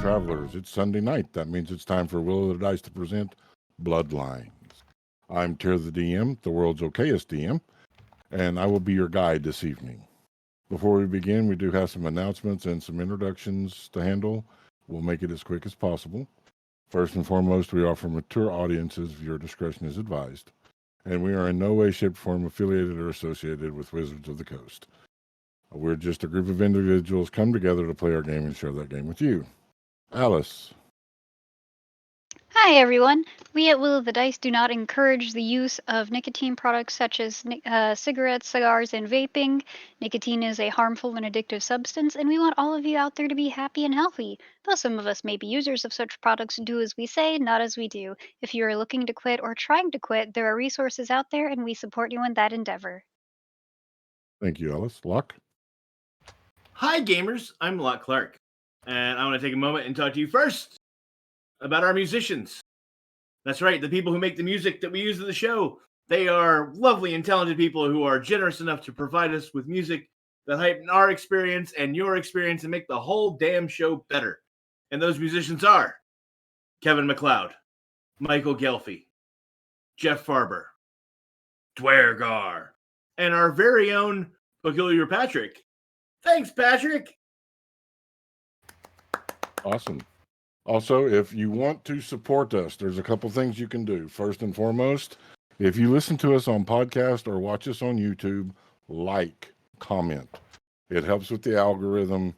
Travelers. It's Sunday night. That means it's time for Will of the Dice to present Bloodlines. I'm Tier the DM, the world's okayest DM, and I will be your guide this evening. Before we begin, we do have some announcements and some introductions to handle. We'll make it as quick as possible. First and foremost, we offer mature audiences. Your discretion is advised. And we are in no way, shape, or form affiliated or associated with Wizards of the Coast. We're just a group of individuals come together to play our game and share that game with you. Alice. Hi, everyone. We at Will of the Dice do not encourage the use of nicotine products such as cigarettes, cigars, and vaping. Nicotine is a harmful and addictive substance, and we want all of you out there to be happy and healthy. Though some of us may be users of such products, do as we say, not as we do. If you are looking to quit or trying to quit, there are resources out there, and we support you in that endeavor. Thank you, Alice. Locke? Hi, gamers. I'm Locke Clark, and I want to take a moment and talk to you first about our musicians. That's right, the people who make the music that we use in the show. They are lovely and talented people who are generous enough to provide us with music that heighten our experience and your experience and make the whole damn show better. And those musicians are Kevin McLeod, Michael Gelfie, Jeff Farber, Dwergar, and our very own Peculiar Patrick. Thanks, Patrick. Awesome. Also, if you want to support us, there's a couple things you can do. First and foremost, if you listen to us on podcast or watch us on YouTube, like, comment. It helps with the algorithm,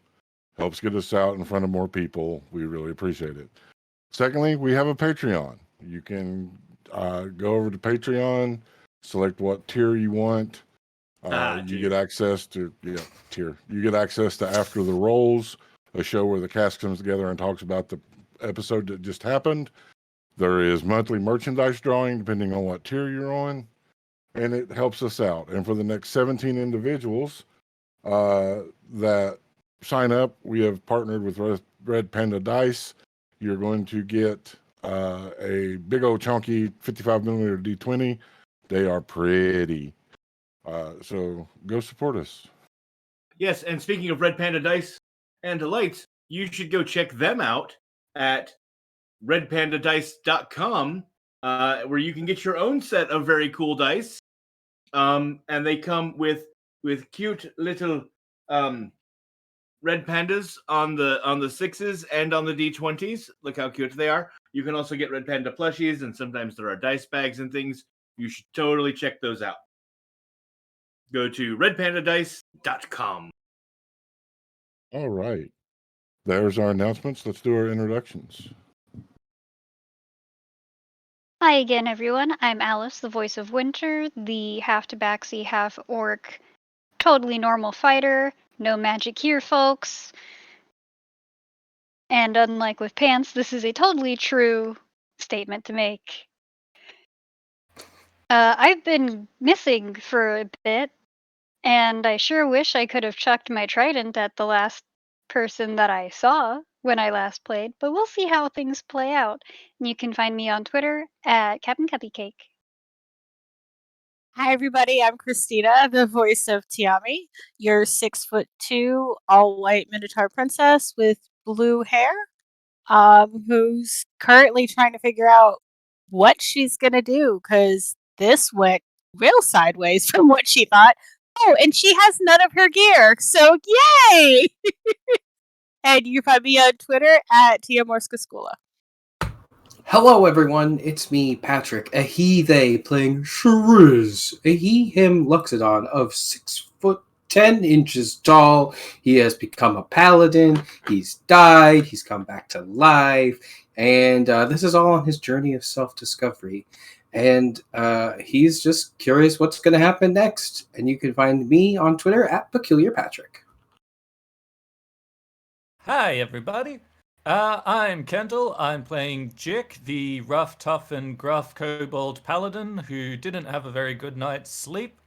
helps get us out in front of more people. We really appreciate it. Secondly, we have a Patreon. You can go over to Patreon, select what tier you want. You get access to tier. You get access to After the Rolls, a show where the cast comes together and talks about the episode that just happened. There is monthly merchandise drawing depending on what tier you're on, and it helps us out. And for the next 17 individuals that sign up, we have partnered with Red Panda Dice. You're going to get a big old chunky 55mm D20. They are pretty. So go support us. Yes, and speaking of Red Panda Dice and Delights, you should go check them out at redpandadice.com, where you can get your own set of very cool dice. And they come with cute little red pandas on the sixes and on the D20s. Look how cute they are. You can also get red panda plushies, and sometimes there are dice bags and things. You should totally check those out. Go to redpandadice.com. All right. There's our announcements. Let's do our introductions. Hi again, everyone. I'm Alice, the voice of Winter, the half-tabaxi, half-orc, totally normal fighter. No magic here, folks. And unlike with pants, this is a totally true statement to make. I've been missing for a bit, and I sure wish I could have chucked my trident at the last person that I saw when I last played, but we'll see how things play out. And you can find me on Twitter at Captain Cupcake. Hi, everybody. I'm Christina, the voice of Tiami, your 6'2" all-white Minotaur princess with blue hair, who's currently trying to figure out what she's going to do because this went real sideways from what she thought. Oh, and she has none of her gear, so yay! And you can find me on Twitter at Tia Morskaskula. Hello, everyone. It's me, Patrick, a he/they playing Shriz, a he/him Luxodon of 6'10" tall. He has become a paladin. He's died. He's come back to life, and this is all on his journey of self-discovery. And he's just curious what's going to happen next. And you can find me on Twitter at Peculiar Patrick. Hi, everybody. I'm Kendall. I'm playing Jick, the rough, tough, and gruff kobold paladin who didn't have a very good night's sleep.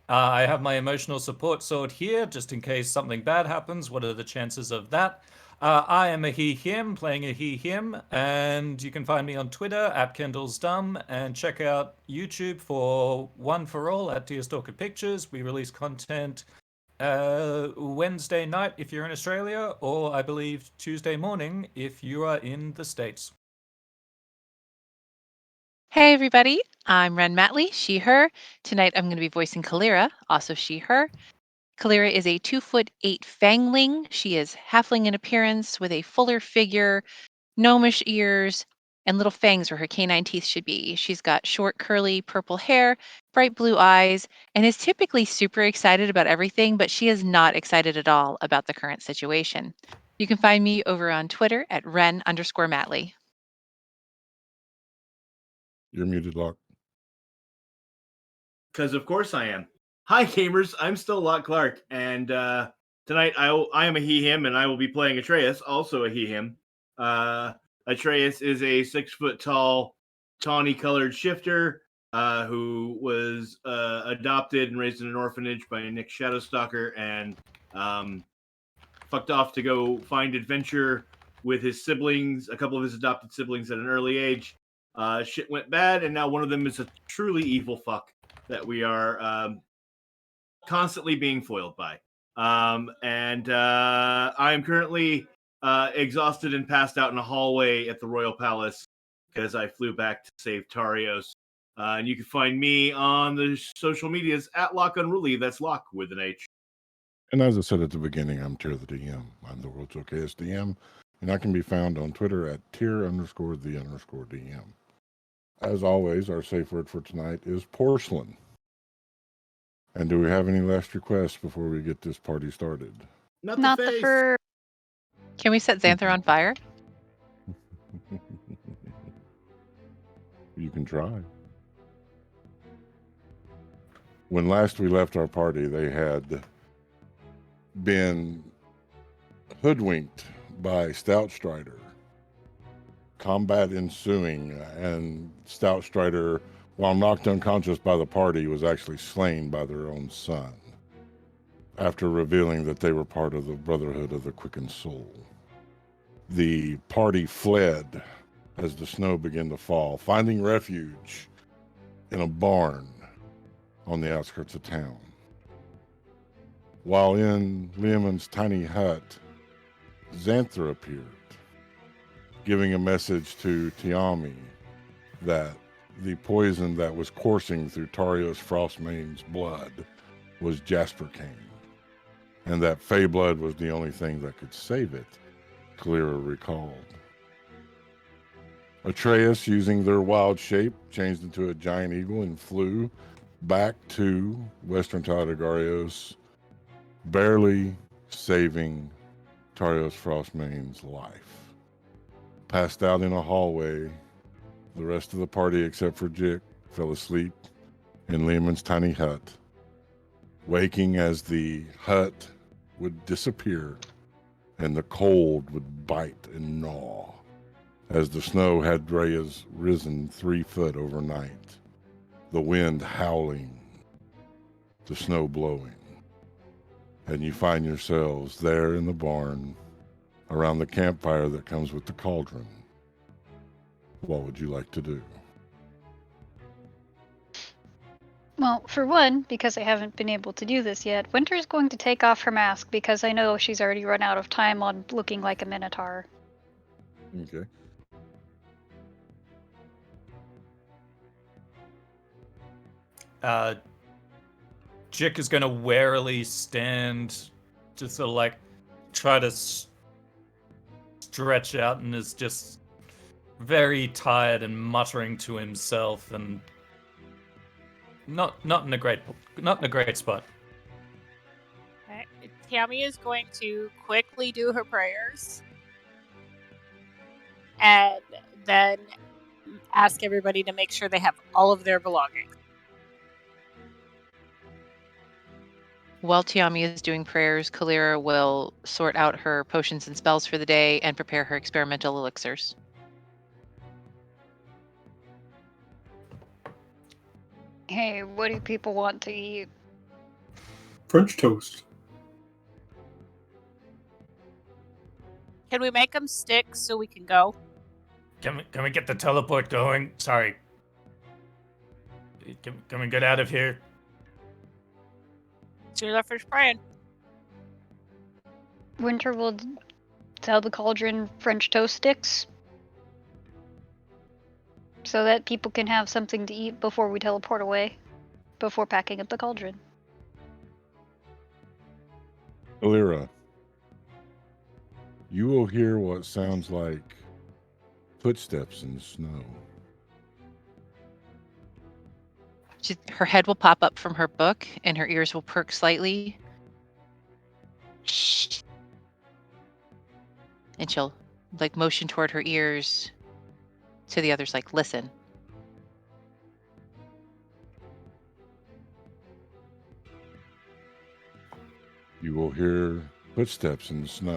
I have my emotional support sword here, just in case something bad happens. What are the chances of that? I am a he/him, playing a he/him, and you can find me on Twitter at KendallsDumb, and check out YouTube for One for All at Dear Stalker Pictures. We release content Wednesday night if you're in Australia, or I believe Tuesday morning if you are in the States. Hey everybody, I'm Ren Matley, she, her. Tonight I'm going to be voicing Kalira, also she, her. Kalira is a 2'8" fangling. She is halfling in appearance with a fuller figure, gnomish ears, and little fangs where her canine teeth should be. She's got short, curly, purple hair, bright blue eyes, and is typically super excited about everything, but she is not excited at all about the current situation. You can find me over on Twitter at Ren_Matley. You're muted, Locke. Because of course I am. Hi, gamers. I'm still Locke Clark, and tonight I am a he/him, and I will be playing Atreus, also a he/him. Atreus is a 6-foot-tall, tawny-colored shifter who was adopted and raised in an orphanage by Nick Shadowstalker, and fucked off to go find adventure with his siblings, a couple of his adopted siblings at an early age. Shit went bad, and now one of them is a truly evil fuck that we are constantly being foiled by. And I am currently exhausted and passed out in a hallway at the Royal Palace because I flew back to save Tarios. And you can find me on the social medias at Lock Unruly. That's Lock with an H. And as I said at the beginning, I'm Tier the DM. I'm the world's okayest DM, and I can be found on Twitter at tier_the_DM. As always, our safe word for tonight is porcelain. And do we have any last requests before we get this party started? Not the fur. Can we set Xanther on fire? You can try. When last we left our party, they had been hoodwinked by Stout Strider. Combat ensuing, and Stout Strider, while knocked unconscious by the party, was actually slain by their own son, after revealing that they were part of the Brotherhood of the Quickened Soul. The party fled as the snow began to fall, finding refuge in a barn on the outskirts of town. While in Leomund's tiny hut, Xanther appeared, giving a message to Tiami that the poison that was coursing through Tarios Frostmane's blood was Jasper Cane, and that Fey blood was the only thing that could save it, Kalira recalled. Atreus, using their wild shape, changed into a giant eagle and flew back to Western Taladagarios, barely saving Tarios Frostmane's life. Passed out in a hallway, the rest of the party, except for Jick, fell asleep in Lehman's tiny hut, waking as the hut would disappear and the cold would bite and gnaw, as the snow had risen 3 foot overnight, the wind howling, the snow blowing. And you find yourselves there in the barn, around the campfire that comes with the cauldron. What would you like to do? Well, for one, because I haven't been able to do this yet, Winter's going to take off her mask because I know she's already run out of time on looking like a minotaur. Okay. Jick is going to warily stand, just sort of like try to stretch out, and is just very tired and muttering to himself, and not in a great spot. Okay. Tammy is going to quickly do her prayers and then ask everybody to make sure they have all of their belongings. While Tiami is doing prayers, Kalira will sort out her potions and spells for the day and prepare her experimental elixirs. Hey, what do people want to eat? French toast. Can we make them stick so we can go? Can we get the teleport going? Sorry. Can we get out of here? So you're first praying. Winter will tell the cauldron French toast sticks so that people can have something to eat before we teleport away, before packing up the cauldron. Kalira, you will hear what sounds like footsteps in the snow. Her head will pop up from her book, and her ears will perk slightly. Shh. And she'll like motion toward her ears to the others, like, listen. You will hear footsteps in the snow.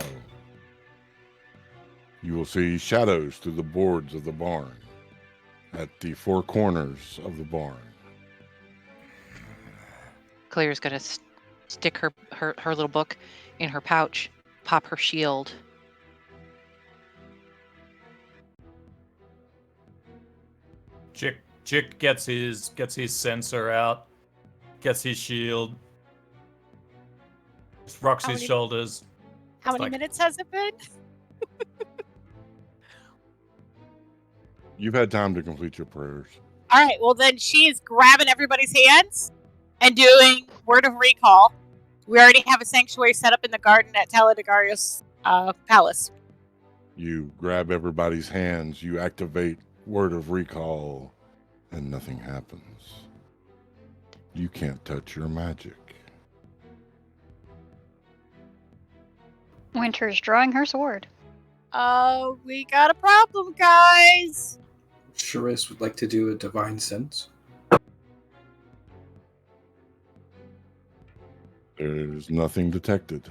You will see shadows through the boards of the barn, at the 4 corners of the barn. Kalira's gonna stick her little book in her pouch, pop her shield. Jick gets his sensor out, gets his shield, just rocks his shoulders. How many minutes has it been? You've had time to complete your prayers. All right, well then she's grabbing everybody's hands and doing word of recall. We already have a sanctuary set up in the garden at Taladagario's palace. You grab everybody's hands, you activate word of recall, and nothing happens. You can't touch your magic. Winter's drawing her sword. We got a problem, guys. Shiraz would like to do a divine sense. There's nothing detected.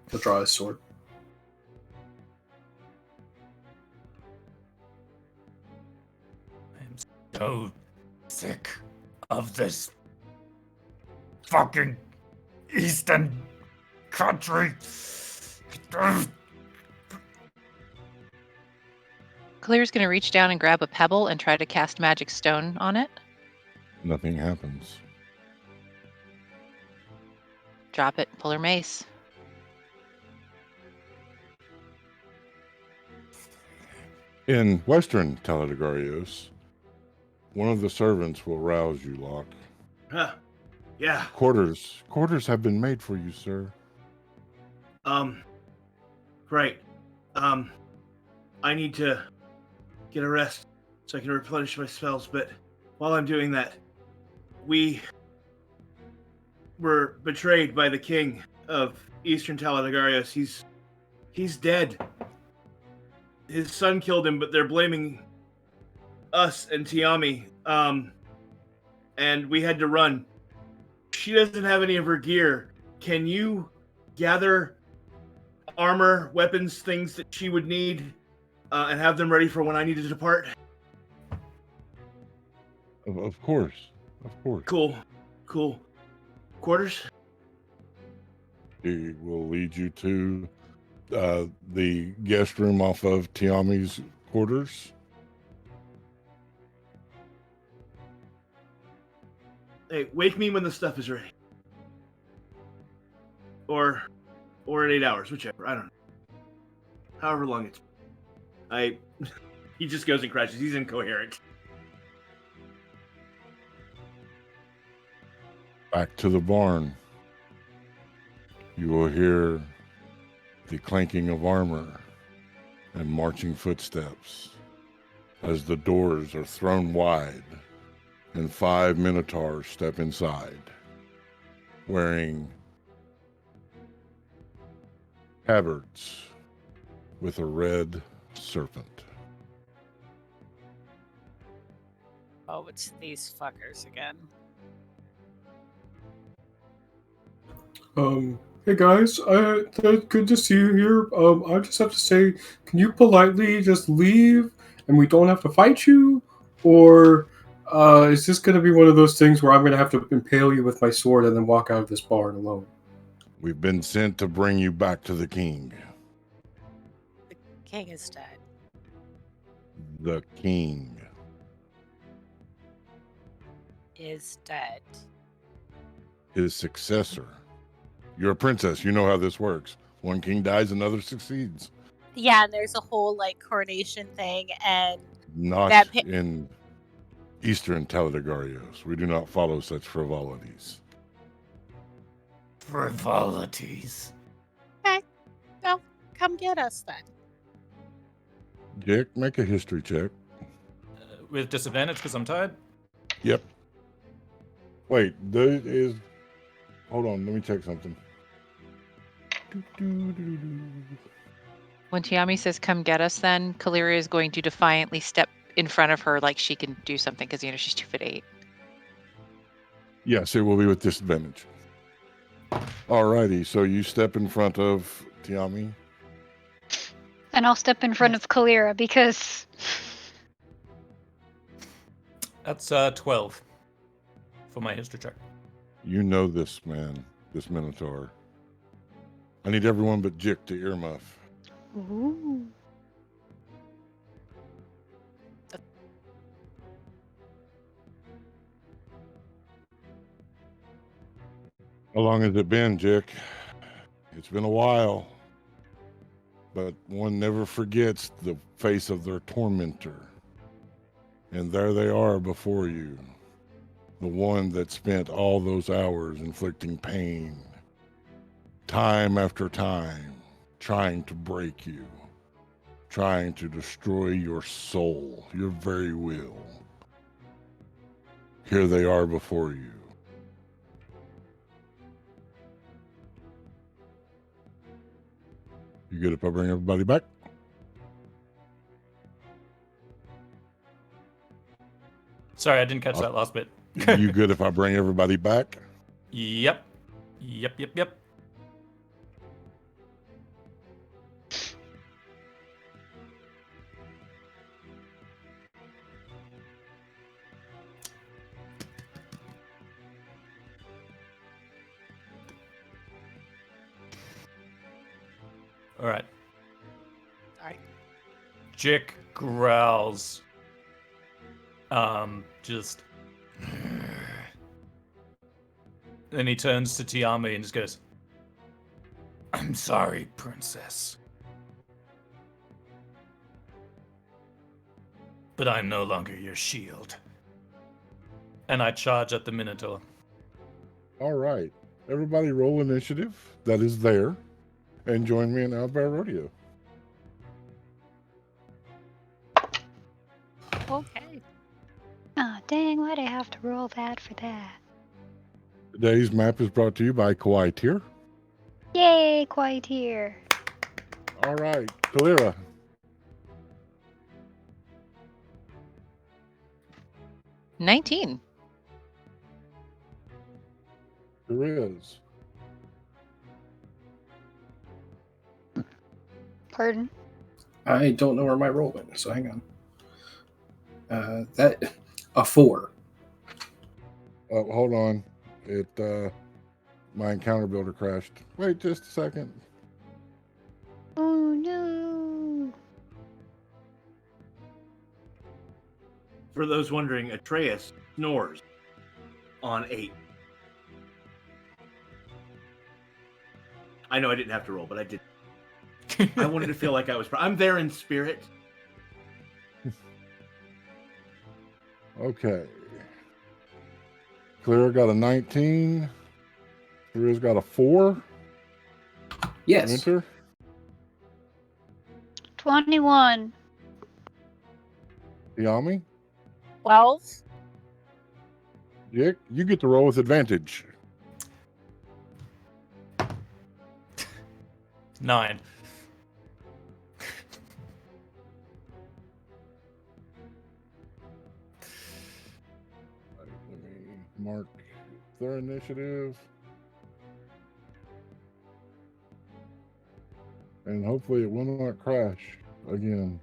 He'll draw his sword. I'm so sick of this fucking Eastern country. Kalira's going to reach down and grab a pebble and try to cast magic stone on it. Nothing happens. Drop it, pull her mace. In Western Taladagarios, one of the servants will rouse you, Locke. Huh. Yeah. Quarters have been made for you, sir. Right. I need to get a rest so I can replenish my spells, but while I'm doing that, we were betrayed by the king of Eastern Taladagarios. He's dead. His son killed him, but they're blaming us and Tiami. And we had to run. She doesn't have any of her gear. Can you gather armor, weapons, things that she would need, and have them ready for when I need to depart? Of course. Cool. Quarters? He will lead you to the guest room off of Tiami's quarters. Hey, wake me when the stuff is ready. Or in 8 hours, whichever. I don't know. However long it's. He just goes and crashes. He's incoherent. Back to the barn. You will hear the clanking of armor and marching footsteps as the doors are thrown wide and 5 minotaurs step inside, wearing tabards with a red serpent. Oh, it's these fuckers again. Hey guys, good to see you here. I just have to say, can you politely just leave and we don't have to fight you? Or is this going to be one of those things where I'm going to have to impale you with my sword and then walk out of this barn alone? We've been sent to bring you back to the king. The king is dead. The king. Is dead. His successor. You're a princess. You know how this works. One king dies, another succeeds. Yeah, and there's a whole like coronation thing, and Not in Eastern Taladagarios. We do not follow such frivolities. Frivolities. okay, well, come get us then. Dick, make a history check. With disadvantage because I'm tired. Yep. Wait, there is. Hold on, let me check something. When Tiami says, come get us, then Kalira is going to defiantly step in front of her like she can do something because, she's 2'8". Yes, it will be with disadvantage. Alrighty, so you step in front of Tiami. And I'll step in front of Kalira because That's 12 for my history check. You know this man, this Minotaur. I need everyone but Jick to earmuff. ooh. How long has it been, Jick? It's been a while. but one never forgets the face of their tormentor. And there they are before you, the one that spent all those hours inflicting pain, time after time, trying to break you, trying to destroy your soul, your very will. Here they are before you. You good if I bring everybody back? Sorry, I didn't catch that last bit. You good if I bring everybody back? Yep. Yep. All right. Sorry. Jick growls. Just. Then he turns to Tiami and just goes, "I'm sorry, princess. But I'm no longer your shield." And I charge at the Minotaur. All right. Everybody roll initiative that is there and join me in Owlbear Rodeo. Okay. Oh, dang, why'd I have to roll that for that? Today's map is brought to you by Kawaii Tier. Yay, quiet here. All right. Kalira. 19. Riz. Pardon? I don't know where my roll went, so hang on. A 4. Oh, hold on. My encounter builder crashed. Wait just a second. Oh no. For those wondering, Atreus snores on 8. I know I didn't have to roll, but I did. I wanted to feel like I was. I'm there in spirit. Okay. Clear got a 19. Riz got a 4. Yes. Winter. 21. Yami. 12. Jick, you get to roll with advantage. 9. Let me mark their initiative. And hopefully it will not crash again.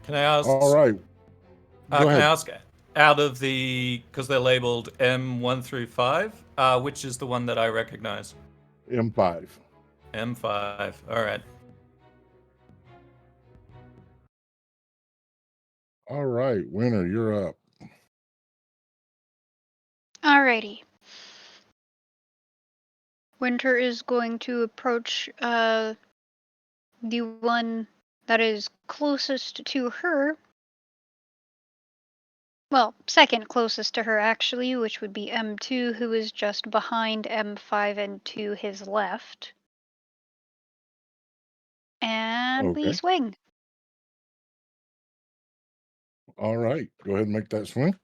Can I ask? All right. Go Can I ahead. ask, out of the, because they're labeled M1 through 5, which is the one that I recognize? M5. M5. All right. All right. Winner, you're up. Alrighty. Winter is going to approach the one that is closest to her. Well, second closest to her, actually, which would be M2, who is just behind M5 and to his left. And we Okay. swing. All right. Go ahead and make that swing.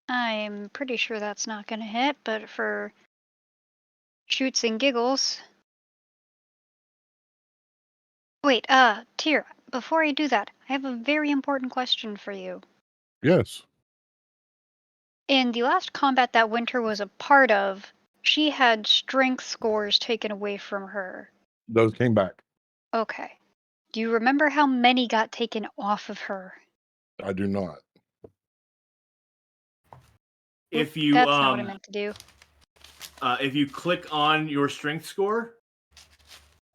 I'm pretty sure that's not going to hit, but for shoots and giggles. Wait, Tyr, before I do that, I have a very important question for you. Yes. In the last combat that Winter was a part of, she had strength scores taken away from her. Those came back. Okay. Do you remember how many got taken off of her? I do not. If you That's not what I meant to do. if you click on your strength score,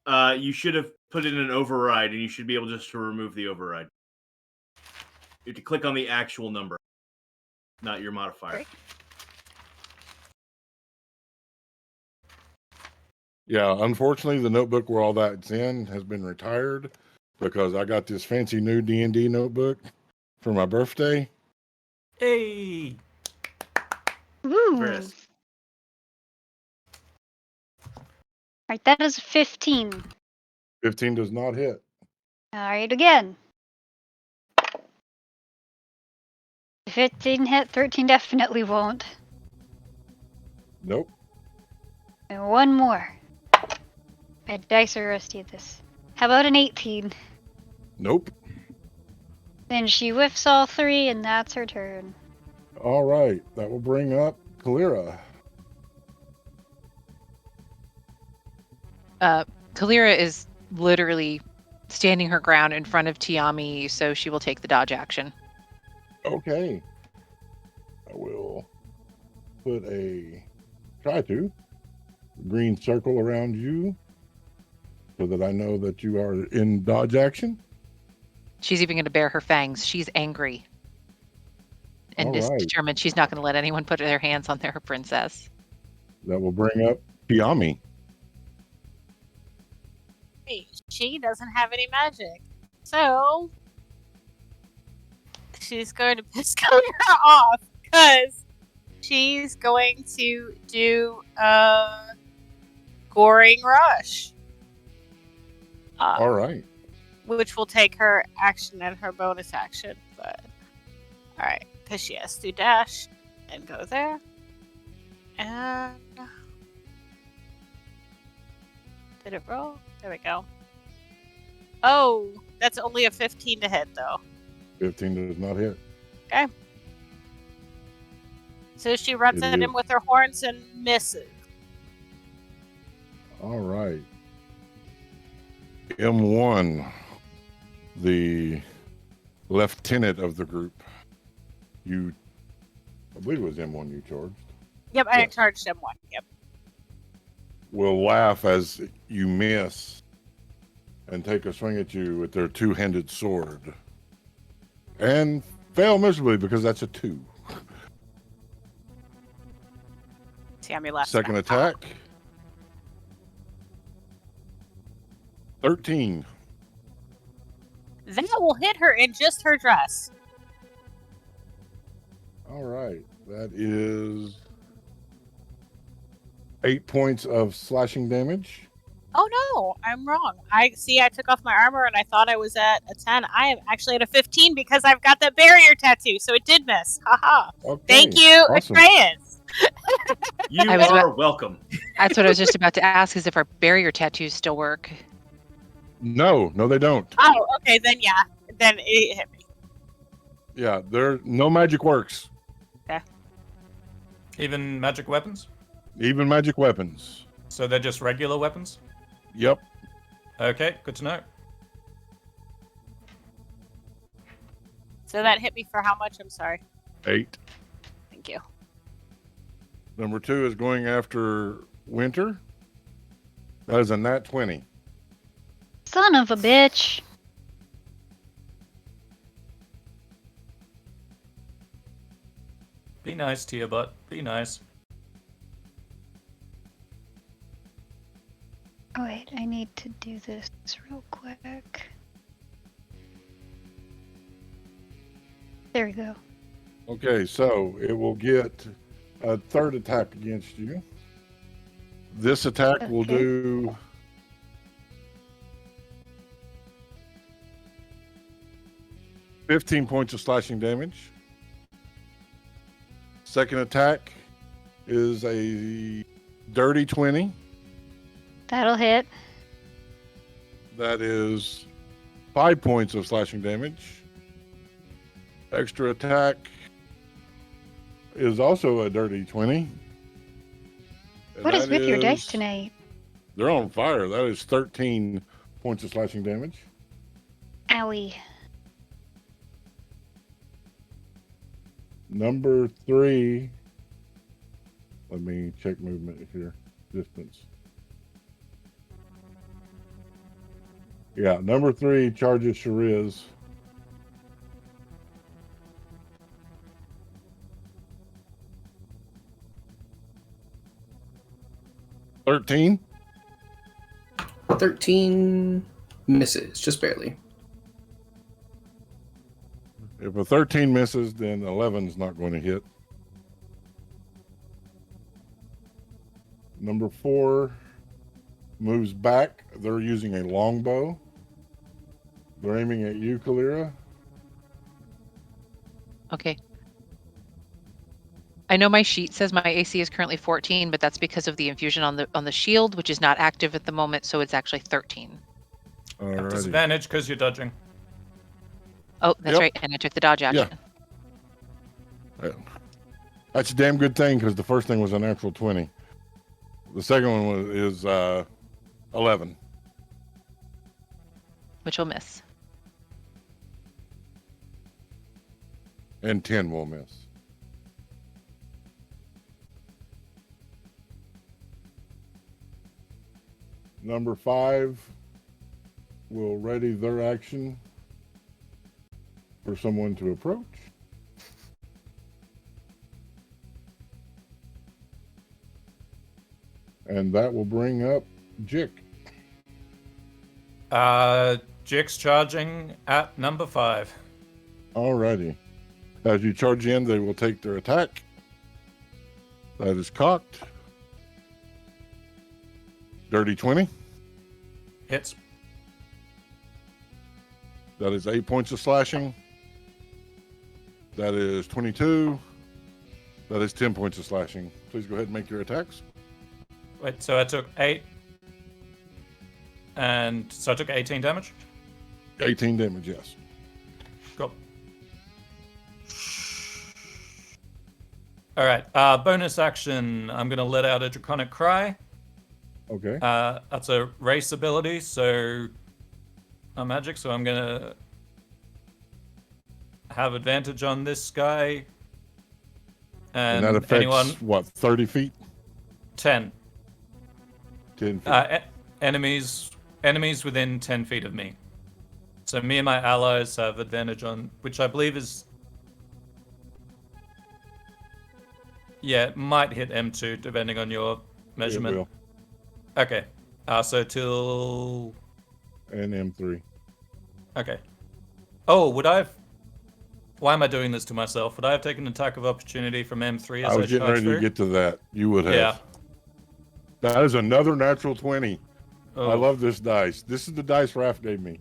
you should have put in an override, and you should be able just to remove the override. You have to click on the actual number, not your modifier. Great. Yeah, unfortunately, the notebook where all that's in has been retired because I got this fancy new D&D notebook for my birthday. Hey! Ooh. Chris. Alright, that is 15. 15 does not hit. Alright, again. If it didn't hit, 13 definitely won't. Nope. And one more. My dice are rusty at this. How about an 18? Nope. Then she whiffs all 3, and that's her turn. All right. That will bring up Kalira. Kalira is literally standing her ground in front of Tiami, so she will take the dodge action. Okay. I will put try to green circle around you so that I know that you are in dodge action. She's even going to bare her fangs. She's angry and All is right. determined she's not going to let anyone put their hands on their princess. That will bring up Tiami. She doesn't have any magic. So she's going to piss Kalira off because she's going to do a goring rush. All right. Which will take her action and her bonus action, but alright, because she has to dash and go there. And did it roll? There we go. Oh, that's only a 15 to hit though. 15 does not hit. Okay. So she runs It at him is. with her horns and misses. All right. M1, the lieutenant of the group. I believe it was M1 you charged. Yep, I Yes. charged him one. Yep. Will laugh as you miss and take a swing at you with their two-handed sword. And fail miserably because that's a 2. Tammy laughs. Second back. attack. 13. That will hit her in just her dress. All right. That is 8 points of slashing damage. Oh no, I'm wrong. I took off my armor and I thought I was at a 10. I am actually at a 15 because I've got that barrier tattoo, so it did miss. Haha. Okay. Thank you, Awesome. Atreus. You I was are welcome. That's what I was just about to ask, is if our barrier tattoos still work. No, they don't. Oh, okay, then yeah. Then it hit me. Yeah, no magic works. Even magic weapons? Even magic weapons. So they're just regular weapons? Yep. Okay, good to know. So that hit me for how much? I'm sorry. 8. Thank you. Number 2 is going after Winter. That is a nat 20. Son of a bitch. Be nice to your butt. Be nice. Oh, wait, I need to do this real quick. There we go. Okay, so it will get a third attack against you. This attack will Okay. do 15 points of slashing damage. Second attack is a dirty 20. That'll hit. That is 5 points of slashing damage. Extra attack is also a dirty 20. And What is that with your dice is- tonight? They're on fire. That is 13 points of slashing damage. Owie. Number 3. Let me check movement here. Distance. Yeah, number 3 charges Shariz. $13. 13 misses, just barely. If a 13 misses, then 11's not going to hit. Number 4 moves back. They're using a longbow. They're aiming at you, Kalira. Okay. I know my sheet says my AC is currently 14, but that's because of the infusion on the shield, which is not active at the moment, so it's actually 13. Alrighty. Disadvantage because you're dodging. Oh, that's Yep. right, and I took the dodge action. Yeah. That's a damn good thing because the first thing was a natural 20. The second one is 11. Which will miss. And 10 will miss. Number 5 will ready their action for someone to approach. And that will bring up Jick. Jick's charging at number 5. Alrighty. As you charge in, they will take their attack. That is cocked. Dirty 20. Hits. That is 8 points of slashing. That is 22. That is 10 points of slashing. Please go ahead and make your attacks. Wait, so I took 8. And so I took 18 damage? 18 damage, yes. Cool. Alright, bonus action. I'm going to let out a Draconic Cry. Okay. That's a race ability, so a magic, so I'm gonna have advantage on this guy. And that affects, anyone, what, 30 feet? 10. 10 feet. Enemies within 10 feet of me. So me and my allies have advantage on, which I believe is... Yeah, it might hit M2, depending on your measurement. It will. Okay. So till... And M3. Okay. Oh, would I have... Why am I doing this to myself? Would I have taken an attack of opportunity from M3 as I was getting ready to get to that. You would have. Yeah. That is another natural 20. Oh. I love this dice. This is the dice Raph gave me.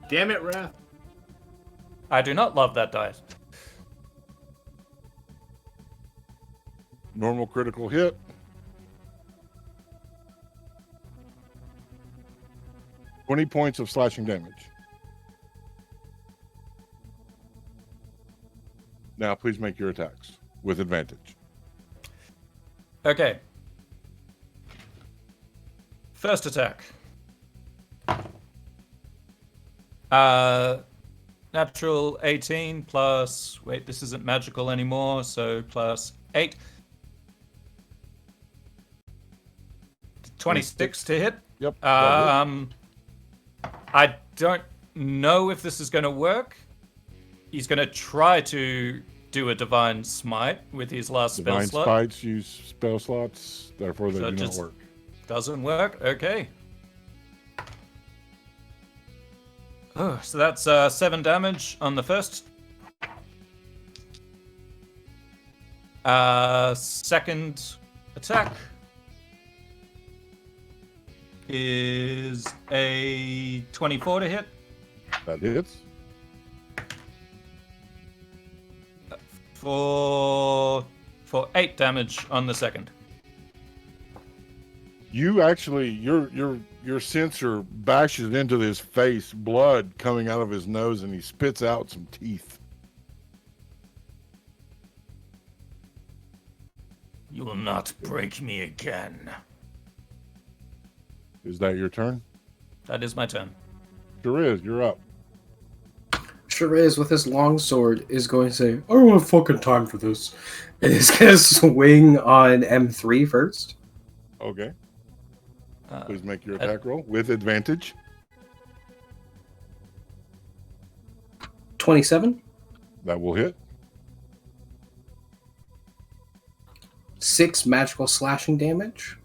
Damn it, Raph. I do not love that dice. Normal critical hit. $20 points of slashing damage. Now, please make your attacks with advantage. Okay. First attack. Natural 18 plus... Wait, this isn't magical anymore, so plus 8. 26 to hit. Yep. I don't know if this is going to work. He's going to try to do a divine smite with his last Divine spell slot. smites use spell slots, therefore they So do not just- work. Doesn't work. Okay. Oh, so that's 7 damage on the first. Second attack is a 24 to hit That hits. for 8 damage on the second. You actually, your sensor bashes into his face, blood coming out of his nose, and he spits out some teeth. You will not break me again. Is that your turn? That is my turn. Sure is. You're up. Shiraz, with his longsword, is going to say, I don't have fucking time for this. And he's going to swing on M3 first. Okay. Please make your attack roll with advantage. 27. That will hit. 6 magical slashing damage.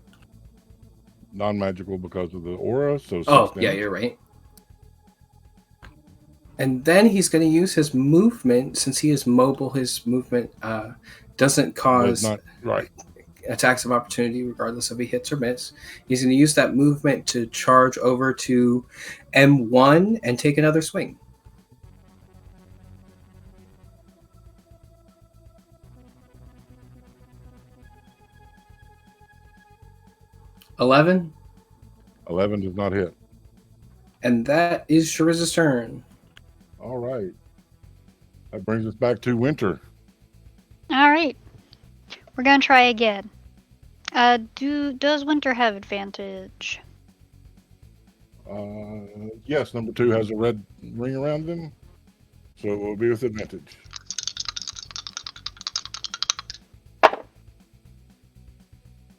non-magical because of the aura. So 6 Oh, yeah, damage. you're right. And then he's going to use his movement. Since he is mobile, his movement doesn't Does cause not right. attacks of opportunity, regardless if he hits or miss. He's going to use that movement to charge over to M1 and take another swing. $11, 11 does not hit. and that is Shariza's turn. All right. That brings us back to Winter. All right. We're going to try again. Does Winter have advantage? Yes, number 2 has a red ring around them, so it will be with advantage.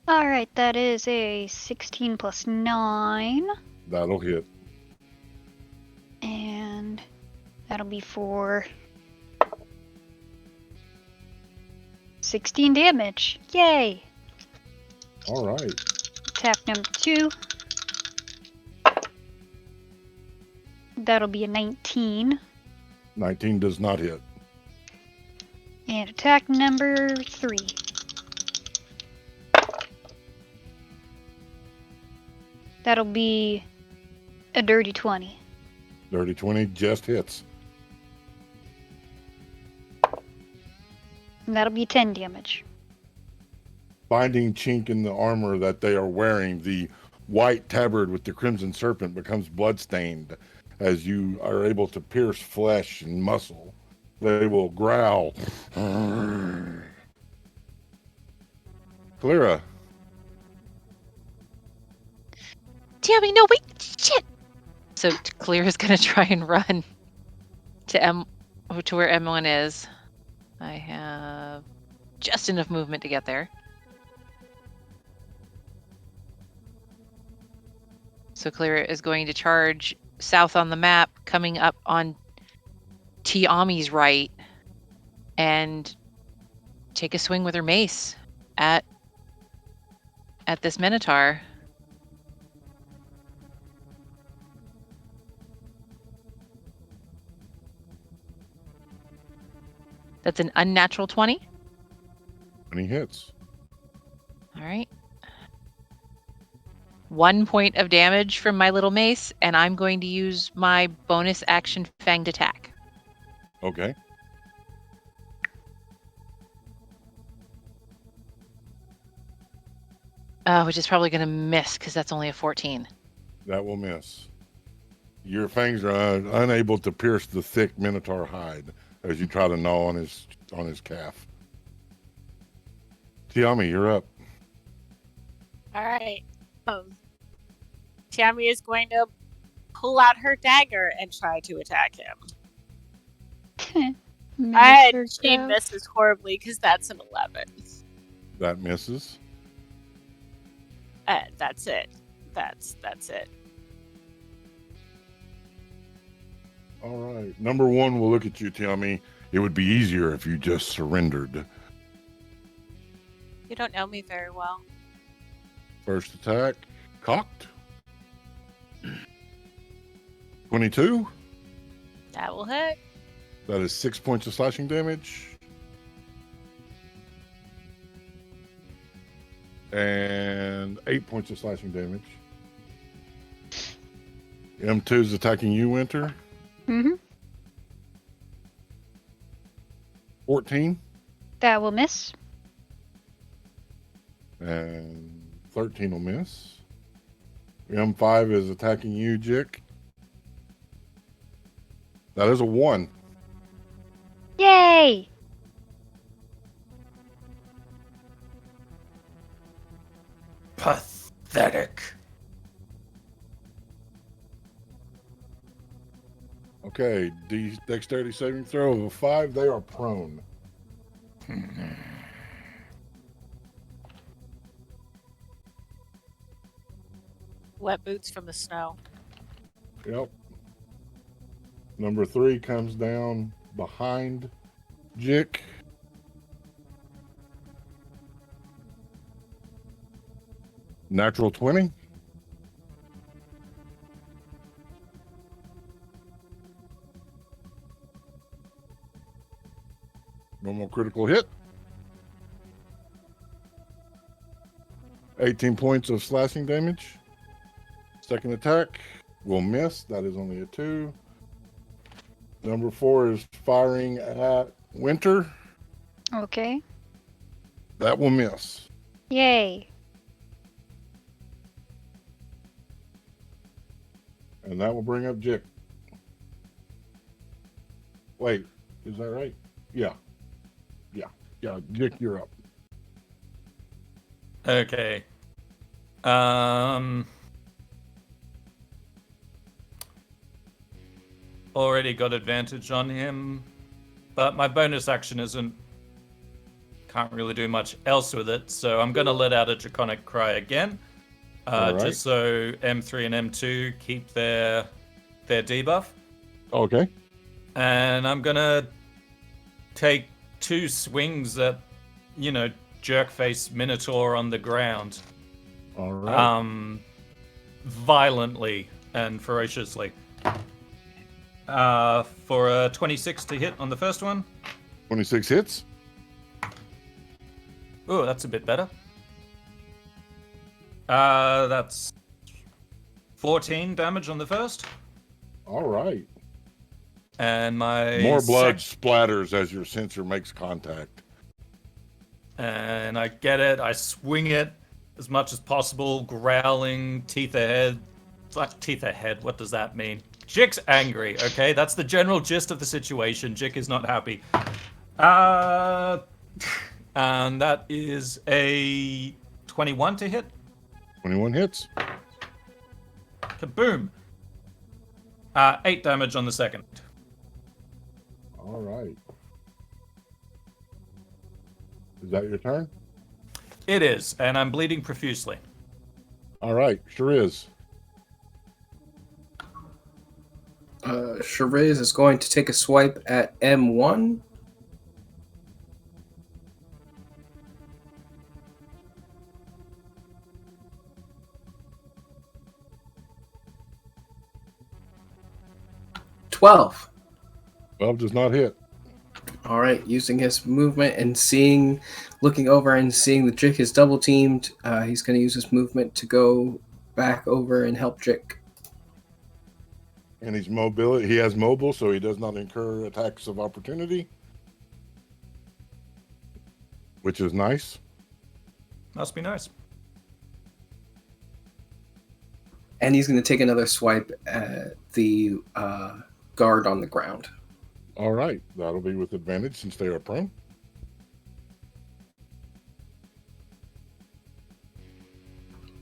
All right, that is a 16 plus 9. That'll hit. And that'll be for 16 damage. Yay! All right. Attack number 2. That'll be a 19. 19 does not hit. And attack number 3. That'll be a dirty 20. Dirty 20 just hits. And that'll be 10 damage. Finding chink in the armor that they are wearing, the white tabard with the crimson serpent becomes bloodstained as you are able to pierce flesh and muscle. They will growl. Clara, Tammy, no, wait, shit. So Clear's gonna try and run to where M1 is. I have just enough movement to get there. So Clear is going to charge south on the map, coming up on Tiami's right, and take a swing with her mace at this Minotaur. That's an unnatural 20. and he hits. All right. 1 point of damage from my little mace, and I'm going to use my bonus action fanged attack. Okay. Which is probably going to miss because that's only a 14. That will miss. Your fangs are unable to pierce the thick minotaur hide as you try to gnaw on his calf. Tiami, you're up. All right. Tammy is going to pull out her dagger and try to attack him. And she misses horribly because that's an 11. That misses. That's it. That's it. All right. Number 1 will look at you, Tiami. It would be easier if you just surrendered. You don't know me very well. First attack, cocked. 22. That will hit. That is 6 points of slashing damage. And 8 points of slashing damage. M2 is attacking you, Winter. Mm-hmm. 14. That will miss. And 13 will miss. M5 is attacking you, Jick. That is a 1. Yay! Pathetic. Okay, dexterity saving throw of a 5. They are prone. Wet boots from the snow. Yep. Number 3 comes down behind Jick. Natural 20. critical hit. 18 points of slashing damage. Second attack will miss. That is only a 2. Number 4 is firing at Winter. Okay. That will miss. Yay. And that will bring up Jick. Wait, is that right? Yeah. Jick, you're up. Okay. Already got advantage on him, but my bonus action can't really do much else with it, so I'm gonna let out a Draconic Cry again. All right. Just so M3 and M2 keep their debuff. Okay. And I'm gonna take 2 swings at, jerkface Minotaur on the ground. All right. Violently and ferociously. For a 26 to hit on the first one. 26 hits. Oh, that's a bit better. That's 14 damage on the first. All right. And my more blood splatters as your sensor makes contact. And I get it. I swing it as much as possible, growling, teeth ahead. Teeth ahead, what does that mean? Jick's angry, okay? That's the general gist of the situation. Jick is not happy. And that is a 21 to hit. 21 hits. Kaboom. 8 damage on the second. All right. Is that your turn? It is, and I'm bleeding profusely. All right, sure is. Shiraz is going to take a swipe at M1. $12. 12 does not hit. All right, using his movement and looking over and seeing that Jick is double teamed, he's going to use his movement to go back over and help Jick. And he's mobility. He has mobile, so he does not incur attacks of opportunity, which is nice. Must be nice. And he's going to take another swipe at the guard on the ground. All right, that'll be with advantage since they are prone.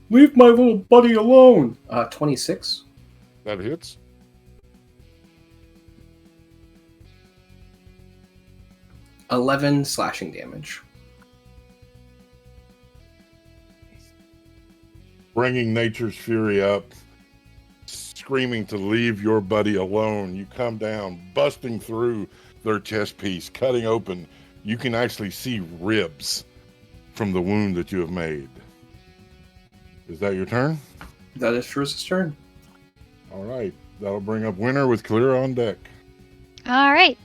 Leave my little buddy alone. 26. That hits. $11 slashing damage. Bringing nature's fury up, screaming to leave your buddy alone. You come down, busting through their chest piece, cutting open. You can actually see ribs from the wound that you have made. Is that your turn? That is Shiraz's turn. All right. That'll bring up Winter with Clear on deck. All right.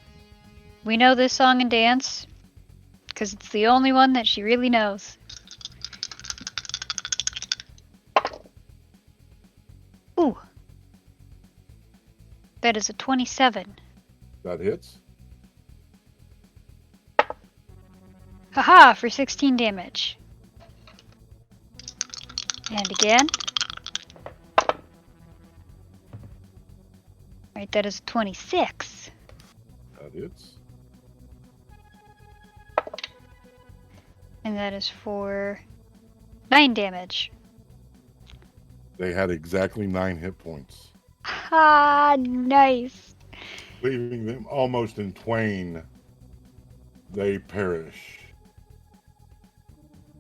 We know this song and dance because it's the only one that she really knows. Ooh. That is a 27. That hits. Haha, for 16 damage. And again. Right, that is 26. That hits. And that is for 9 damage. They had exactly 9 hit points, Ah, nice. leaving them almost in twain. They perish.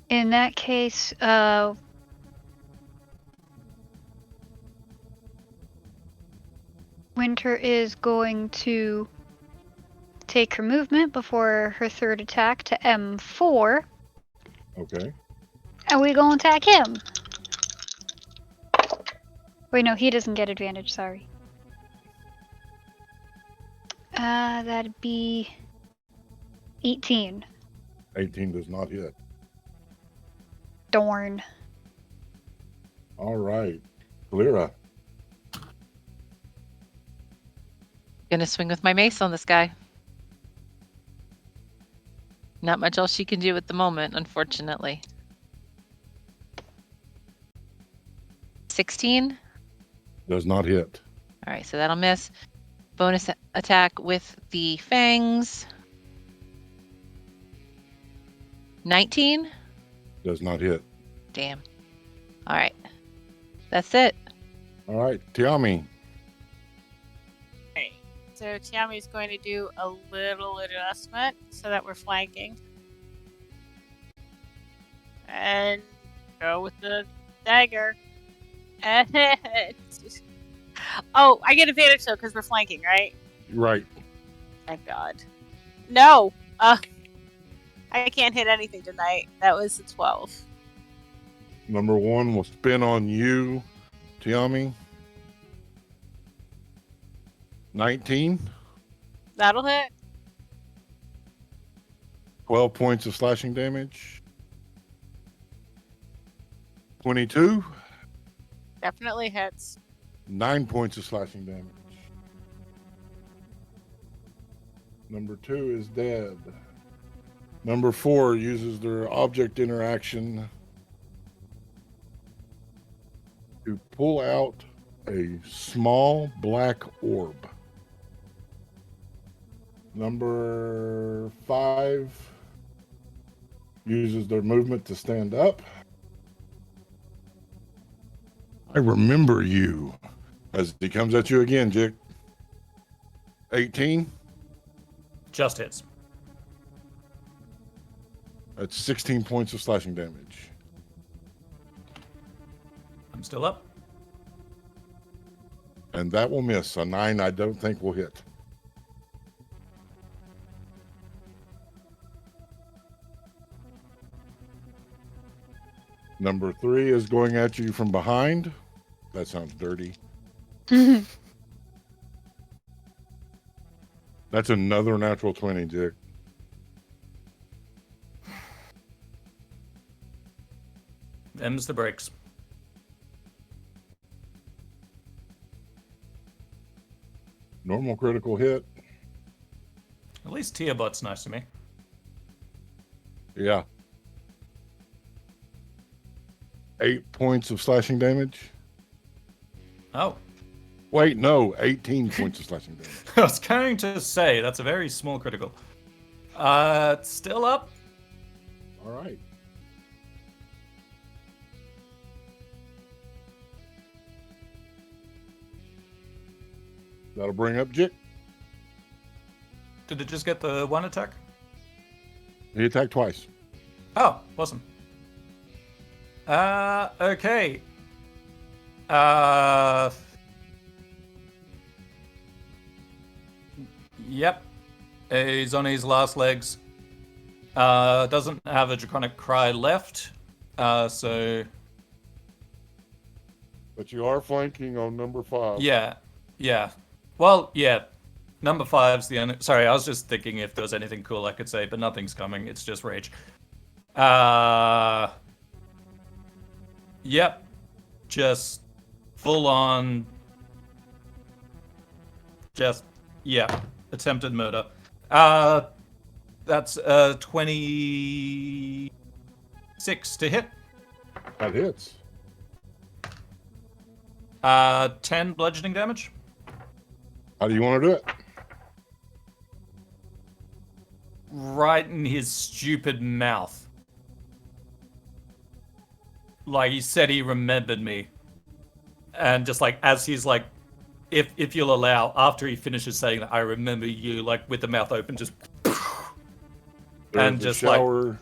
In that case, Winter is going to take her movement before her third attack to M4. Okay. And we're going to attack him. Wait, no, he doesn't get advantage, sorry. That'd be 18. 18 does not hit. Dorn. All right. Kalira. Gonna swing with my mace on this guy. Not much else she can do at the moment, unfortunately. 16. Does not hit. All right, so that'll miss. Bonus attack with the fangs. 19. Does not hit. Damn. All right. That's it. All right. Tiami. Okay. So Tiami's going to do a little adjustment so that we're flanking. And go with the dagger. And oh, I get advantage though because we're flanking, right? Right. Thank God. No. I can't hit anything tonight. That was a 12. Number 1 will spin on you, Tiami. 19. That'll hit. 12 points of slashing damage. 22. Definitely hits. 9 points of slashing damage. Number 2 is dead. Number 4 uses their object interaction to pull out a small black orb. Number 5 uses their movement to stand up. I remember you as he comes at you again, Jick. 18. Just hits. That's 16 points of slashing damage. I'm still up. And that will miss. A 9 I don't think will hit. Number 3 is going at you from behind. That sounds dirty. That's another natural 20, Jick. Them's the breaks. Normal critical hit. At least Tia Butt's nice to me. Yeah. 8 points of slashing damage. Oh. Wait, no, 18 points of slashing damage. I was going to say, that's a very small critical. Still up. All right. That'll bring up Jick. Did it just get the 1 attack? He attacked twice. Oh, awesome. Okay. Yep. He's on his last legs. Doesn't have a Draconic Cry left. So... But you are flanking on number 5. Yeah. Yeah. Well, yeah. Number 5's the only... Sorry, I was just thinking if there was anything cool I could say, but nothing's coming. It's just rage. Yep. Just full on... Just... Yeah. Attempted murder. That's 26 to hit. That hits. 10 bludgeoning damage. How do you want to do it? Right in his stupid mouth. Like he said he remembered me. And just like as he's like, if you'll allow, after he finishes saying that I remember you, like with the mouth open, just There's and a just shower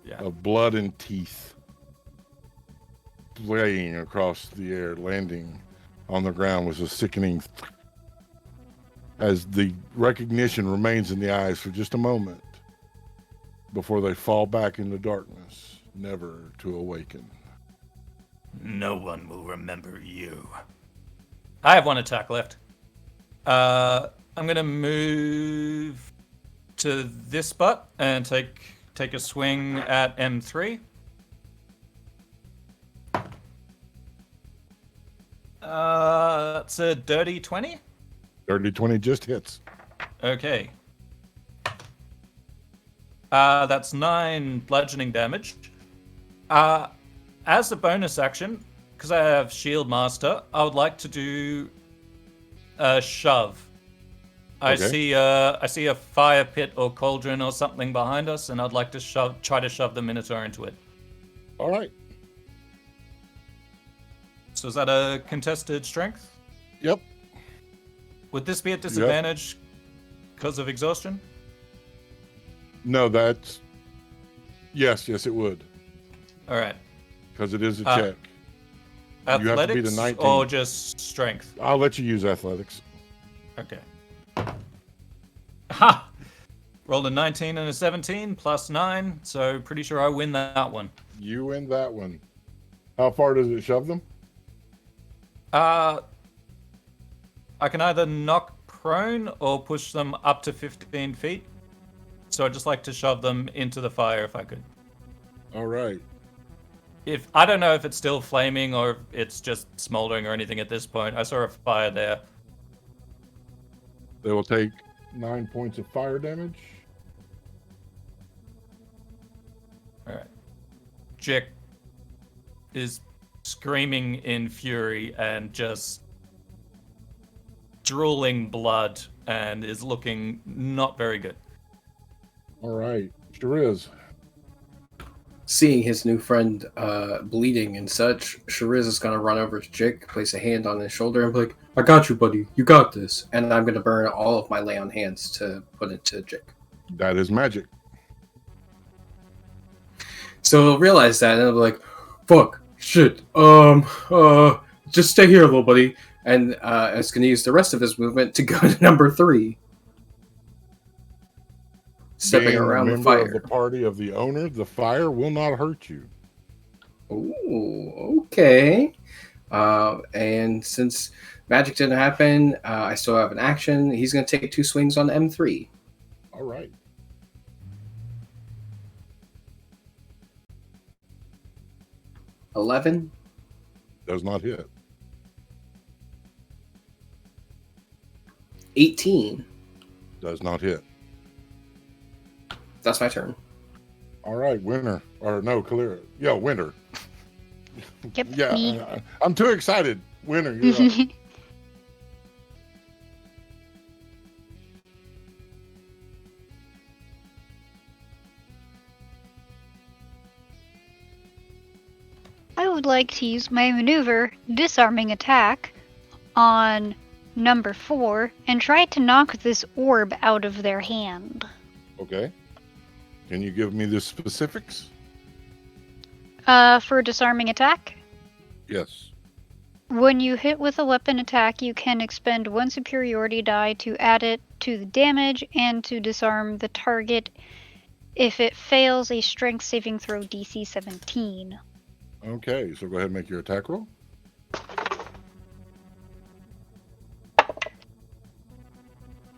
yeah. of blood and teeth playing across the air, landing on the ground with a sickening as the recognition remains in the eyes for just a moment before they fall back into darkness, never to awaken. No one will remember you. I have 1 attack left. I'm gonna move to this spot and take a swing at M3. That's a dirty 20. Dirty 20 just hits. Okay. That's 9 bludgeoning damage. As a bonus action, because I have Shield Master, I would like to do a shove. I see a fire pit or cauldron or something behind us, and I'd like to try to shove the Minotaur into it. All right. So is that a contested strength? Yep. Would this be at disadvantage because of exhaustion? No, that's... Yes, it would. All right. Because it is a check. Athletics You have to be the 19. or just strength? I'll let you use athletics. Okay. Ha! Rolled a 19 and a 17 plus 9, so pretty sure I win that one. You win that one. How far does it shove them? I can either knock prone or push them up to 15 feet. So I'd just like to shove them into the fire if I could. All right. If I don't know if it's still flaming or if it's just smoldering or anything at this point. I saw a fire there. They will take 9 points of fire damage. All right. Jick is screaming in fury and just drooling blood and is looking not very good. All right. Shariz. Seeing his new friend bleeding and such, Shariz is going to run over to Jick, place a hand on his shoulder, and be like, I got you, buddy. You got this. And I'm going to burn all of my lay on hands to put into Jick. That is magic. So he'll realize that, and he'll be like, fuck, shit, just stay here, little buddy. And it's going to use the rest of his movement to go to number 3. Stepping Being around a the member fire. of the party of the owner, the fire will not hurt you. Ooh, okay. And since magic didn't happen, I still have an action. He's going to take 2 swings on M3. All right. $11. Does not hit. 18. Does not hit. That's my turn. All right, winner. Or no, Kalira. Yeah, winner. Yep, Yeah, me. I'm too excited. Winner, you're up. I would like to use my maneuver disarming attack on number 4 and try to knock this orb out of their hand. Okay. Can you give me the specifics? For disarming attack, Yes. when you hit with a weapon attack, you can expend 1 superiority die to add it to the damage and to disarm the target. If it fails, a strength saving throw DC 17. Okay, so go ahead and make your attack roll.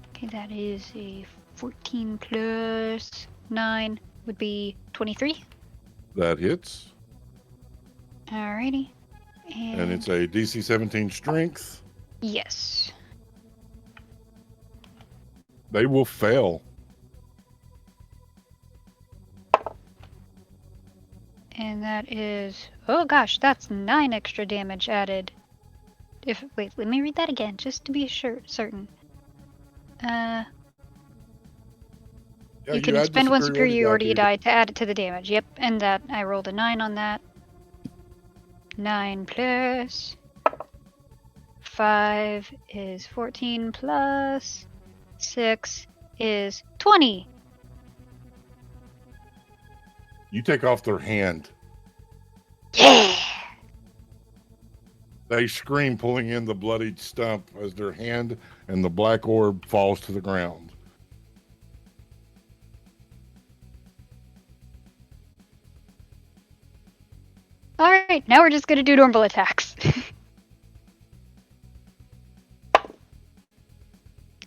Okay, that is a 14 plus 9 would be 23. That hits. Alrighty. And it's a DC 17 strength. Yes. They will fail. And that is, oh gosh, that's 9 extra damage added. Wait, let me read that again, just to be certain. Yeah, You can add the expend 1 to superiority your- die to add it to the damage. Yep, and that I rolled a 9 on that. 9 plus 5 is 14 plus 6 is 20. You take off their hand. Yeah! They scream, pulling in the bloodied stump as their hand and the black orb falls to the ground. Alright, now we're just gonna do normal attacks.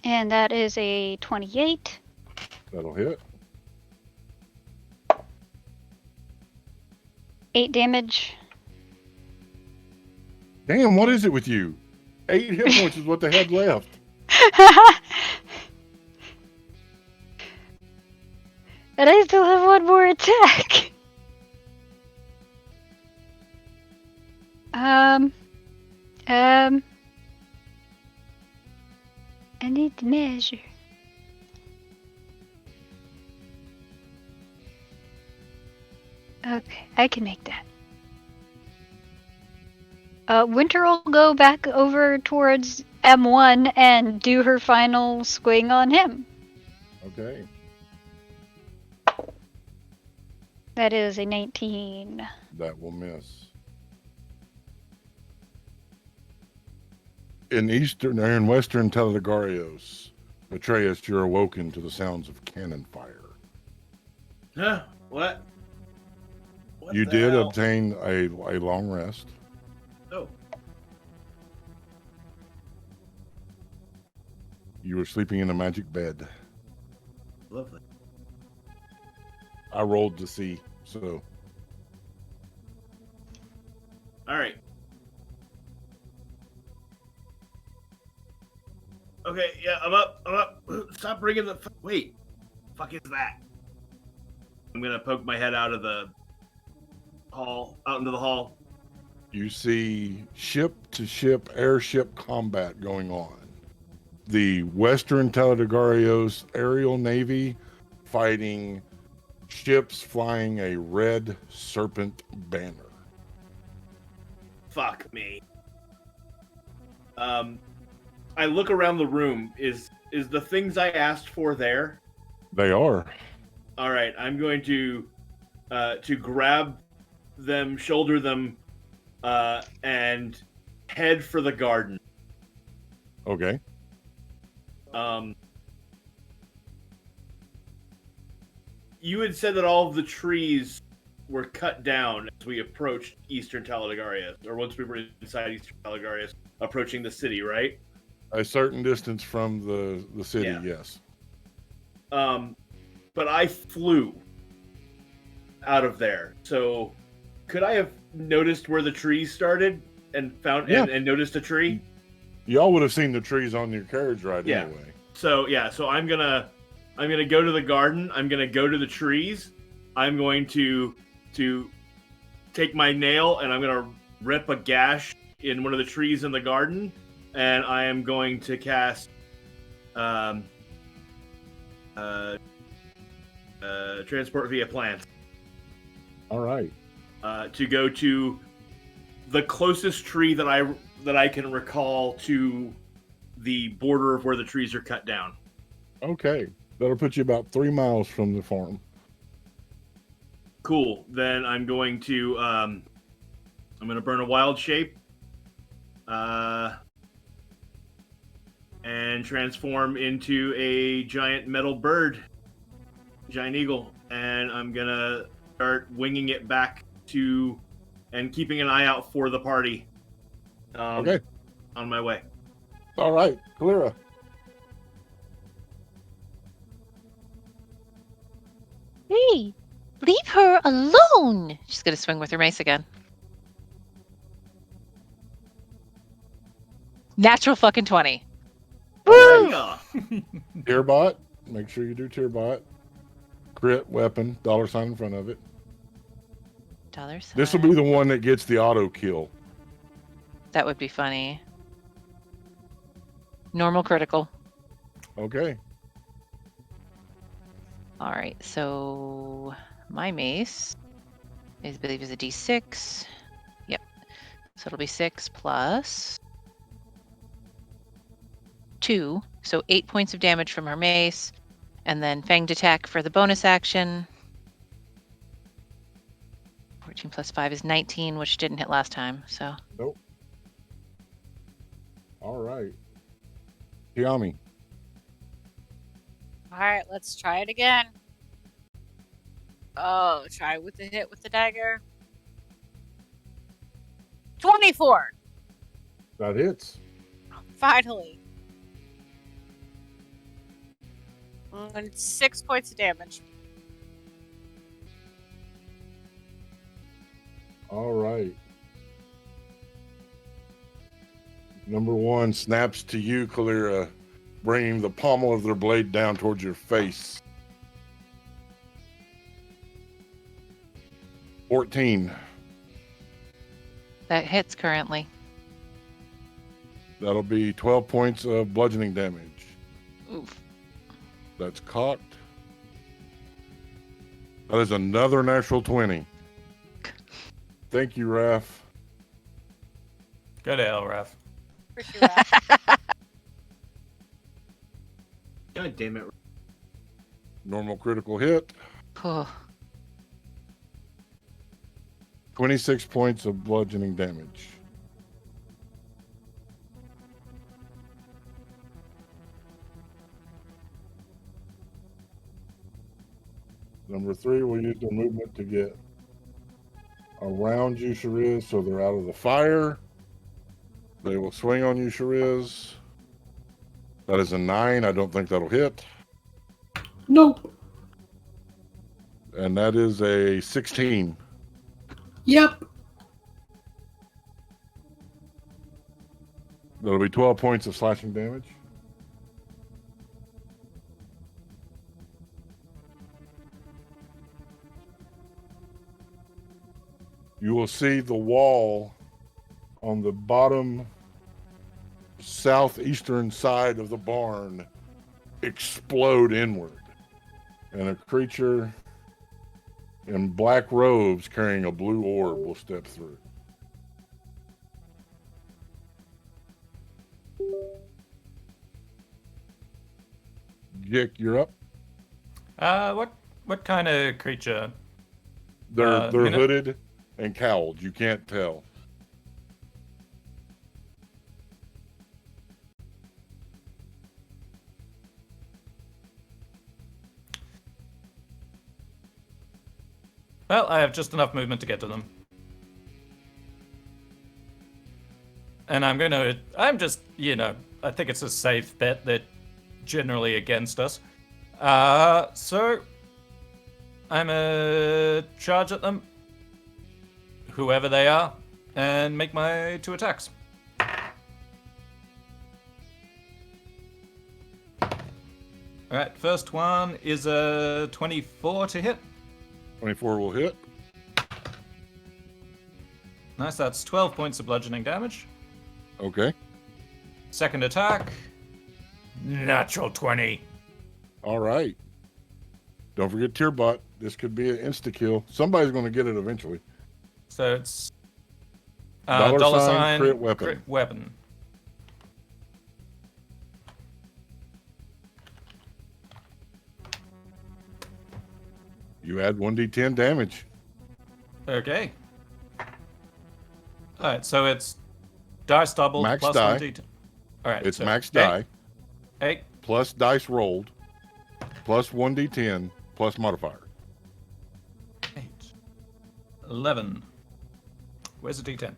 And that is a 28. That'll hit. 8 damage. Damn, what is it with you? 8 hit points is what they had left. And I still have one more attack. I need to measure. Okay, I can make that. Winter will go back over towards M1 and do her final swing on him. Okay. That is a 19. That will miss. In western Teledegarios, Atreus, you're awoken to the sounds of cannon fire. Huh? What? What You the did hell? obtain a long rest. Oh, You were sleeping in a magic bed. lovely. I rolled to see, so All right. Okay, yeah, I'm up. Stop bringing the. Wait, fuck is that? I'm gonna poke my head out of the hall, out into the hall. you see ship-to-ship airship combat going on. The Western Teledegarios aerial navy fighting ships flying a red serpent banner. Fuck me. I look around the room. Is the things I asked for there? They are. All right, I'm going to grab them, shoulder them, and head for the garden. Okay. You had said that all of the trees were cut down as we approached Eastern Teledegarius, or once we were inside Eastern Teledegarius, approaching the city, right? A certain distance from the city, Yeah. yes. But I flew out of there. So could I have noticed where the trees started and found and noticed a tree? Y'all would have seen the trees on your carriage ride Yeah. anyway. So I'm gonna go to the garden. I'm gonna go to the trees. I'm going to take my nail and I'm gonna rip a gash in one of the trees in the garden, and I am going to cast transport via plant. All right. To go to the closest tree that I can recall to the border of where the trees are cut down. Okay. That'll put you about 3 miles from the farm. Cool. Then I'm going to burn a wild shape, and transform into a giant metal bird, giant eagle, and I'm gonna start winging it back to, and keeping an eye out for the party. Okay. On my way. All right. Kalira. Hey, leave her alone. She's going to swing with her mace again. Natural fucking 20. Woo! Yeah. Tierbot. Make sure you do Tierbot. Crit weapon. $ in front of it. Dollar sign. This will be the one that gets the auto kill. That would be funny. Normal critical. Okay. All right, so my mace I believe is a D6. Yep. So it'll be 6 plus 2. So 8 points of damage from her mace. And then fanged attack for the bonus action. 14 plus 5 is 19, which didn't hit last time. So Nope. All right. Tiami. All right, let's try it again. Oh, try with the hit with the dagger. 24. That hits. Finally. And 6 points of damage. All right. Number 1 snaps to you, Kalira, bringing the pommel of their blade down towards your face. 14. That hits currently. That'll be 12 points of bludgeoning damage. Oof. That's cocked. That is another natural 20. Thank you, Raph. Go to hell, Raph. For sure. God damn it. Normal critical hit. Oh, 26 points of bludgeoning damage. Number 3 will use their movement to get around you, Shariz, so they're out of the fire. They will swing on you, Shariz. That is a 9. I don't think that'll hit. Nope. And that is a 16. Yep. That'll be 12 points of slashing damage. You will see the wall on the bottom southeastern side of the barn explode inward. And a creature in black robes carrying a blue orb will step through. Jick, you're up. What kind of creature? They're you know- hooded and cowled. You can't tell. Well, I have just enough movement to get to them. And I'm just, I think it's a safe bet that generally against us. So I'm a charge at them, whoever they are, and make my 2 attacks. Alright, first one is a 24 to hit. 24 will hit. Nice, that's 12 points of bludgeoning damage. Okay. Second attack, natural 20. All right. Don't forget Tearbot. This could be an insta-kill. Somebody's going to get it eventually. So it's Dollar sign, crit weapon. Crit weapon. You add 1d10 damage. Okay. Alright, so it's dice doubled Max plus die. 1d10. Alright, It's so max 8, die, 8, plus dice rolled, plus 1d10, plus modifier. 8, 11. Where's the d10?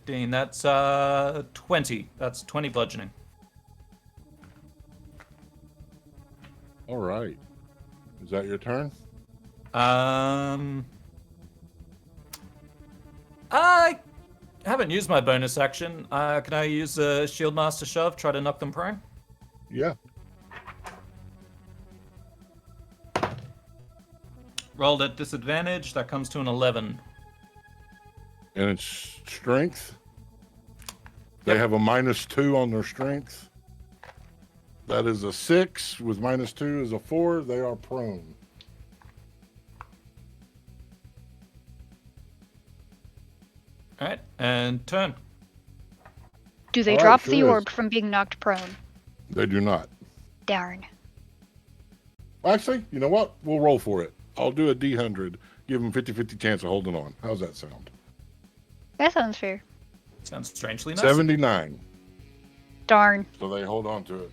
$15, that's 20. That's 20 bludgeoning. All right. Is that your turn? I haven't used my bonus action. Can I use a Shield Master Shove, try to knock them prone? Yeah. Rolled at disadvantage, that comes to an 11. And it's strength. They have a -2 on their strength. That is a 6 with -2 is a 4. They are prone. Alright, and turn. Do they All right, drop sure the is. orb from being knocked prone? They do not. Darn. Actually, you know what? We'll roll for it. I'll do a D100. Give them 50-50 chance of holding on. How's that sound? That sounds fair. Sounds strangely nice. 79. Darn. So they hold on to it.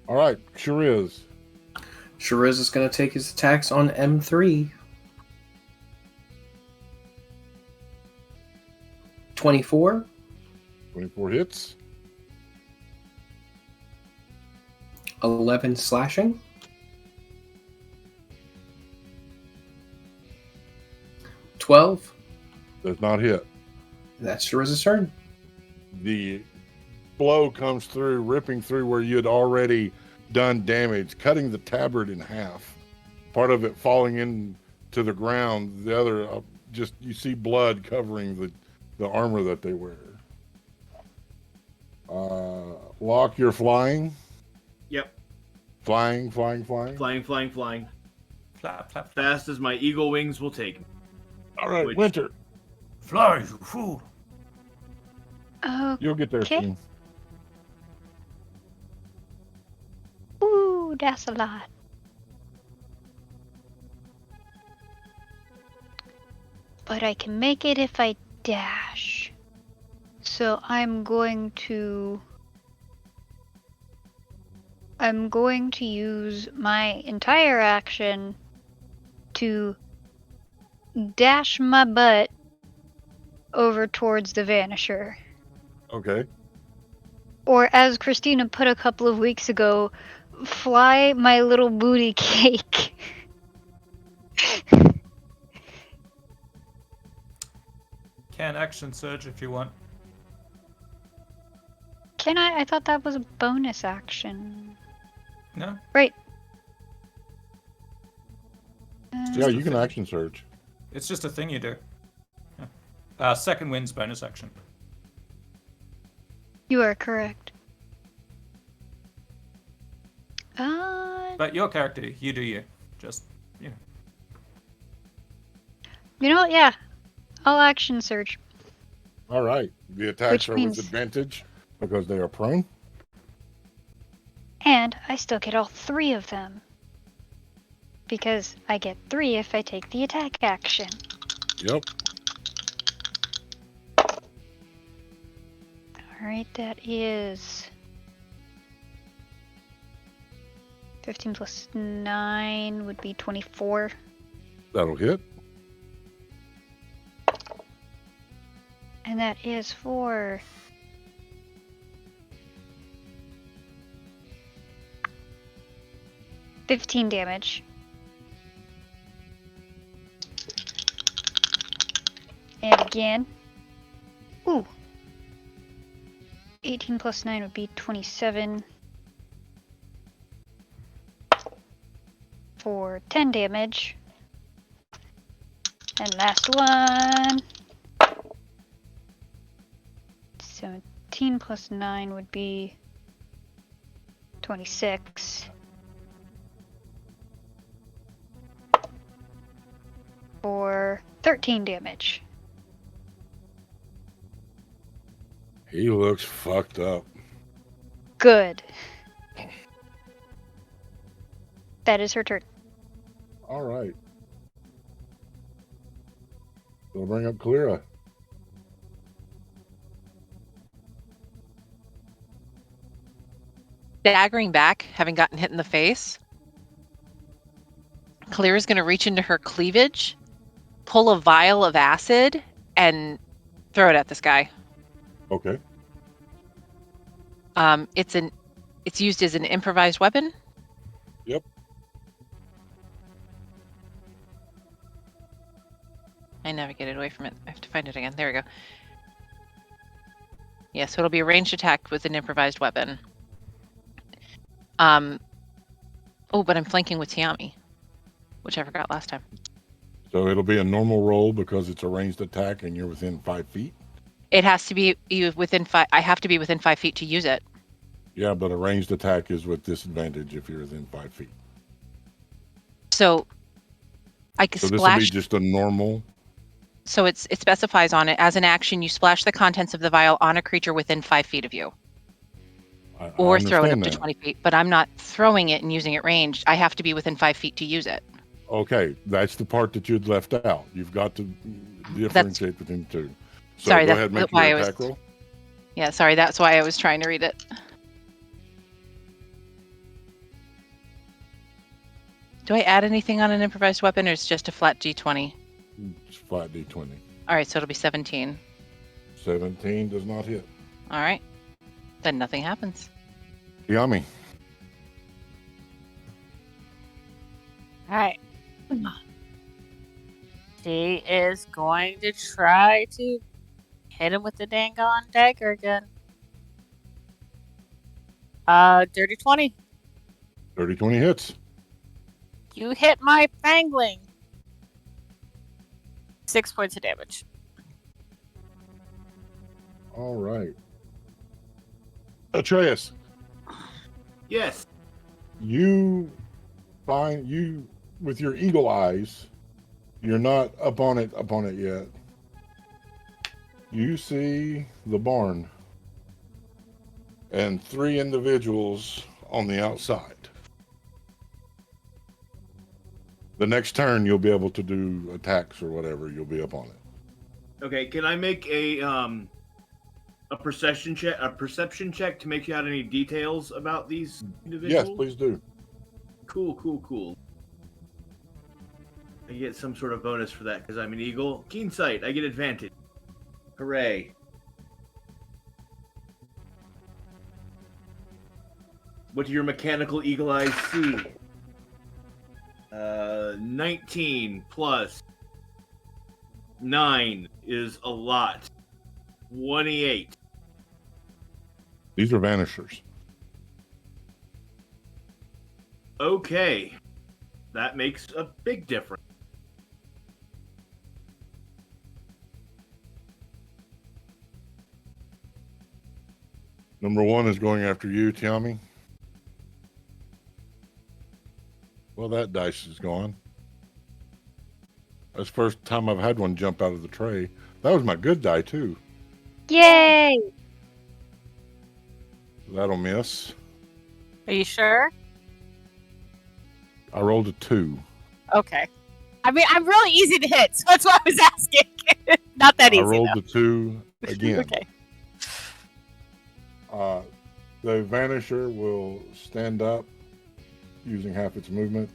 All right, Shariz. Shariz is going to take his attacks on M3. 24. 24 hits. 11 slashing. 12. Does not hit. That's Shariza's turn. The blow comes through, ripping through where you had already done damage, cutting the tabard in half. Part of it falling into the ground. The other, just you see blood covering the armor that they wear. Locke, you're flying. Yep. Flying. Flying. Flap, flap. Fast as my eagle wings will take me. All right, Which- Winter, Fly, you fool. you'll get there Okay. soon. Ooh, that's a lot. But I can make it if I dash. So I'm going to use my entire action to dash my butt over towards the Vanisher. Okay. Or as Christina put a couple of weeks ago, fly my little booty cake. Can action surge if you want. Can I? I thought that was a bonus action. No? Right. Yeah, you can action surge. It's just a thing you do. Yeah. Second wind's bonus action. You are correct. But your character, you do you. Just, you know. You know what? Yeah. I'll action surge. All right. The attacks Which are means- with advantage because they are prone. And I still get all 3 of them. Because I get 3 if I take the attack action. Yep. Alright, that is 15 plus 9 would be 24. That'll hit. And that is for 15 damage. And again. Ooh. 18 plus 9 would be 27. For 10 damage. And last one. 17 plus 9 would be 26. For 13 damage. He looks fucked up. Good. That is her turn. All right. We'll bring up Kalira. Staggering back, having gotten hit in the face, Kalira's going to reach into her cleavage, pull a vial of acid, and throw it at this guy. Okay. It's used as an improvised weapon. Yep. I navigated away from it. I have to find it again. There we go. Yeah, so it'll be a ranged attack with an improvised weapon. Oh, but I'm flanking with Tiami, which I forgot last time. So it'll be a normal roll because it's a ranged attack and you're within 5 feet. It has to be within 5. I have to be within 5 feet to use it. Yeah, but a ranged attack is with disadvantage if you're within 5 feet. So I can So this will be splash. just a normal. So it specifies on it, as an action, you splash the contents of the vial on a creature within 5 feet of you, I or throw it up understand to that. 20 feet. But I'm not throwing it and using it ranged. I have to be within 5 feet to use it. Okay, that's the part that you'd left out. You've got to differentiate between the two. So Sorry, go that's ahead and make why your I was- attack roll. Yeah, sorry, that's why I was trying to read it. Do I add anything on an improvised weapon, or is it just a flat d20? It's flat D20. All right, so it'll be 17. 17 does not hit. All right. Then nothing happens. Yummy. All right. She is going to try to hit him with the dang on dagger again. Dirty 20. 30-20 hits. You hit my fangling. 6 points of damage. All right. Atreus, Yes. you find you with your eagle eyes. You're not up on it yet. You see the barn and 3 individuals on the outside. The next turn, you'll be able to do attacks or whatever. You'll be up on it. Okay, can I make a perception check to make out any details about these individuals? Yes, please do. Cool. I get some sort of bonus for that because I'm an eagle. Keen sight, I get advantage. Hooray. What do your mechanical eagle eyes see? 19 plus 9 is a lot. 28. These are vanishers. Okay. That makes a big difference. Number 1 is going after you, Tiami. Well, that dice is gone. That's the first time I've had one jump out of the tray. That was my good die, too. Yay! That'll miss. Are you sure? I rolled a 2. Okay. I mean, I'm really easy to hit, so that's why I was asking. Not that easy, I rolled though. the 2 again. Okay. The Vanisher will stand up using half its movement.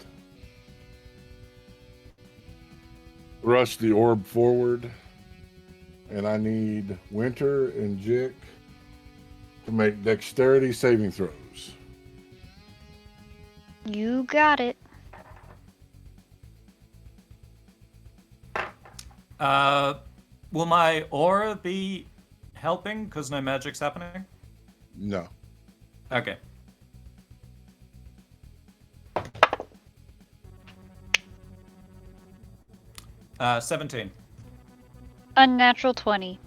Thrust the orb forward. And I need Winter and Jick to make dexterity saving throws. You got it. Will my aura be helping because no magic's happening? No. Okay. Uh, 17. Unnatural 20.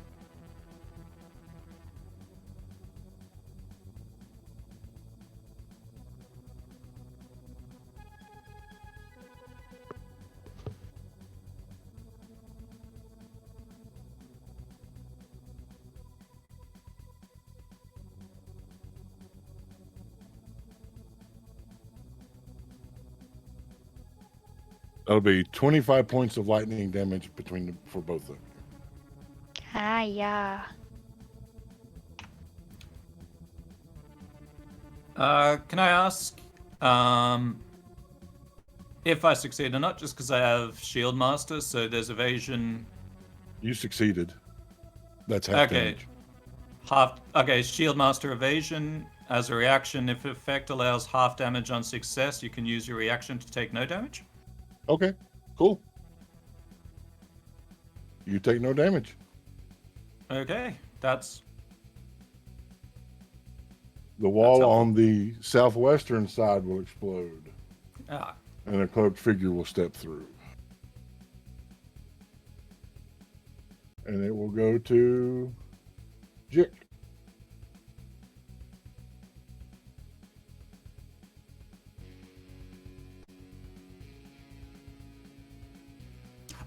That'll be 25 points of lightning damage for both of you. Ah, yeah. Can I ask if I succeed or not? Just because I have Shield Master, so there's evasion. You succeeded. That's half Okay. damage. Shield Master evasion. As a reaction, if effect allows half damage on success, you can use your reaction to take no damage. Okay, cool. You take no damage. Okay, that's The wall helpful. on the southwestern side will explode, ah. and a cloaked figure will step through. And it will go to Jick.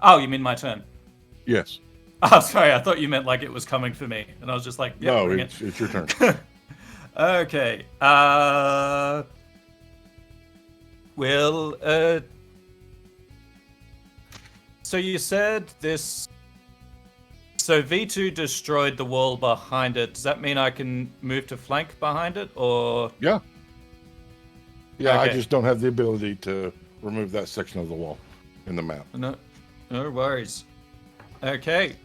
Oh, you mean my turn? Yes. Oh, sorry. I thought you meant like it was coming for me, and I was just like, yeah, No, bring it's your turn. Okay. So you said this. So V2 destroyed the wall behind it. Does that mean I can move to flank behind it, or? Yeah. Yeah, I Okay. just don't have the ability to remove that section of the wall in the map. No worries. Okay.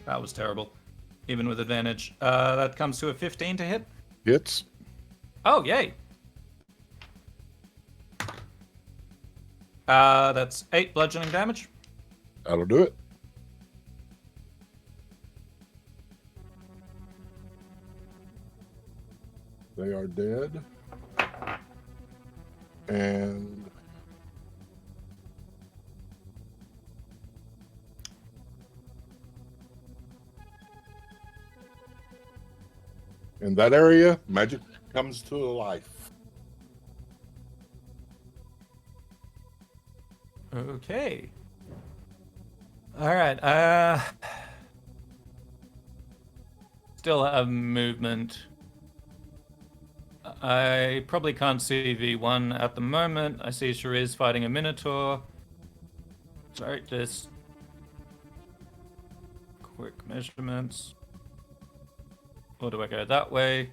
That was terrible. Even with advantage. That comes to a 15 to hit. Hits. Oh, yay. That's 8 bludgeoning damage. That'll do it. They are dead. And in that area, magic comes to life. Okay. Alright, still have movement. I probably can't see V1 at the moment. I see Shariz fighting a Minotaur. Sorry, just quick measurements. Or do I go that way?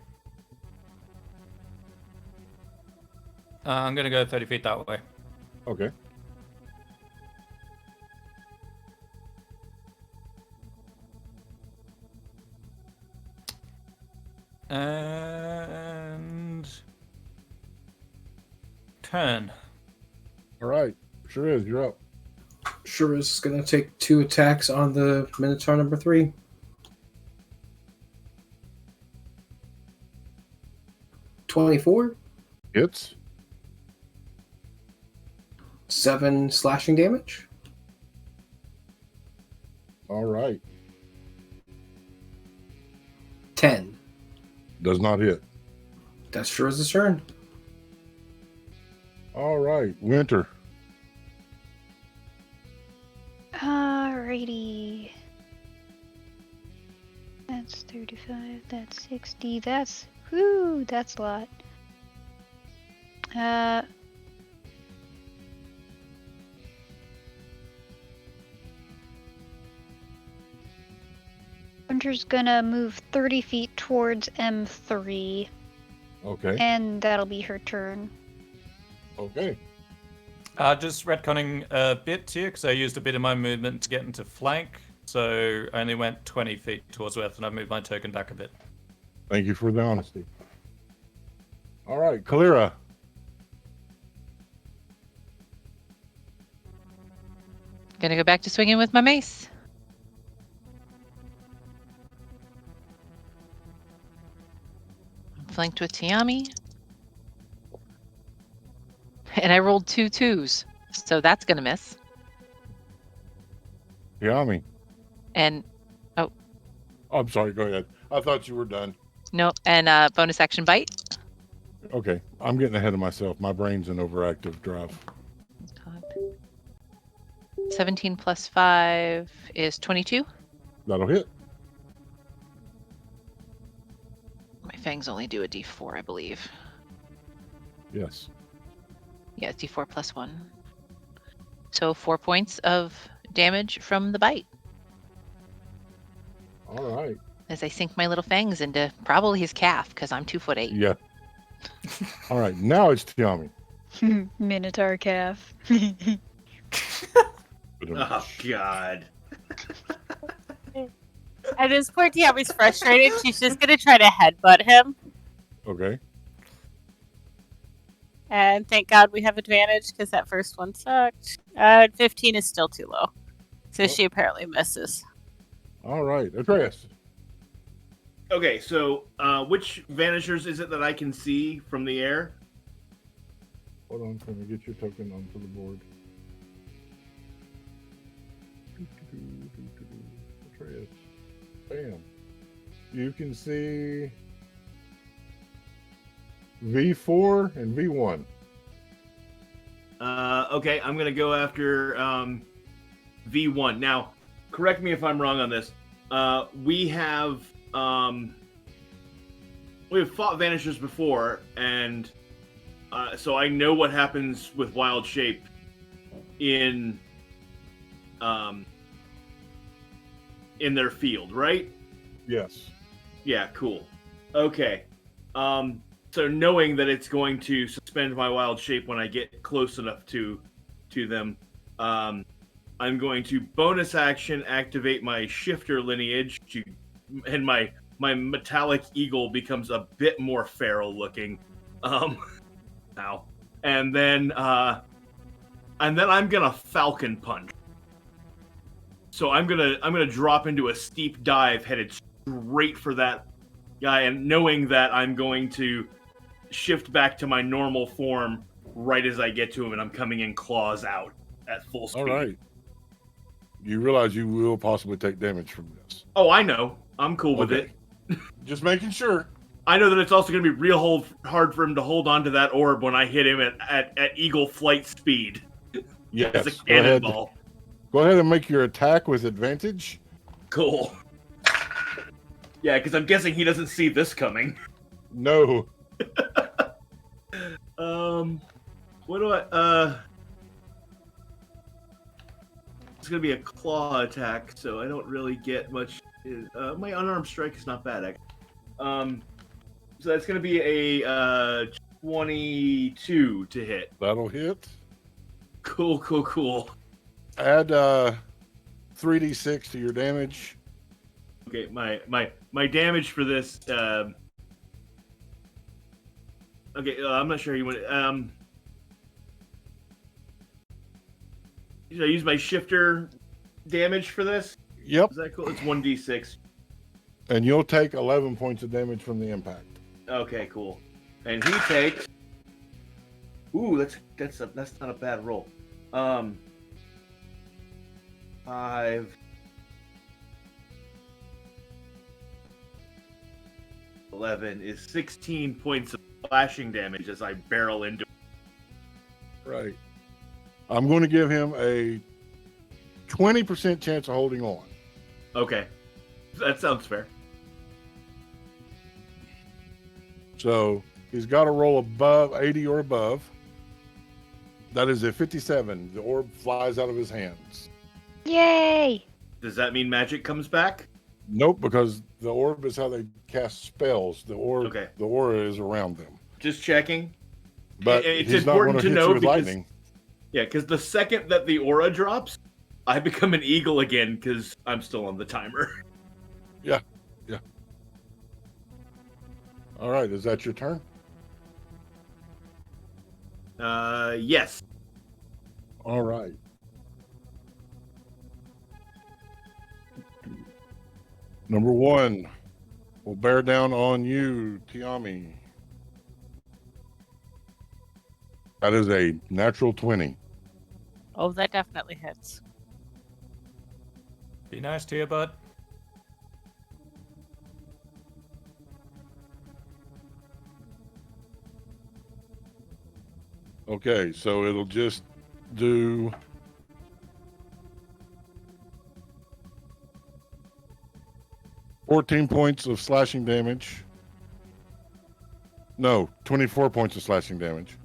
I'm gonna go 30 feet that way. Okay. And turn. All right. Sure is. You're up. Sure is going to take 2 attacks on the Minotaur number 3. 24. Hits. 7 slashing damage. All right. 10. Does not hit. That's sure is his turn. All right. Winter. Alrighty. That's 35, that's 60, that's a lot. Winter's gonna move 30 feet towards M3, Okay. and that'll be her turn. Okay. Just retconning a bit here, because I used a bit of my movement to get into flank. So I only went 20 feet towards west, and I've moved my token back a bit. Thank you for the honesty. All right. Kalira. Gonna go back to swinging with my mace. Flanked with Tiami. And I rolled 2 2s, so that's gonna miss. Yami. And Oh, I'm sorry. Go ahead. I thought you were done. no, and bonus action bite. Okay. I'm getting ahead of myself. My brain's in overactive drive. 17 plus 5 is 22. That'll hit. My fangs only do a d4, I believe. Yes. Yeah, it's d4 plus 1. So 4 points of damage from the bite All right. as I sink my little fangs into probably his calf because I'm 2'8". Yeah. All right. Now it's Tiami. Minotaur calf. Oh, God. At this point, Tiami's frustrated. She's just gonna try to headbutt him. Okay. And thank God we have advantage because that first one sucked. 15 is still too low. So she apparently misses. All right. Atreus. Okay, so which vanishers is it that I can see from the air? Hold on. Let me get your token onto the board. Atreus. Bam. You can see V4 and V1. Okay, I'm gonna go after V1. Now, correct me if I'm wrong on this. We have fought vanishers before, and so I know what happens with wild shape in their field, right? Yes. Yeah, cool. Okay. So knowing that it's going to suspend my wild shape when I get close enough to them, I'm going to bonus action activate my shifter lineage, and my metallic eagle becomes a bit more feral looking. Ow. And then I'm gonna falcon punch. So I'm gonna drop into a steep dive, headed straight for that guy, and knowing that I'm going to shift back to my normal form right as I get to him, and I'm coming in claws out at full speed. All right. You realize you will possibly take damage from this. Oh, I know. I'm cool with it. Just making sure. I know that it's also going to be real hard for him to hold on to that orb when I hit him at eagle flight speed. Yes. It's a cannonball. Go ahead and make your attack with advantage. Cool. Yeah, because I'm guessing he doesn't see this coming. No. What do I, it's gonna be a claw attack, so I don't really get much. My unarmed strike is not bad, actually. So that's gonna be a 22 to hit. That'll hit. Cool. Add 3d6 to your damage. Okay, my damage for this. Okay, I'm not sure you want. Should I use my shifter damage for this? Yep. Is that cool? It's 1d6. And you'll take 11 points of damage from the impact. Okay, cool. And he takes. Ooh, that's not a bad roll. 5. 11 is 16 points of slashing damage as I barrel into. Right. I'm going to give him a 20% chance of holding on. Okay, that sounds fair. So he's got to roll above 80 or above. That is a 57. The orb flies out of his hands. Yay! Does that mean magic comes back? Nope, because the orb is how they cast spells. The aura is around them. Just checking. But it's he's important not to hit know you with because lightning. yeah, because the second that the aura drops, I become an eagle again because I'm still on the timer. Yeah. All right, is that your turn? Yes. All right. Number 1 will bear down on you, Tiami. That is a natural 20. Oh, that definitely hits. Be nice to you, bud. Okay, so it'll just do 14 points of slashing damage. No, 24 points of slashing damage.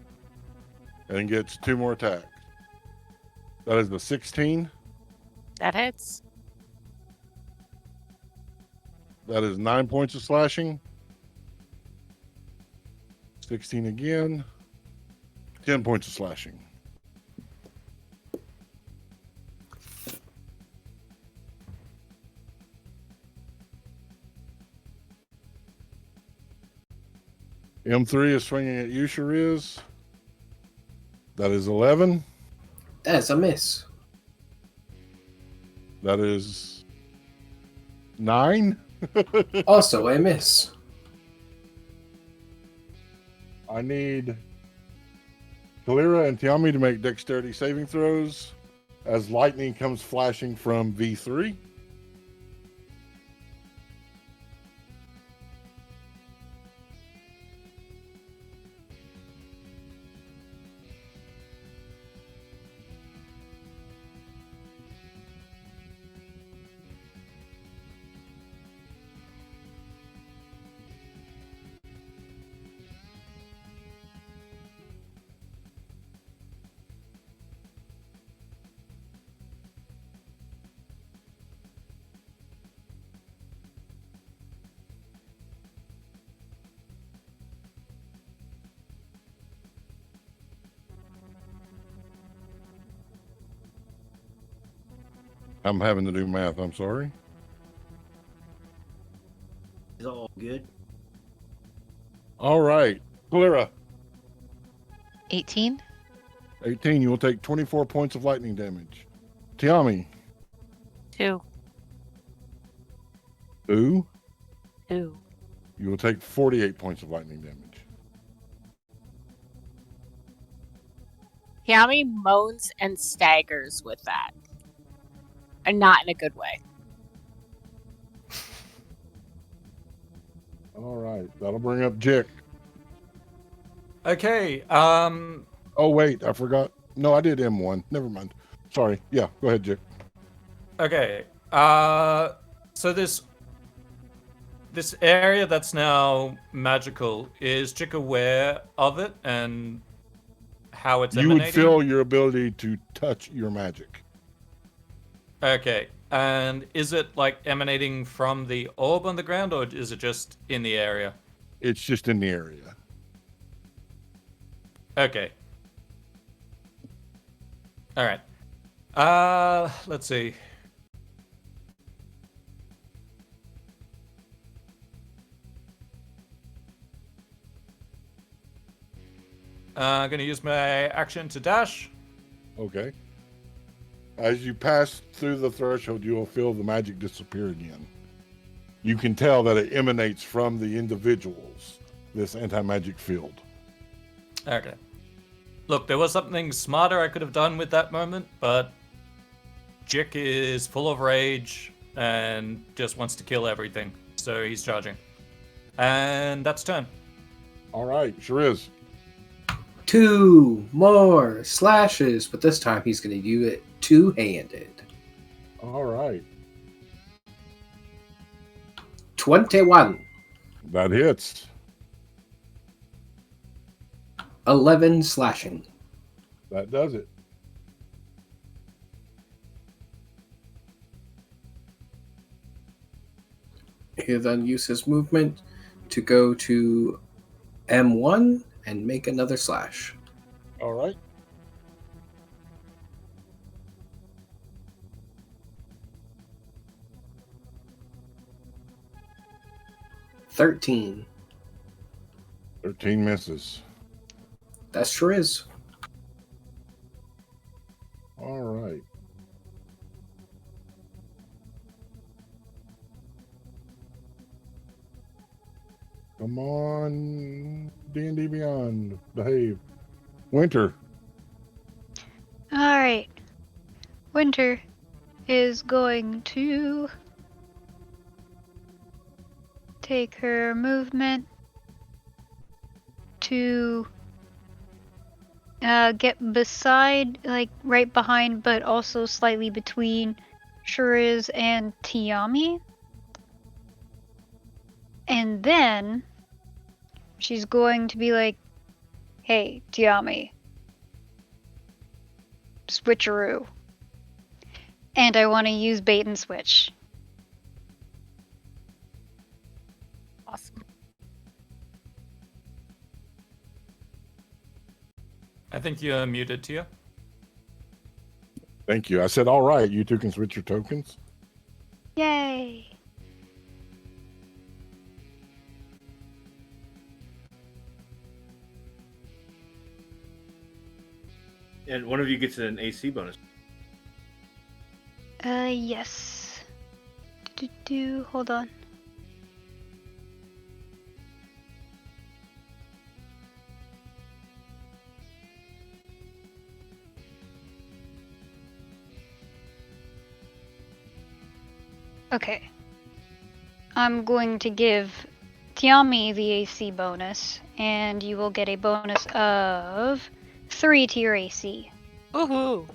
And gets 2 more attacks. That is the 16. That hits. That is 9 points of slashing. 16 again. 10 points of slashing. M3 is swinging at you, Shariz. That is 11. That's a miss. That is 9. Also a miss. I need Kalira and Tiami to make dexterity saving throws as lightning comes flashing from V3. I'm having to do math. I'm sorry. It's all good. All right. Clara, 18. 18. You will take 24 points of lightning damage. Tiami, 2. 2. 2. You will take 48 points of lightning damage. Yami moans and staggers with that. And not in a good way. All right. That'll bring up Jick. Okay. Oh, wait. I forgot. No, I did M1. Never mind. Sorry. Yeah, go ahead, Jick. Okay. So this area that's now magical, is Chick aware of it and how it's You would emanating? feel your ability to touch your magic. Okay. And is it like emanating from the orb on the ground, or is it just in the area? It's just in the area. Okay. All right. Let's see. Gonna use my action to dash. Okay. As you pass through the threshold, you will feel the magic disappear again. You can tell that it emanates from the individuals, this anti-magic field. Okay. Look, there was something smarter I could have done with that moment, but Jick is full of rage and just wants to kill everything, so he's charging. And that's turn. All right, sure is. 2 more slashes, but this time he's going to use it two-handed. All right. 21. That hits. 11 slashing. That does it. He'll then use his movement to go to M1 and make another slash. All right. $13. 13 misses. That sure is. All right. Come on, D&D Beyond, behave. Winter. All right. Winter is going to take her movement to get beside, like right behind, but also slightly between Shuriz and Tiami. And then she's going to be like, hey, Tiami, switcheroo. And I want to use bait and switch. Awesome. I think you're muted, Tia. Thank you. I said, all right, you two can switch your tokens. Yay! And one of you gets an AC bonus. Yes. Hold on. Okay. I'm going to give Tiami the AC bonus, and you will get a bonus of 3 to your AC. Woohoo!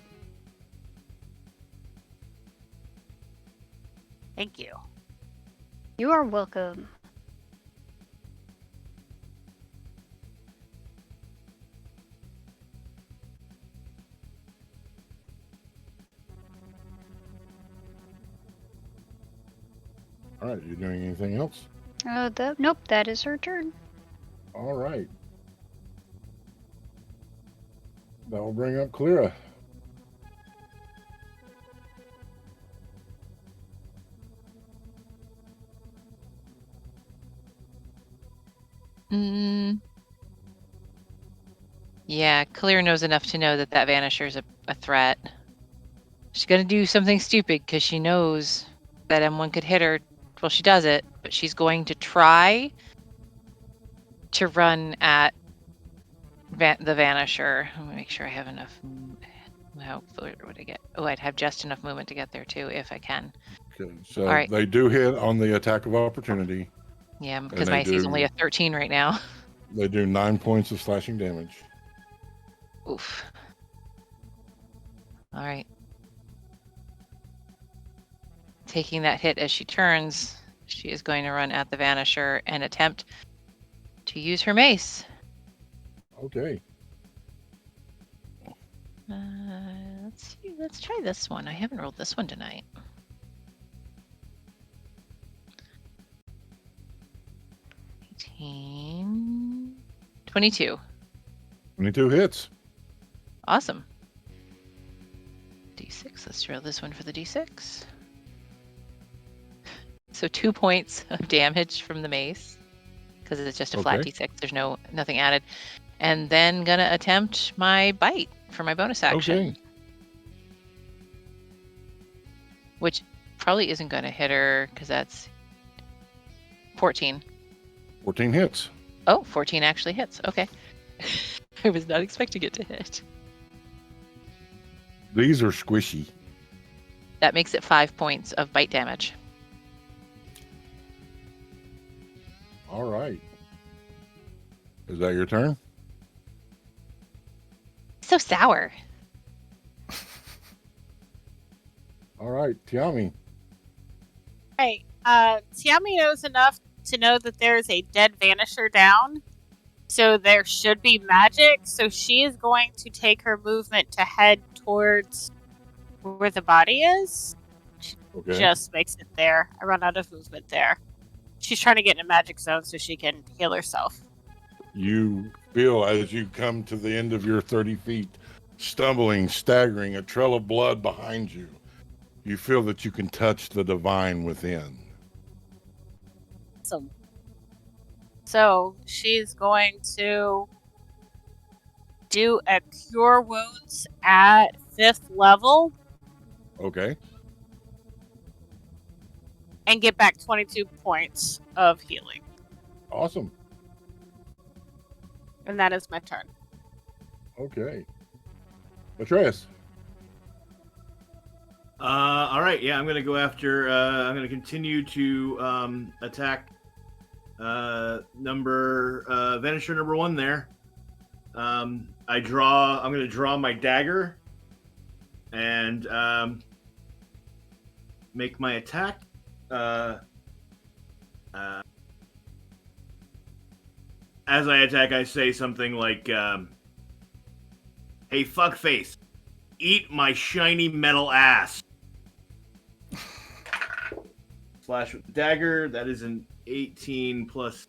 Thank you. You are welcome. All right, you doing anything else? Nope, that is her turn. All right. That will bring up Clara. Yeah, Clear knows enough to know that Vanisher's a threat. She's gonna do something stupid because she knows that M1 could hit her. Well, she does it, but she's going to try to run at the Vanisher. Let me make sure I have enough. How far would I get? Oh, I'd have just enough movement to get there too, if I can. Okay, so All right. they do hit on the attack of opportunity. Yeah, because they my AC is only do- a 13 right now. They do 9 points of slashing damage. Oof. All right. Taking that hit as she turns, she is going to run at the Vanisher and attempt to use her mace. Okay. Let's see. Let's try this one. I haven't rolled this one tonight. $18, 22. 22 hits. Awesome. D6. Let's roll this one for the D6. So 2 points of damage from the mace because it's just a flat Okay. D6. There's nothing added. And then gonna attempt my bite for my bonus action. Okay. Which probably isn't gonna hit her because that's 14. 14 hits. Oh, 14 actually hits. Okay. I was not expecting it to hit. These are squishy. That makes it 5 points of bite damage. All right. Is that your turn? So sour. All right, Tiami. Hey, Tiami knows enough to know that there is a dead Vanisher down, so there should be magic. So she is going to take her movement to head towards where the body is. Okay. Just makes it there. I run out of movement there. She's trying to get in a magic zone so she can heal herself. You feel as you come to the end of your 30 feet, stumbling, staggering, a trail of blood behind you. You feel that you can touch the divine within. Awesome. So she's going to do a Cure Wounds at 5th level Okay. and get back 22 points of healing. Awesome. And that is my turn. Okay. Atreus. All right, yeah, I'm gonna go after. I'm gonna continue to attack Vanisher number 1 there. I'm gonna draw my dagger and make my attack. As I attack, I say something like, "Hey, fuckface, eat my shiny metal ass." Slash with the dagger. That is an 18 plus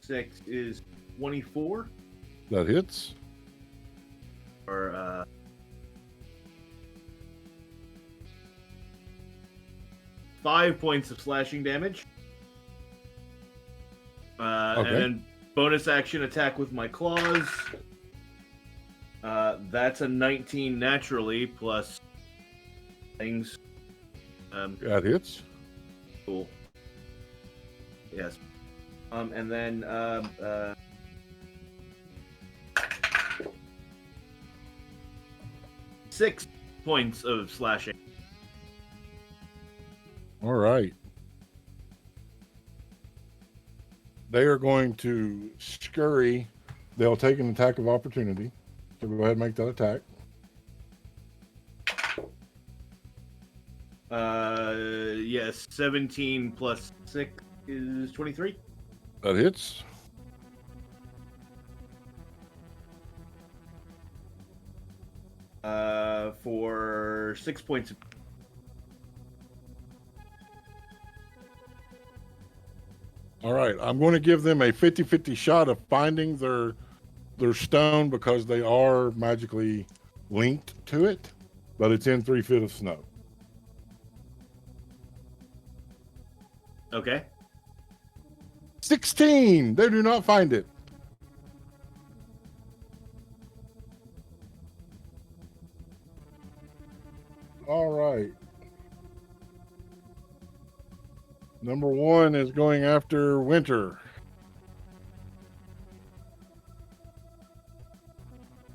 6 is 24. That hits. Or 5 points of slashing damage. Okay. And then bonus action attack with my claws. That's a 19 naturally plus things. That hits. Cool. Yes. And then 6 points of slashing. All right. They are going to scurry. They'll take an attack of opportunity. So go ahead and make that attack. Yes, 17 plus 6 is 23. That hits. For 6 points. All right. I'm going to give them a 50-50 shot of finding their stone because they are magically linked to it, but it's in 3 feet of snow. Okay. 16. They do not find it. All right. Number 1 is going after Winter.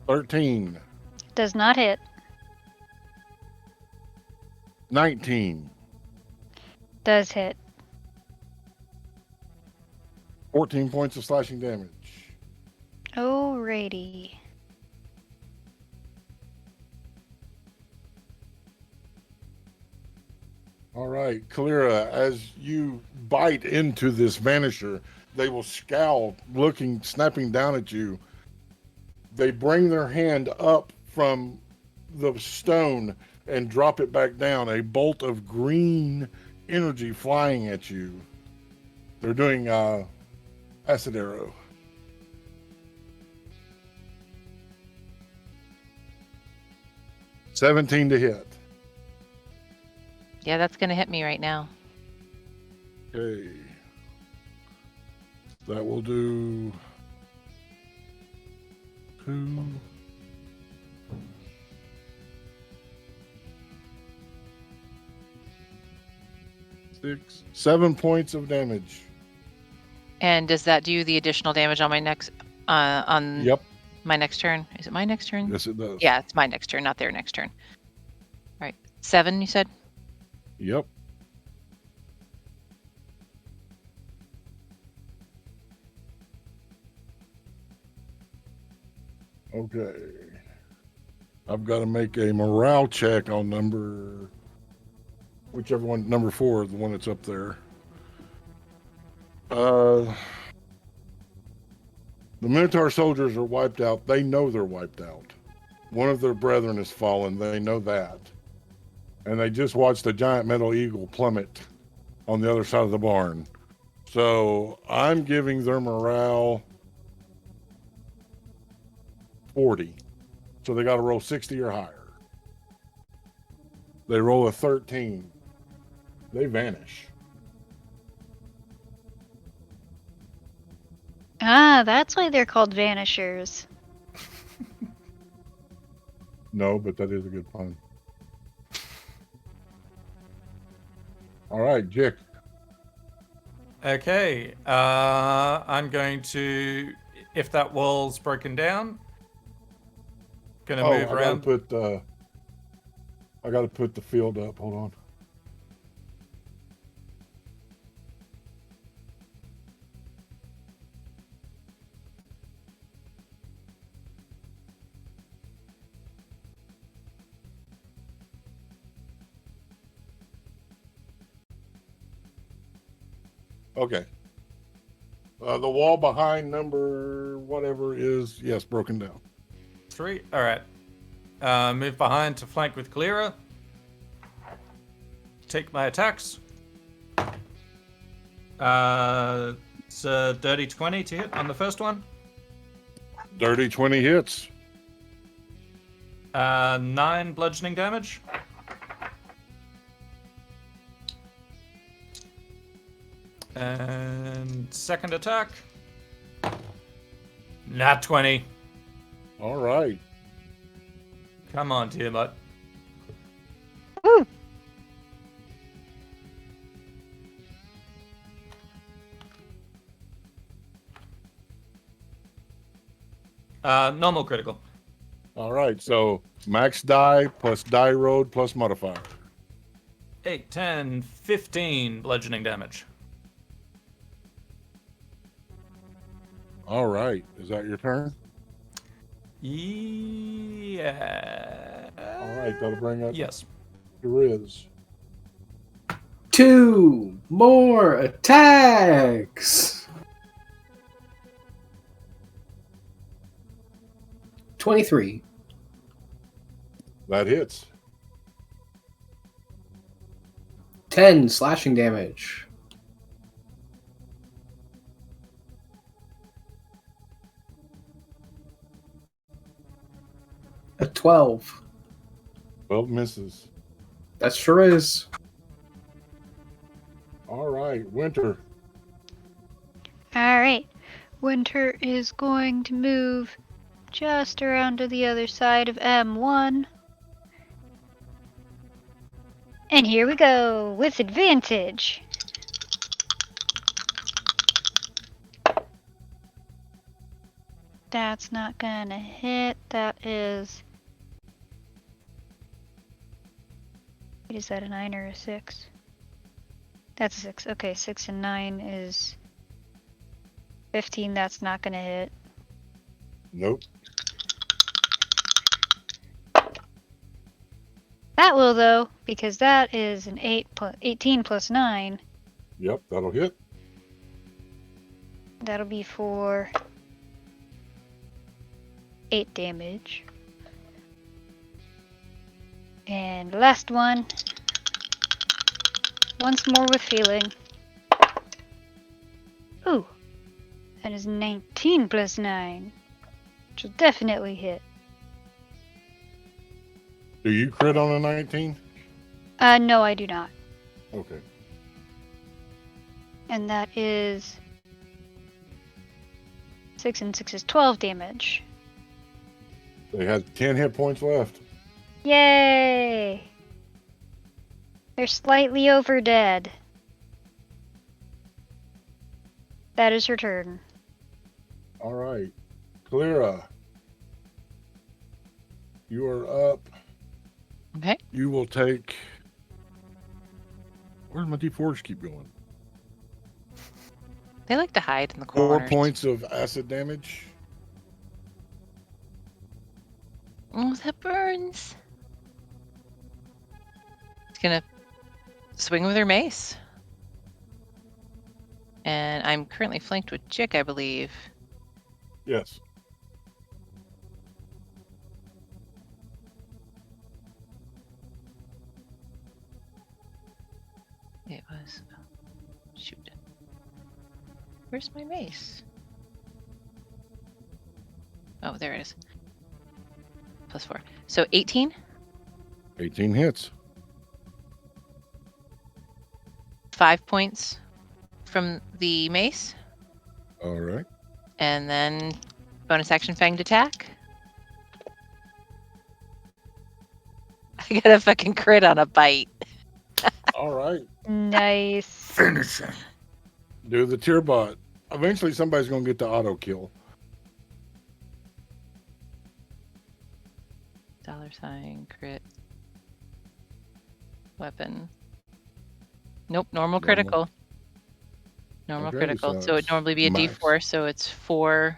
13. Does not hit. 19. Does hit. 14 points of slashing damage. Alrighty. All right, Kalira, as you bite into this vanisher, they will scowl, looking, snapping down at you. They bring their hand up from the stone and drop it back down, a bolt of green energy flying at you. They're doing acid arrow. $17 to hit. Yeah, that's gonna hit me right now. Okay. That will do 2. 6, 7 points of damage. And does that do the additional damage on my next on Yep. my next turn? Is it my next turn? Yes, it does. Yeah, it's my next turn, not their next turn. All right. 7, you said? Yep. Okay. I've got to make a morale check on whichever one, number 4, the one that's up there. The Minotaur soldiers are wiped out. They know they're wiped out. One of their brethren has fallen. They know that. And they just watched a giant metal eagle plummet on the other side of the barn. So I'm giving their morale 40. So they got to roll 60 or higher. They roll a 13. They vanish. Ah, that's why they're called vanishers. No, but that is a good pun. All right, Jick. Okay, I'm going to, if that wall's broken down, gonna move around. I gotta put the field up. Hold on. Okay. The wall behind number whatever is, yes, broken down. 3. All right. Move behind to flank with Kalira. Take my attacks. It's a dirty 20 to hit on the first one. Dirty 20 hits. 9 bludgeoning damage. And second attack. Nat 20. All right. Come on, Tiamat. Woo! Normal critical. All right. So max die plus die rolled plus modifier. 8, 10, 15 bludgeoning damage. All right. Is that your turn? Yeah. All right. That'll bring up Yes. Riz. 2 more attacks. 23. That hits. 10 slashing damage. A 12. 12 misses. That sure is. All right. Winter. Alright. Winter is going to move just around to the other side of M1. And here we go with advantage. That's not gonna hit. That is. Is that a 9 or a 6? That's a 6. Okay, 6 and 9 is 15. That's not gonna hit. Nope. That will, though, because that is an 18 plus 9. Yep, that'll hit. That'll be for 8 damage. And last one. Once more with feeling. Ooh. That is 19 plus 9. Which will definitely hit. Do you crit on a 19? No, I do not. Okay. And that is 6 and 6 is 12 damage. They had 10 hit points left. Yay! They're slightly over dead. That is her turn. All right. Kalira, you are up. Okay. You will take. Where's my D4s keep going? They like to hide in the 4 corners. points of acid damage. Oh, that burns. She's gonna swing with her mace. And I'm currently flanked with Jick, I believe. Yes. It was. Oh, shoot. Where's my mace? Oh, there it is. Plus 4. So 18. 18 hits. 5 points from the mace. All right. And then bonus action fanged attack. I got a fucking crit on a bite. All right. Nice. Finish him. Do the tier bot. Eventually, somebody's going to get the auto kill. $ crit. Weapon. Nope, normal critical. Normal Okay, critical. so So it'd it's normally be a max. D4, so it's 4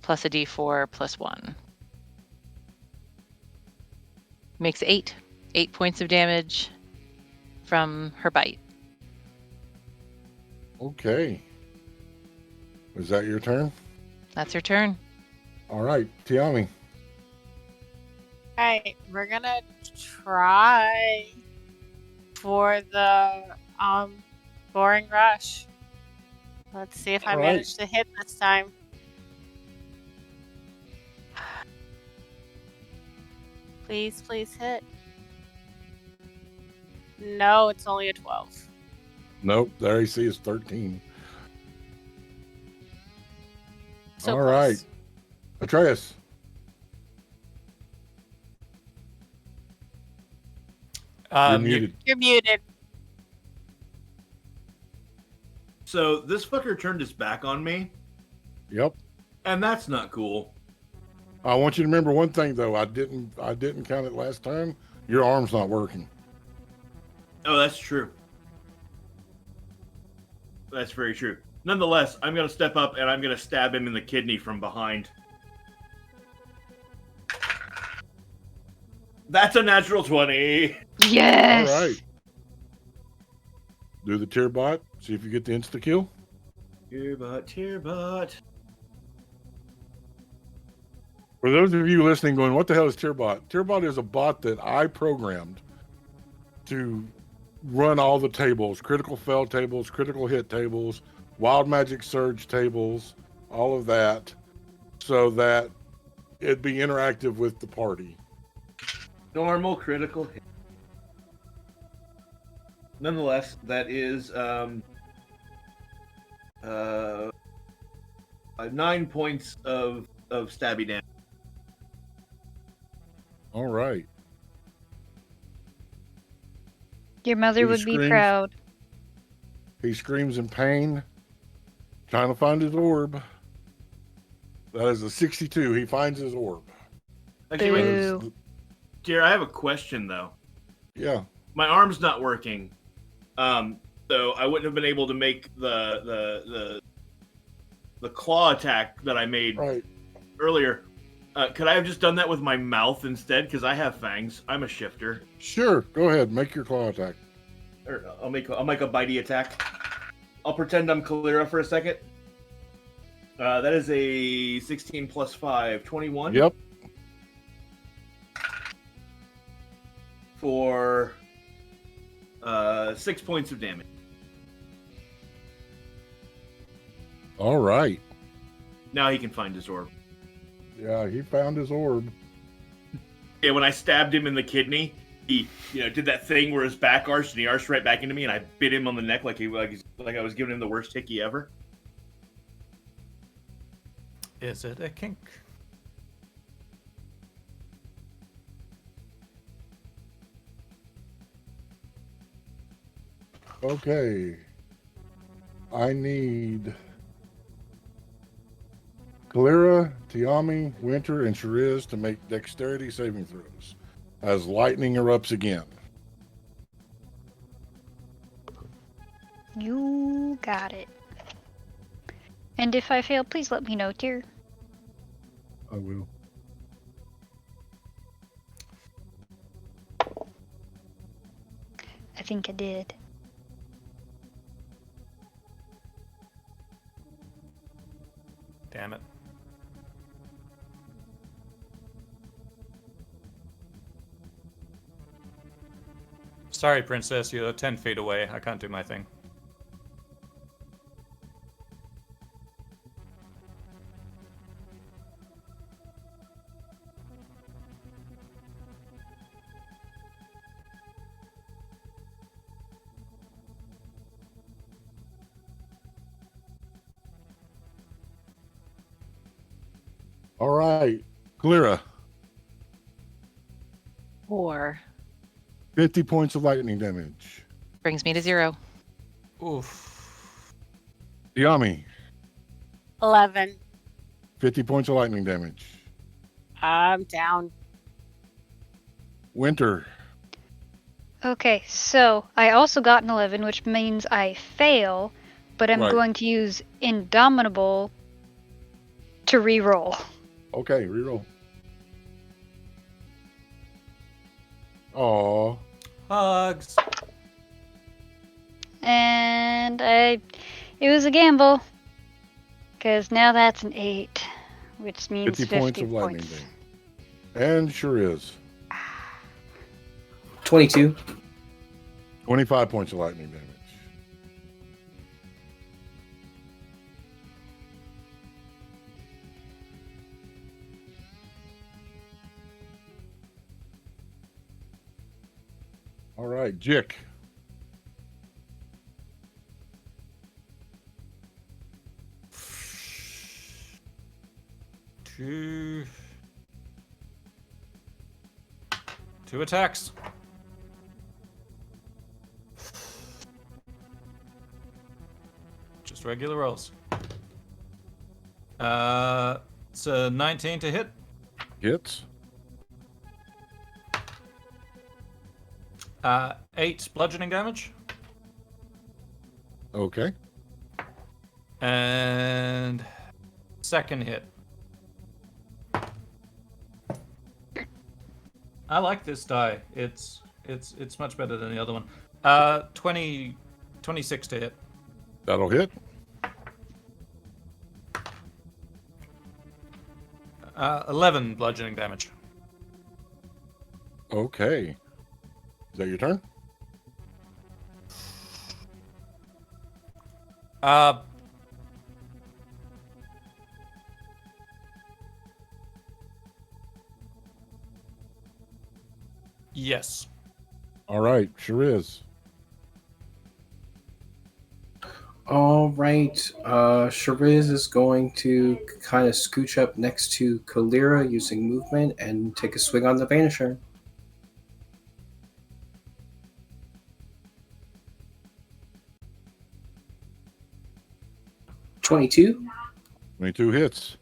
plus a D4 plus 1. Makes 8. 8 points of damage from her bite. Okay. Is that your turn? That's her turn. All right, Tiami. Alright, we're gonna try for the boring rush. Let's see if I All right. manage to hit this time. Please, please hit. No, it's only a 12. Nope, their AC is 13. So All close. right. Atreus. You're muted. You're muted. So this fucker turned his back on me, Yep. and that's not cool. I want you to remember one thing though. I didn't count it last time. Your arm's not working. Oh, that's true. That's very true. Nonetheless, I'm going to step up and I'm going to stab him in the kidney from behind. That's a natural 20. Yes! All right. Do the tier bot. See if you get the insta kill. Tear bot. For those of you listening going, what the hell is Tierbot? Tierbot is a bot that I programmed to run all the tables, critical fail tables, critical hit tables, wild magic surge tables, all of that, so that it'd be interactive with the party. Normal critical hit. Nonetheless, that is 9 points of stabby damage. All right. Your mother He would be screams. proud. He screams in pain, trying to find his orb. That is a 62. He finds his orb. Actually, wait, Boo. dear, I have a question though. Yeah. My arm's not working, so I wouldn't have been able to make the claw attack that I made Right. earlier. Could I have just done that with my mouth instead? Because I have fangs. I'm a shifter. Sure. Go ahead. Make your claw attack. Or I'll make a bitey attack. I'll pretend I'm Kalira for a second. That is a 16 plus 5, 21. Yep. For 6 points of damage. All right. Now he can find his orb. Yeah, he found his orb. Yeah, when I stabbed him in the kidney, he did that thing where his back arched and he arched right back into me, and I bit him on the neck like I was giving him the worst hickey ever. Is it a kink? Okay. I need Kalira, Tiami, Winter, and Shariz to make dexterity saving throws as lightning erupts again. You got it. And if I fail, please let me know, dear. I will. I think I did. Damn it. Sorry, princess, you're 10 feet away. I can't do my thing. All right. Kalira, 4 50 points of lightning damage. brings me to 0. Oof. Tiami, 11. 50 points of lightning damage. I'm down. Winter, Okay, so I also got an 11, which means I fail, but I'm Right. going to use Indomitable to re-roll. okay, reroll. Aw. Hugs. And it was a gamble, because now that's an 8, which means 50 50 points of lightning damage. And Shariz, 22. 25 points of lightning damage. All right, Jick. Two attacks. Just regular rolls. It's a 19 to hit. Hits. 8 bludgeoning damage. Okay. And second hit. I like this die. It's much better than the other one. 26 to hit. That'll hit. 11 bludgeoning damage. Okay. Is that your turn? Yes. All right, Shariz. All right. Shariz is going to kind of scooch up next to Kalira using movement and take a swing on the Vanisher. 22. 22 hits.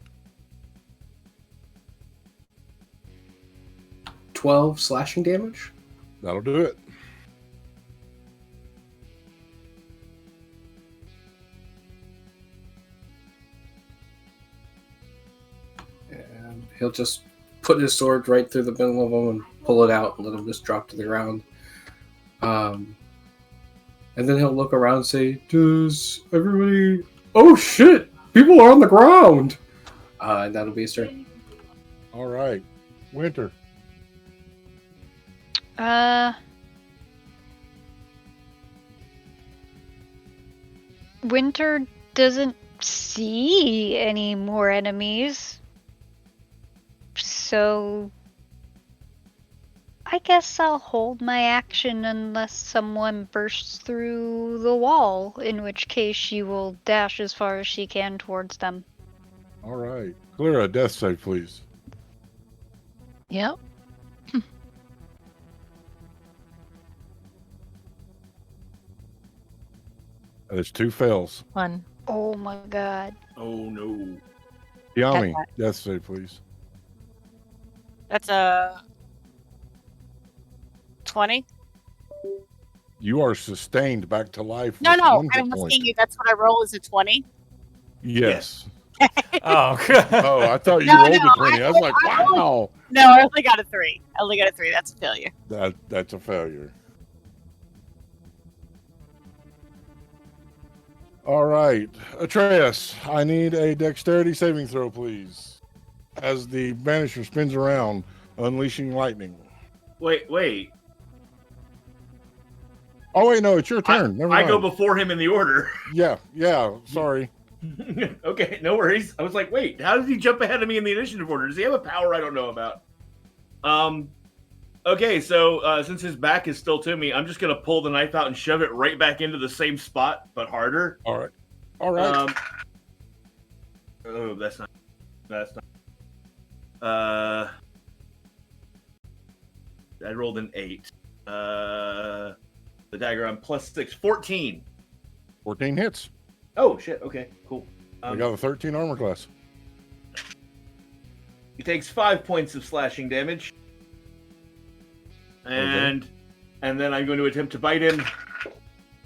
12 slashing damage. That'll do it. And he'll just put his sword right through the middle of him and pull it out and let him just drop to the ground. And then he'll look around and say, "Does everybody... Oh shit! People are on the ground!" And that'll be his turn. All right. Winter. Winter doesn't see any more enemies. So I guess I'll hold my action unless someone bursts through the wall, in which case she will dash as far as she can towards them. All right. Clear a death save, please. Yep. There's 2 fails. 1. Oh my god. Oh no. Yami, that. death save, please. That's a 20. You are sustained back to life. No, with no. 1 hit I'm point. asking you. That's what I roll. Is a 20? Yes. Oh, Oh, I thought you No, rolled no, a 20. I was like, I rolled- wow. No, I only got a 3. I only got a 3. That's a failure. That's a failure. All right. Atreus, I need a dexterity saving throw, please. As the banisher spins around, unleashing lightning. Wait. Oh, wait, no, it's your turn. Never I mind. go before him in the order. Yeah, sorry. Okay, no worries. I was like, wait, how did he jump ahead of me in the initiative order? Does he have a power I don't know about? Okay, so since his back is still to me, I'm just gonna pull the knife out and shove it right back into the same spot, but harder. All right. Oh, that's not. I rolled an 8. The dagger on +6, 14. 14 hits. Oh shit. Okay, cool. I got a 13 armor class. He takes 5 points of slashing damage. And then I'm going to attempt to bite him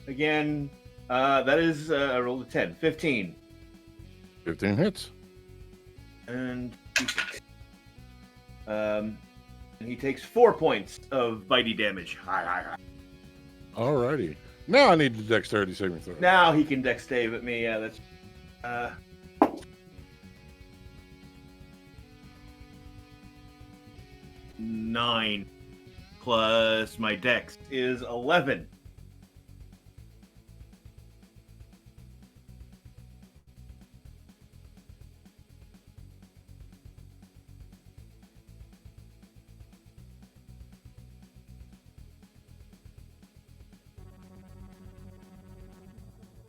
again. That is I rolled a 10. 15. 15 hits. And and he takes 4 points of bitey damage. Hi. All righty. Now I need the dexterity saving throw. Now he can dex stave at me. Yeah, that's 9 plus my dex is 11.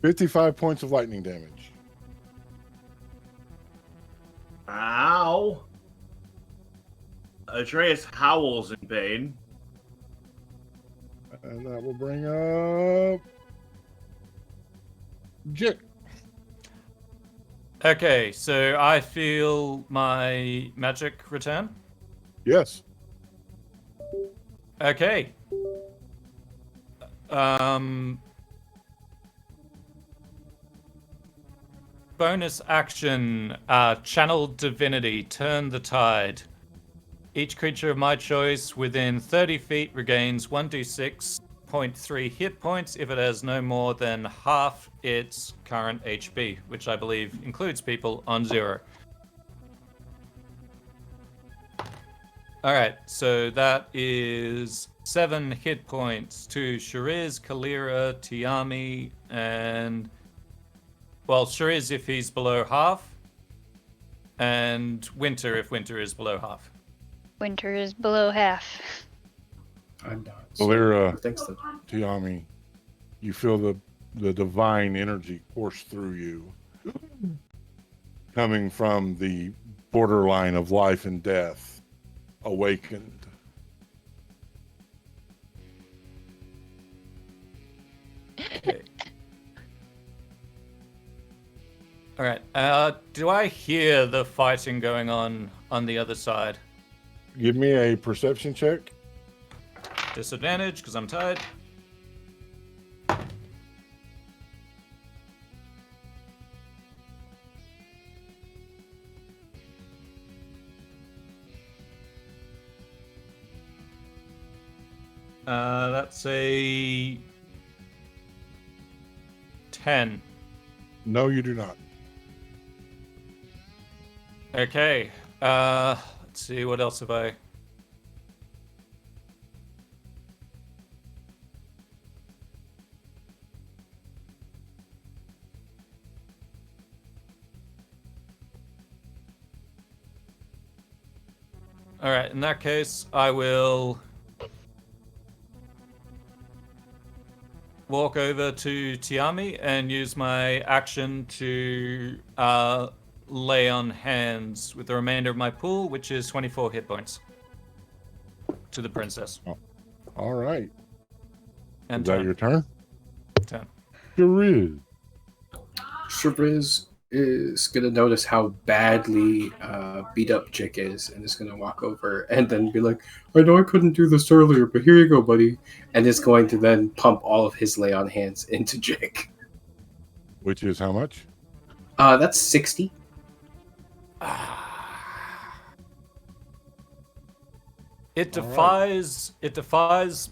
$55 points of lightning damage. Ow. Atreus howls in pain. And that will bring up Jit. Okay, so I feel my magic return. Yes. Okay. Bonus action, Channel Divinity, Turn the Tide. Each creature of my choice within 30 feet regains 1d6.3 hit points if it has no more than half its current HP, which I believe includes people on 0. Alright, so that is 7 hit points to Shariz, Kalira, Tiami, and... Well, Shariz if he's below half, and Winter if Winter is below half. Winter is below half. I'm not. Kalira, Thanks to Tiami, you feel the divine energy course through you, coming from the borderline of life and death, awakened. Okay. All right. Do I hear the fighting going on the other side? Give me a perception check. Disadvantage because I'm tired. That's a 10. No, you do not. Okay. Let's see. What else have I? All right. In that case, I will walk over to Tiami and use my action to lay on hands with the remainder of my pool, which is 24 hit points, to the princess. All right. And Is that 10. your turn? 10. Sure is. Shriz is going to notice how badly beat up Chick is and is going to walk over and then be like, I know I couldn't do this earlier, but here you go, buddy. And is going to then pump all of his lay on hands into Chick. Which is how much? That's 60. It defies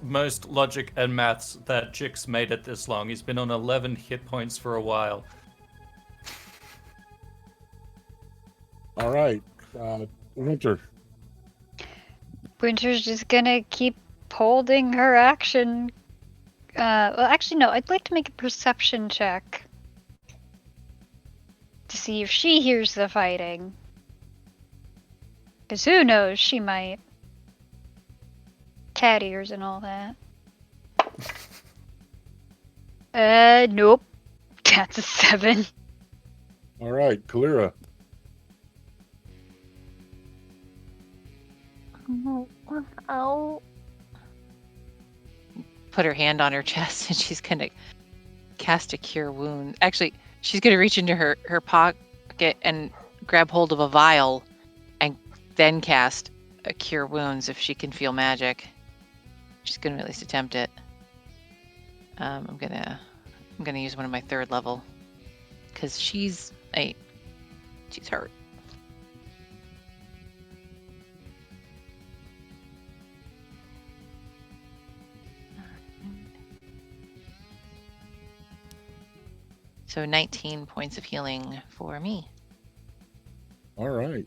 most logic and maths that Chick's made it this long. He's been on 11 hit points for a while. All right. Winter. Winter's just gonna keep holding her action. Well, actually, no. I'd like to make a perception check to see if she hears the fighting. Because who knows, she might. Cat ears and all that. Nope. That's a 7. All right. Kalira. Oh. Put her hand on her chest and she's going to cast a cure wound. Actually, she's going to reach into her pocket and grab hold of a vial and then cast a cure wounds if she can feel magic. She's going to at least attempt it. I'm gonna use one of my 3rd level because she's hurt. So 19 points of healing for me. All right.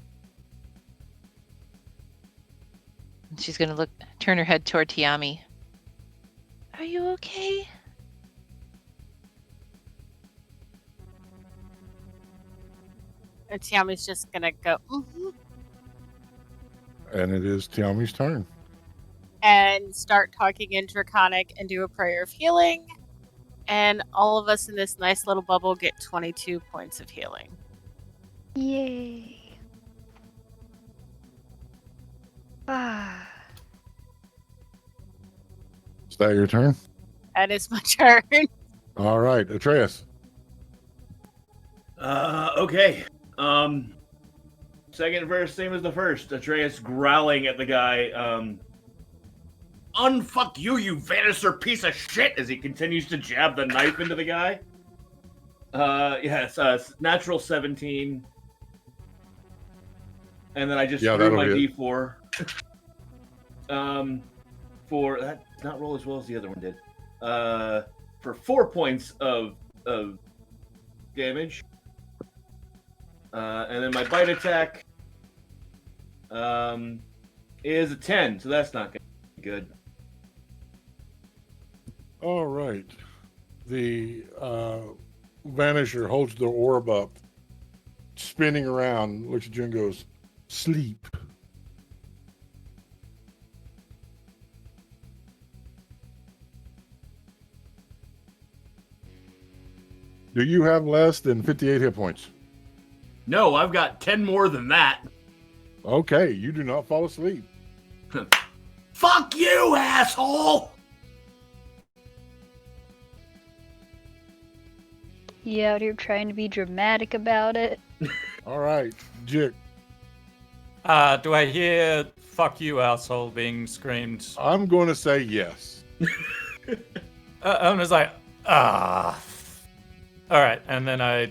She's gonna turn her head toward Tiami. Are you okay? And Tiami's just gonna go, mm-hmm, And it is Tiami's turn. and start talking in Draconic and do a prayer of healing. And all of us in this nice little bubble get 22 points of healing. Yay. Ah. Is that your turn? That is my turn. All right. Atreus. Okay. Second verse, same as the first. Atreus growling at the guy. Unfuck you, you Vanister piece of shit! As he continues to jab the knife into the guy. Yes, natural 17. And then I just threw my D4. For that did not roll as well as the other one did. For 4 points of damage. And then my bite attack is a 10, so that's not good. All right. The Vanisher holds the orb up, spinning around, looks at you and goes, sleep. Do you have less than 58 hit points? No, I've got 10 more than that. Okay, you do not fall asleep. Fuck you, asshole! You out here trying to be dramatic about it. All right, Jick. Do I hear "fuck you, asshole" being screamed? I'm going to say yes. I'm just like, ah. All right, and then I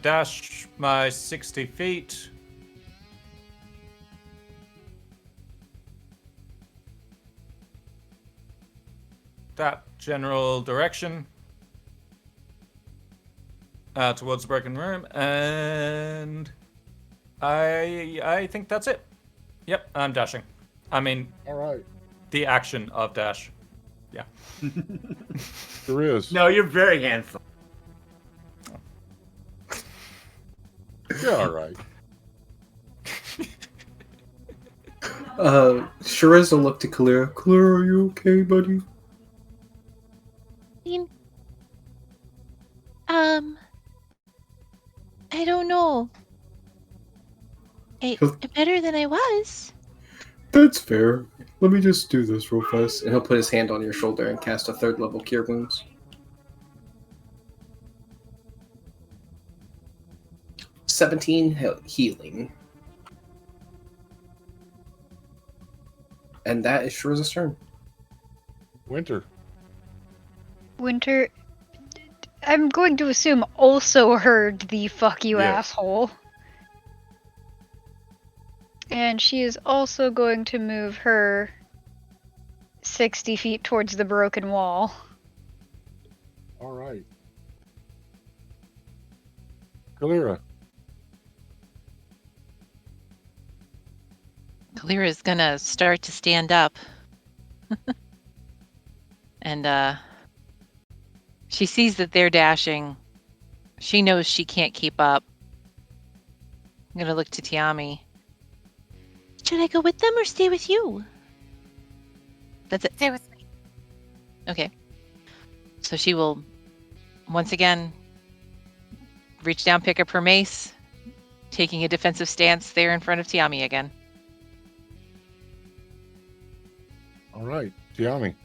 dash my 60 feet. That general direction. Towards the broken room, and I think that's it. Yep, I'm dashing. I mean, All right. the action of dash. Yeah. There is. No, you're very handsome. You're all right. Shiraz will look to Kalira. Kalira, are you okay, buddy? I don't know. I'm better than I was. That's fair. Let me just do this real fast. And he'll put his hand on your shoulder and cast a 3rd level Cure Wounds. 17 healing. And that is Shiraz's turn. Winter. Winter, I'm going to assume also heard the "fuck you, Yes. asshole." And she is also going to move her 60 feet towards the broken wall. All right. Kalira. Kalira is gonna start to stand up. And she sees that they're dashing. She knows she can't keep up. I'm gonna look to Tiami. Should I go with them or stay with you? That's it. Stay with me. Okay. So she will once again reach down, pick up her mace, taking a defensive stance there in front of Tiami again. All right. Tiami.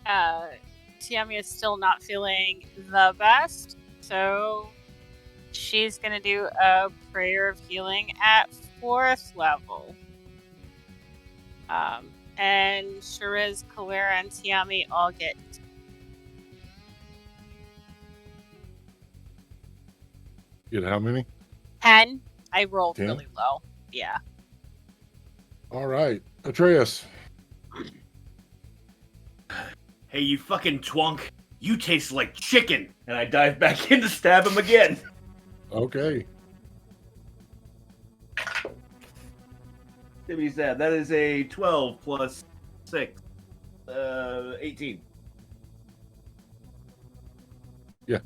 Tiami is still not feeling the best, so she's going to do a prayer of healing at 4th level. And Shiraz, Kalira, and Tiami all get You had how many? 10. I rolled 10? really low. Yeah. All right. Atreus. Hey, you fucking twunk. You taste like chicken. And I dive back in to stab him again. Okay. To be sad, that is a 12 plus 6. 18. Yeah.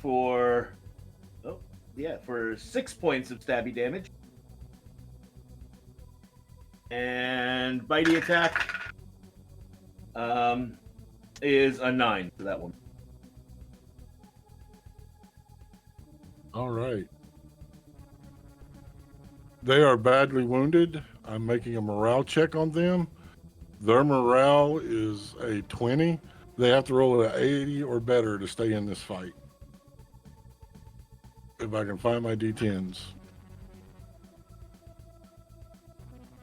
For 6 points of stabby damage. And bitey attack is a 9 for that one. All right. They are badly wounded. I'm making a morale check on them. Their morale is a 20. They have to roll an 80 or better to stay in this fight. If I can find my D10s.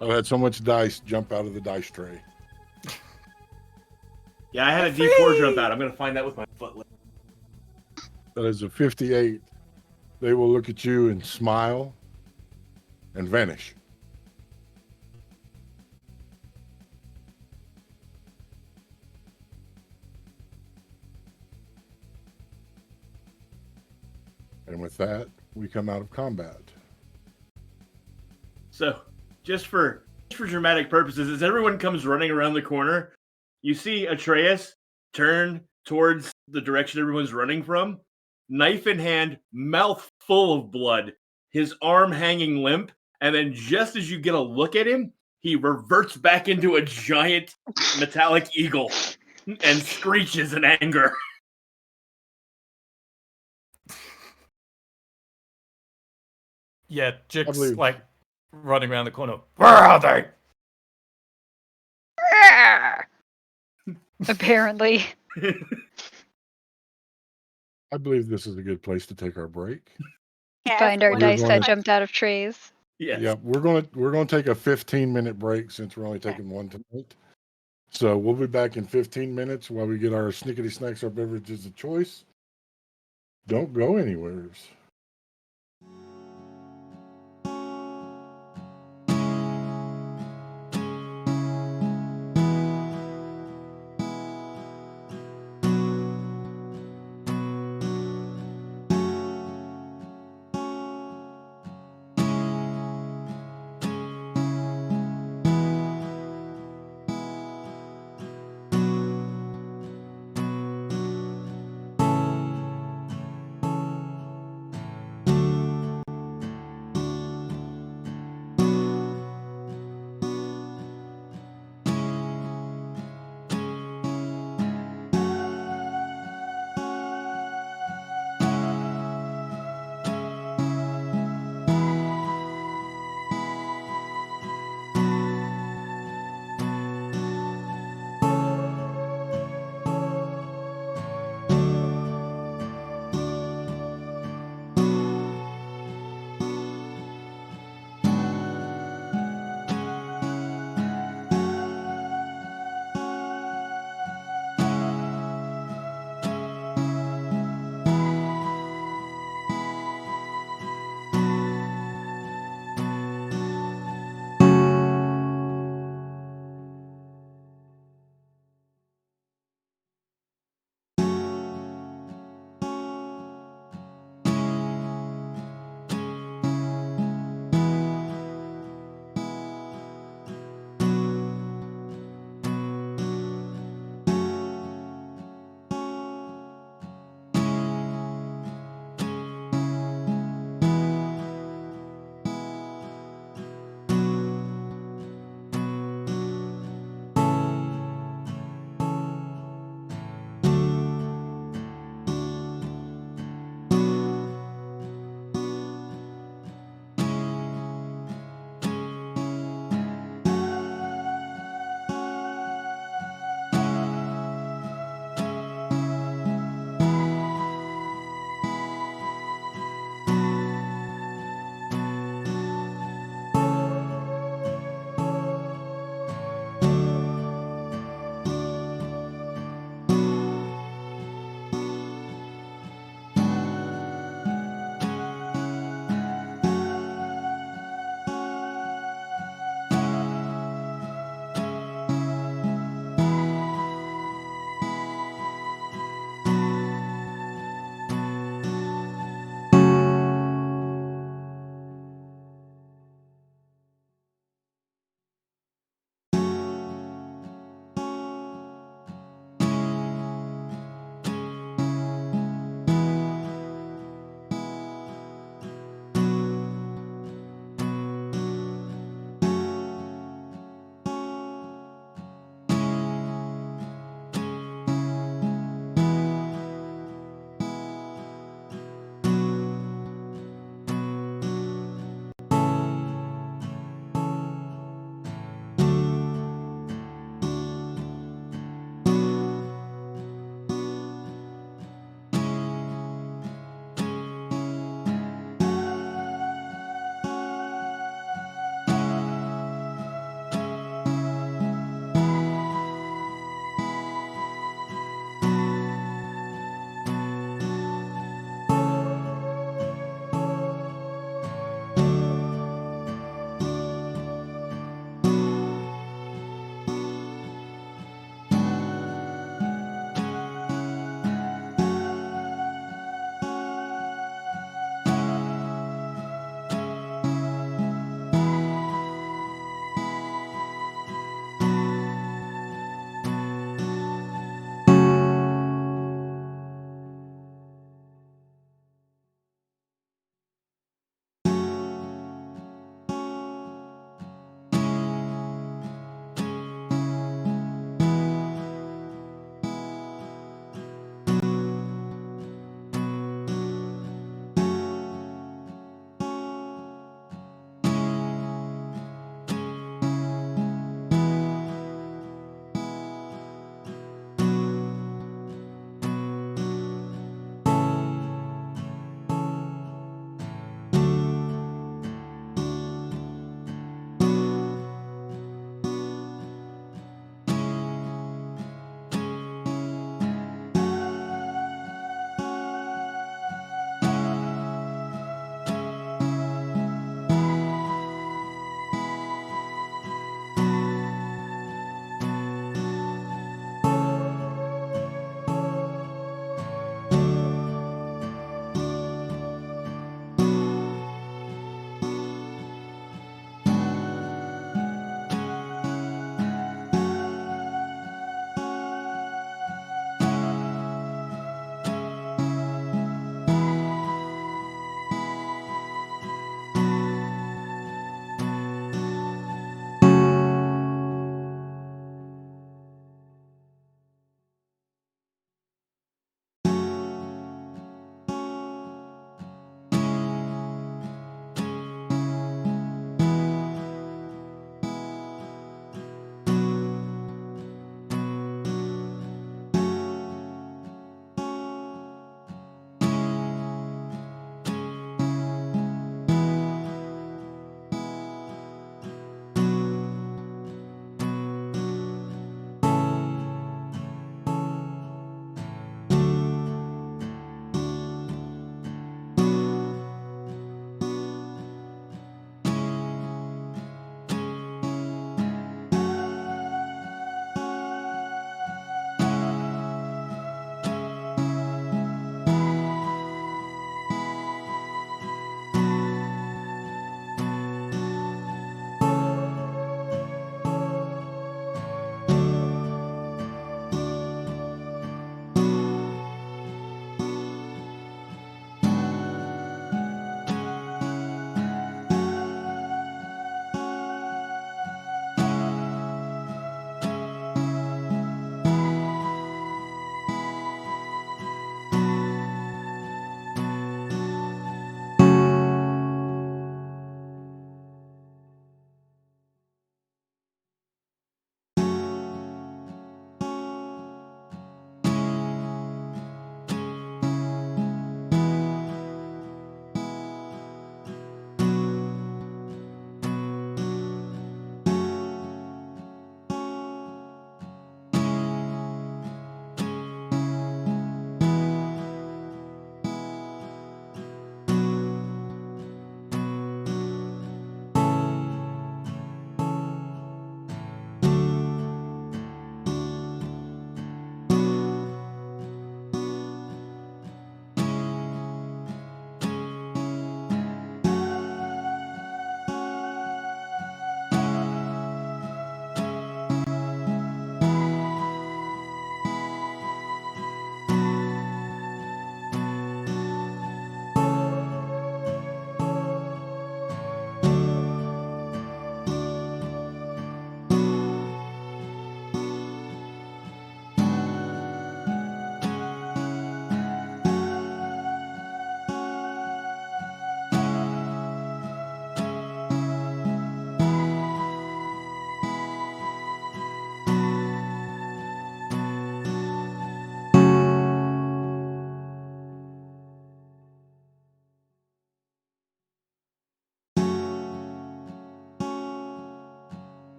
I've had so much dice jump out of the dice tray. Yeah, I had a D4 jump out. I'm going to find that with my foot. That is a 58. They will look at you and smile and vanish. And with that, we come out of combat. So, just for dramatic purposes, as everyone comes running around the corner, you see Atreus turn towards the direction everyone's running from, knife in hand, mouth full of blood, his arm hanging limp, and then just as you get a look at him, he reverts back into a giant metallic eagle and screeches in anger. Yeah, Jick's believe- like running around the corner. Where are they? Apparently. I believe this is a good place to take our break. Find our We're dice gonna- that jumped out of trays. Yes. Yeah, we're gonna take a 15-minute break since we're only taking one tonight. So we'll be back in 15 minutes while we get our snickety snacks, our beverages of choice. Don't go anywhere.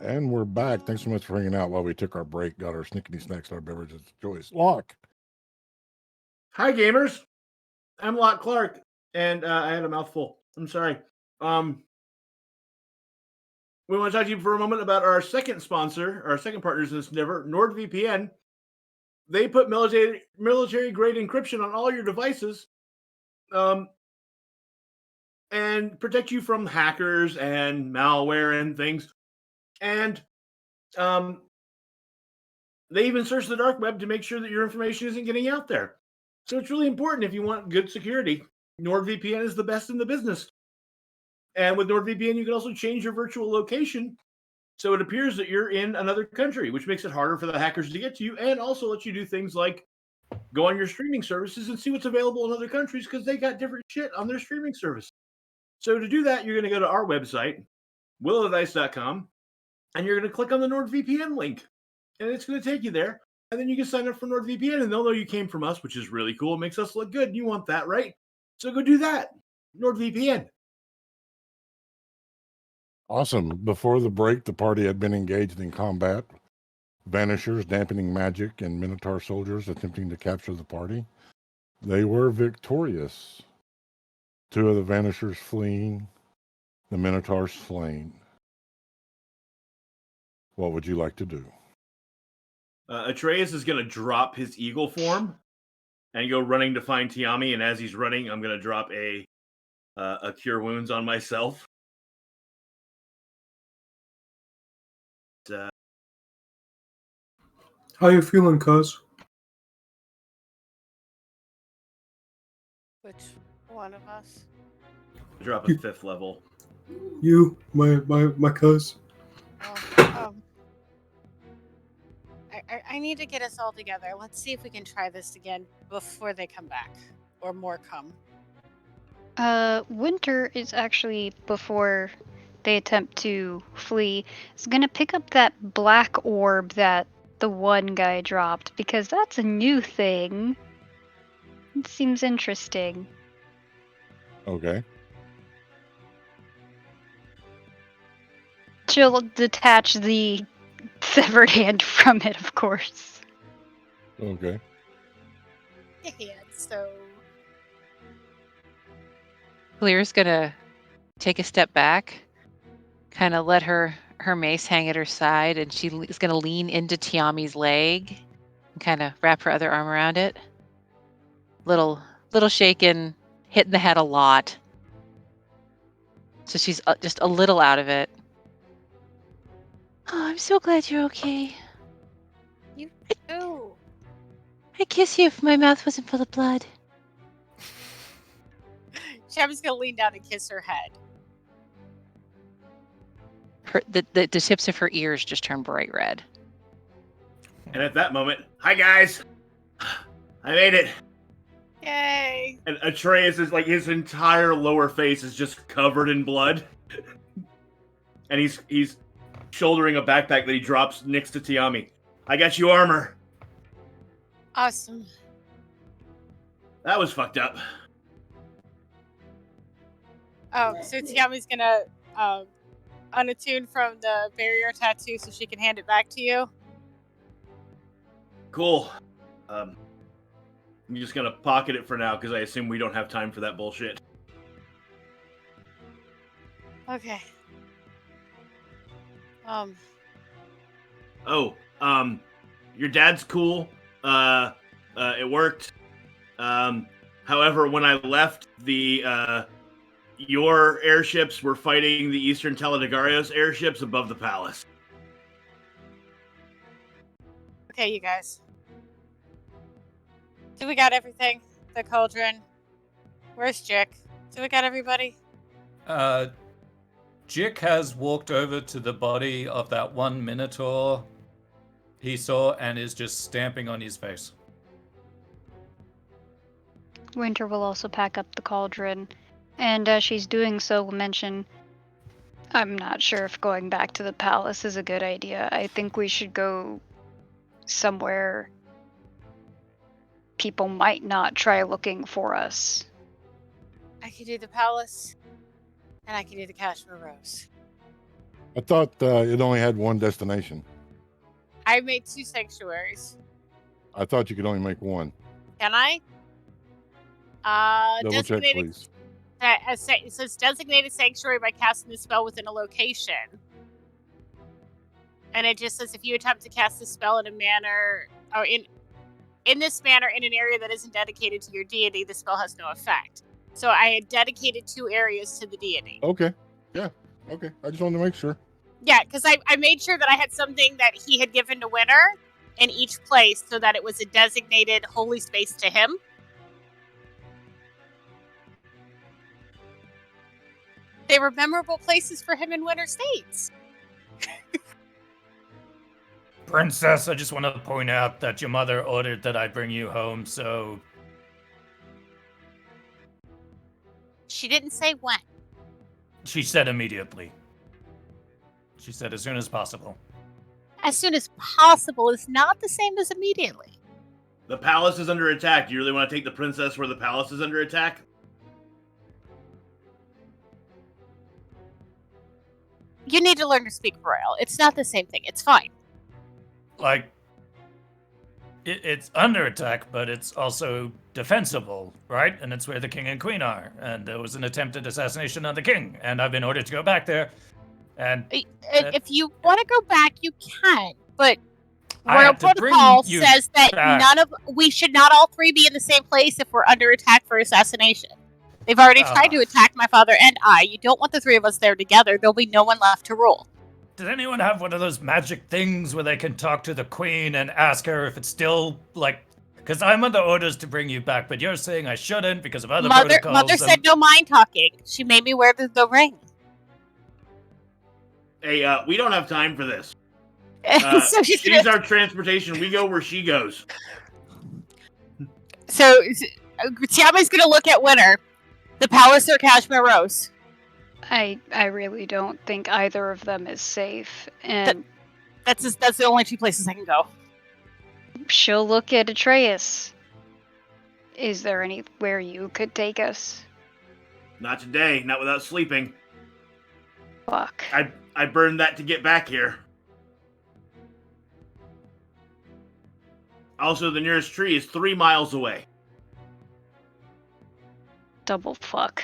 And we're back. Thanks so much for hanging out while we took our break, got our snickety snacks, our beverages of choice. Locke. Hi, gamers. I'm Locke Clark, and I had a mouthful. I'm sorry. We want to talk to you for a moment about our second sponsor, our second partners in this endeavor, NordVPN. They put military grade encryption on all your devices, and protect you from hackers and malware and things. And they even search the dark web to make sure that your information isn't getting out there. So it's really important if you want good security. NordVPN is the best in the business. And with NordVPN, you can also change your virtual location so it appears that you're in another country, which makes it harder for the hackers to get to you, and also lets you do things like go on your streaming services and see what's available in other countries because they got different shit on their streaming service. So to do that, you're going to go to our website, willowthedice.com, and you're going to click on the NordVPN link, and it's going to take you there. And then you can sign up for NordVPN, and they'll know you came from us, which is really cool. It makes us look good. You want that, right? So go do that. NordVPN. Awesome. Before the break, the party had been engaged in combat. Vanishers, dampening magic, and Minotaur soldiers attempting to capture the party. They were victorious. 2 of the Vanishers fleeing, the Minotaurs slain. What would you like to do? Atreus is going to drop his eagle form and go running to find Tiami. And as he's running, I'm going to drop a cure wounds on myself. How you feeling, cuz? Which one of us? Drop a 5th level. You, my cuz. Oh, I need to get us all together. Let's see if we can try this again before they come back, or more come. Winter is actually, before they attempt to flee, is gonna pick up that black orb that the one guy dropped, because that's a new thing. It seems interesting. Okay. She'll detach the severed hand from it, of course. Okay. Yeah, so Kalira's gonna take a step back, kind of let her mace hang at her side, and she is gonna lean into Tiami's leg and kind of wrap her other arm around it. Little shaken, hitting the head a lot. So she's just a little out of it. Oh, I'm so glad you're okay. you too. I'd kiss you if my mouth wasn't full of blood. Shabby's gonna lean down and kiss her head. The tips of her ears just turn bright red. And at that moment, hi guys, I made it. Yay! And Atreus is like, his entire lower face is just covered in blood. And he's shouldering a backpack that he drops next to Tiami. I got you armor. Awesome. That was fucked up. Oh, so Tiami's gonna unattune from the barrier tattoo so she can hand it back to you. Cool. I'm just gonna pocket it for now because I assume we don't have time for that bullshit. Okay. Your dad's cool. It worked. However, when I left, your airships were fighting the Eastern Teledegarios airships above the palace. Okay, you guys. So we got everything. The cauldron. Where's Jick? So we got everybody? Jick has walked over to the body of that one Minotaur he saw and is just stamping on his face. Winter will also pack up the cauldron, and as she's doing so, will mention, I'm not sure if going back to the palace is a good idea. I think we should go somewhere people might not try looking for us. I could do the palace, and I could do the Kashmir Rose. I thought it only had one destination. I made 2 sanctuaries. I thought you could only make one. Can I? Double check, Designated. please. It says designated sanctuary by casting the spell within a location. And it just says if you attempt to cast the spell in a manner or in this manner in an area that isn't dedicated to your deity, the spell has no effect. So I had dedicated 2 areas to the deity. Okay. Yeah. Okay. I just wanted to make sure. Yeah, because I made sure that I had something that he had given to Winter in each place so that it was a designated holy space to him. They were memorable places for him in Winter States. Princess, I just want to point out that your mother ordered that I bring you home, so She didn't say when. she said immediately. She said as soon as possible. As soon as possible is not the same as immediately. The palace is under attack. Do you really want to take the princess where the palace is under attack? You need to learn to speak Royal. It's not the same thing. It's fine. Like, it's under attack, but it's also defensible, right? And it's where the king and queen are. And there was an attempted assassination on the king, and I've been ordered to go back there. And If you want to go back, you can. But I Royal have to bring Protocol you says that back. we should not all 3 be in the same place if we're under attack for assassination. They've already tried to attack my father and I. You don't want the 3 of us there together. There'll be no one left to rule. Does anyone have one of those magic things where they can talk to the queen and ask her if it's still, like... Because I'm under orders to bring you back, but you're saying I shouldn't because of other protocols. Mother said no mind talking. She made me wear the ring. Hey, we don't have time for this. So she's our transportation. We go where she goes. So Tiama's going to look at Winter. The palace or Kashmir Rose? I really don't think either of them is safe, and that's the only 2 places I can go. she'll look at Atreus. Is there anywhere you could take us? Not today. Not without sleeping. Fuck. I burned that to get back here. Also, the nearest tree is 3 miles away. Double fuck.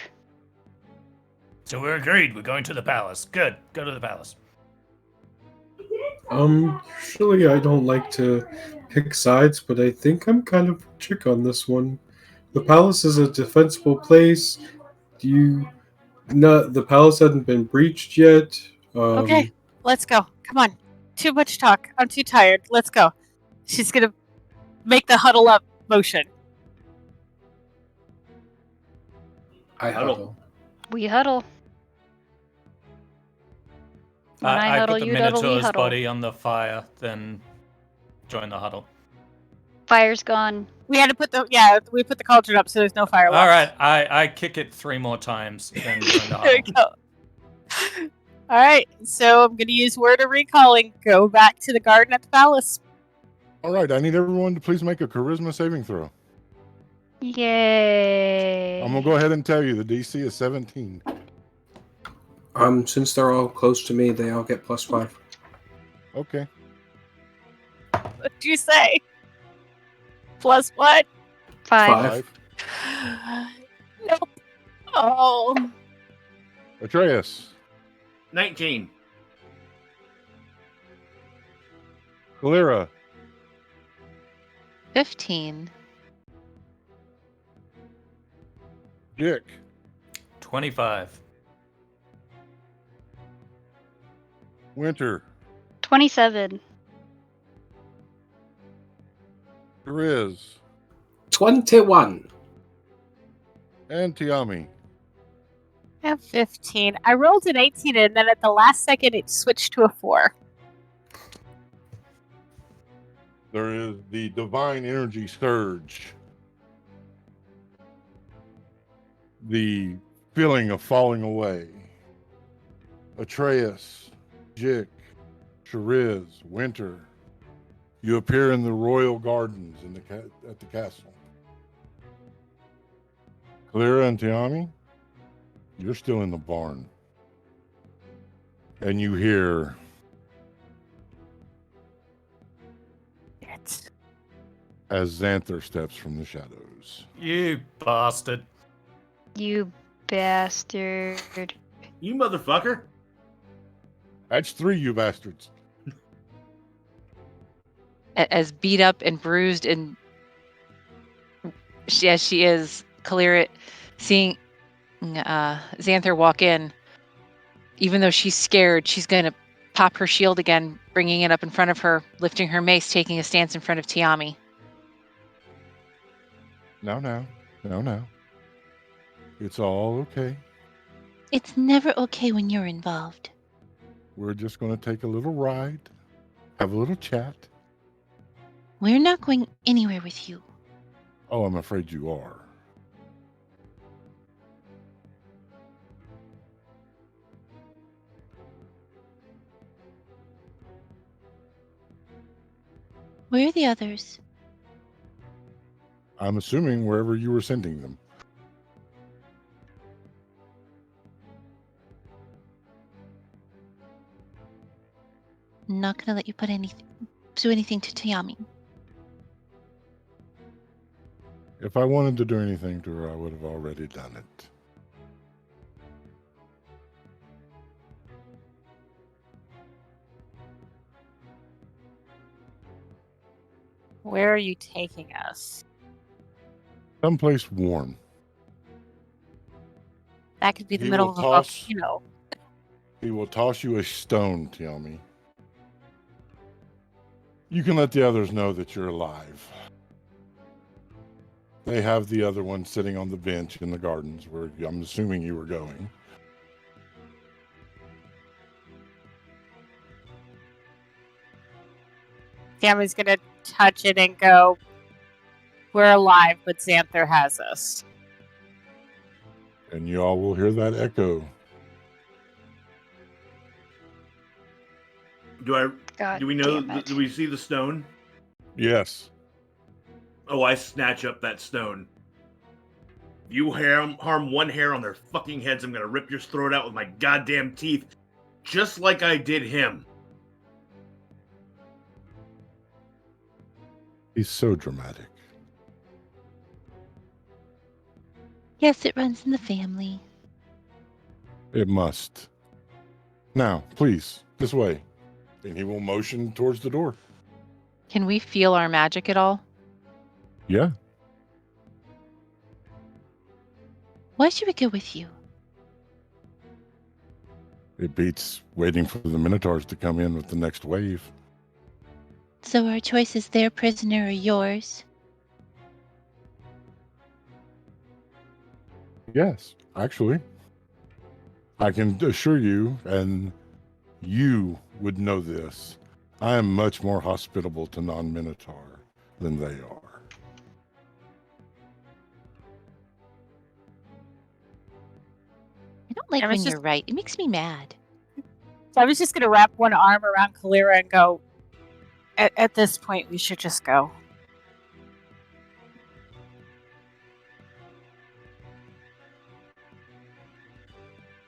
So we're agreed. We're going to the palace. Good. Go to the palace. Usually I don't like to pick sides, but I think I'm kind of chick on this one. The palace is a defensible place. The palace hasn't been breached yet. Okay, let's go. Come on. Too much talk. I'm too tired. Let's go. She's going to make the huddle up motion. I huddle. We huddle. When I huddle, put the you huddle, we Minotaur's huddle. body on the fire, then join the huddle. Fire's gone. We had to put the cauldron up so there's no fire left. All right, I kick it 3 more times, then join the There you huddle. go. All right, so I'm going to use word of recall and go back to the garden at the palace. All right. I need everyone to please make a charisma saving throw. Yay. I'm going to go ahead and tell you the DC is 17. Since they're all close to me, they all get +5. Okay. What'd you say? Plus what? 5. 5. Nope. Oh. Atreus. 19. Kalira. 15. Dick. 25. Winter. 27. Riz. 21. And Tiami. I have 15. I rolled an 18 and then at the last second it switched to a 4. There is the divine energy surge. The feeling of falling away. Atreus, Jick, Shariz, Winter. You appear in the royal gardens at the castle. Kalira and Tiami, you're still in the barn. And you hear It. as Xanther steps from the shadows. You bastard. You bastard. You motherfucker. That's 3, you bastards. As beat up and bruised and as she is, Kalira, seeing Xanther walk in, even though she's scared, she's going to pop her shield again, bringing it up in front of her, lifting her mace, taking a stance in front of Tiami. No. It's all okay. It's never okay when you're involved. We're just going to take a little ride, have a little chat. We're not going anywhere with you. Oh, I'm afraid you are. Where are the others? I'm assuming wherever you were sending them. I'm not going to let you do anything to Tiami. If I wanted to do anything to her, I would have already done it. Where are you taking us? Someplace warm. That could be the He middle will of a toss- volcano. He will toss you a stone, Tiami. You can let the others know that you're alive. They have the other one sitting on the bench in the gardens where I'm assuming you were going. Tiami's gonna touch it and go, "We're alive, but Xanther has us." And you all will hear that echo. God Do we know? damn it. Do we see the stone? Yes. Oh, I snatch up that stone. If you harm one hair on their fucking heads, I'm gonna rip your throat out with my goddamn teeth, just like I did him. He's so dramatic. Yes, it runs in the family. It must. Now, please, this way. And he will motion towards the door. Can we feel our magic at all? Yeah. Why should we go with you? It beats waiting for the Minotaurs to come in with the next wave. So our choice is their prisoner or yours? Yes, actually. I can assure you, and you would know this, I am much more hospitable to non-Minotaur than they are. I don't like I was when just- you're right. It makes me mad. So I was just gonna wrap one arm around Kalira and go, at this point, we should just go.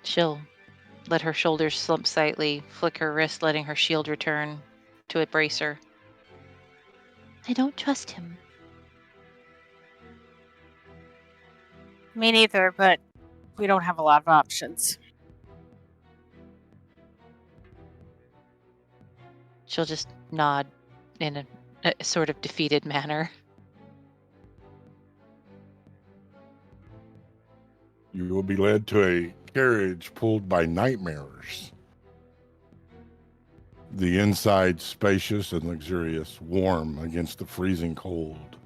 She'll let her shoulders slump slightly, flick her wrist, letting her shield return to embrace her. I don't trust him. Me neither, but we don't have a lot of options. She'll just nod in a sort of defeated manner. You will be led to a carriage pulled by nightmares. The inside spacious and luxurious, warm against the freezing cold.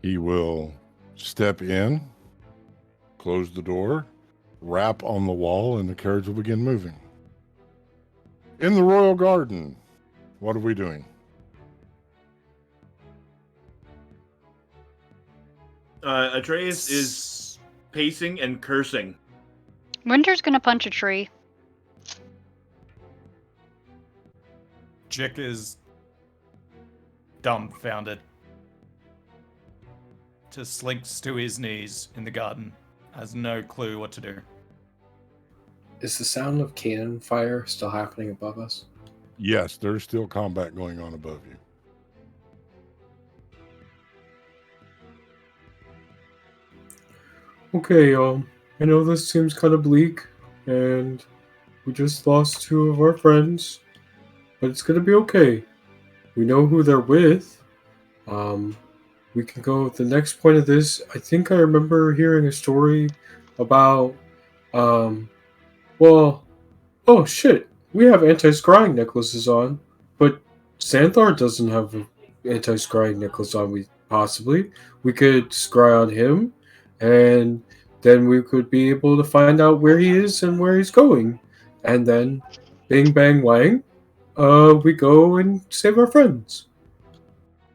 He will step in, close the door, rap on the wall, and the carriage will begin moving. In the royal garden, what are we doing? Atreus is pacing and cursing. Winter's gonna punch a tree. Jick is dumbfounded. Just slinks to his knees in the garden. Has no clue what to do. Is the sound of cannon fire still happening above us? Yes, there's still combat going on above you. Okay, I know this seems kind of bleak, and we just lost two of our friends, but it's gonna be okay. We know who they're with. We can go the next point of this. I think I remember hearing a story about, well, oh shit, we have anti-scrying necklaces on, but Xanthar doesn't have an anti-scrying necklace on. We could scry on him, and then we could be able to find out where he is and where he's going, and then, bing bang wang, we go and save our friends.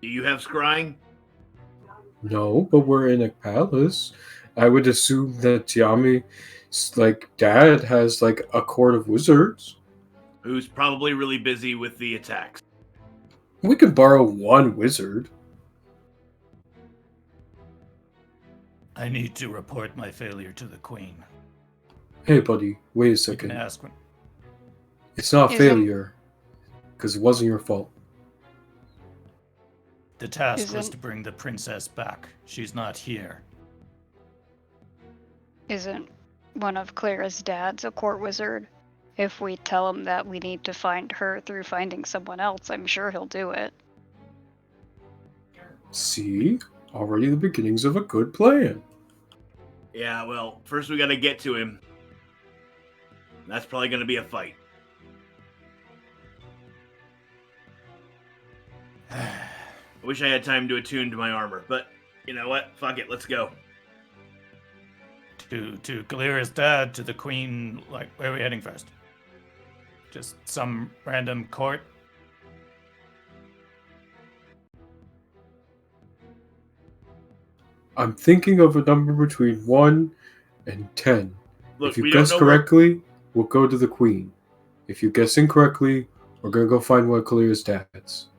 Do you have scrying? No, but we're in a palace. I would assume that Tiami's dad has a court of wizards. Who's probably really busy with the attacks. We could borrow one wizard. I need to report my failure to the Queen. Hey, buddy, wait a You second. can ask when. It's not Is failure, because it wasn't your fault. The task was Isn't- to bring the princess back. She's not here. Isn't one of Clara's dads a court wizard? If we tell him that we need to find her through finding someone else, I'm sure he'll do it. See? Already the beginnings of a good plan. Yeah, well, first we gotta get to him. That's probably gonna be a fight. I wish I had time to attune to my armor, but you know what? Fuck it, let's go. To Kalira's dad, to the Queen. Like, where are we heading first? Just some random court? I'm thinking of a number between 1 and 10. Look, If you we don't guess know correctly, we'll go to the queen. If you guess incorrectly, we're gonna go find one of Kalira's dads.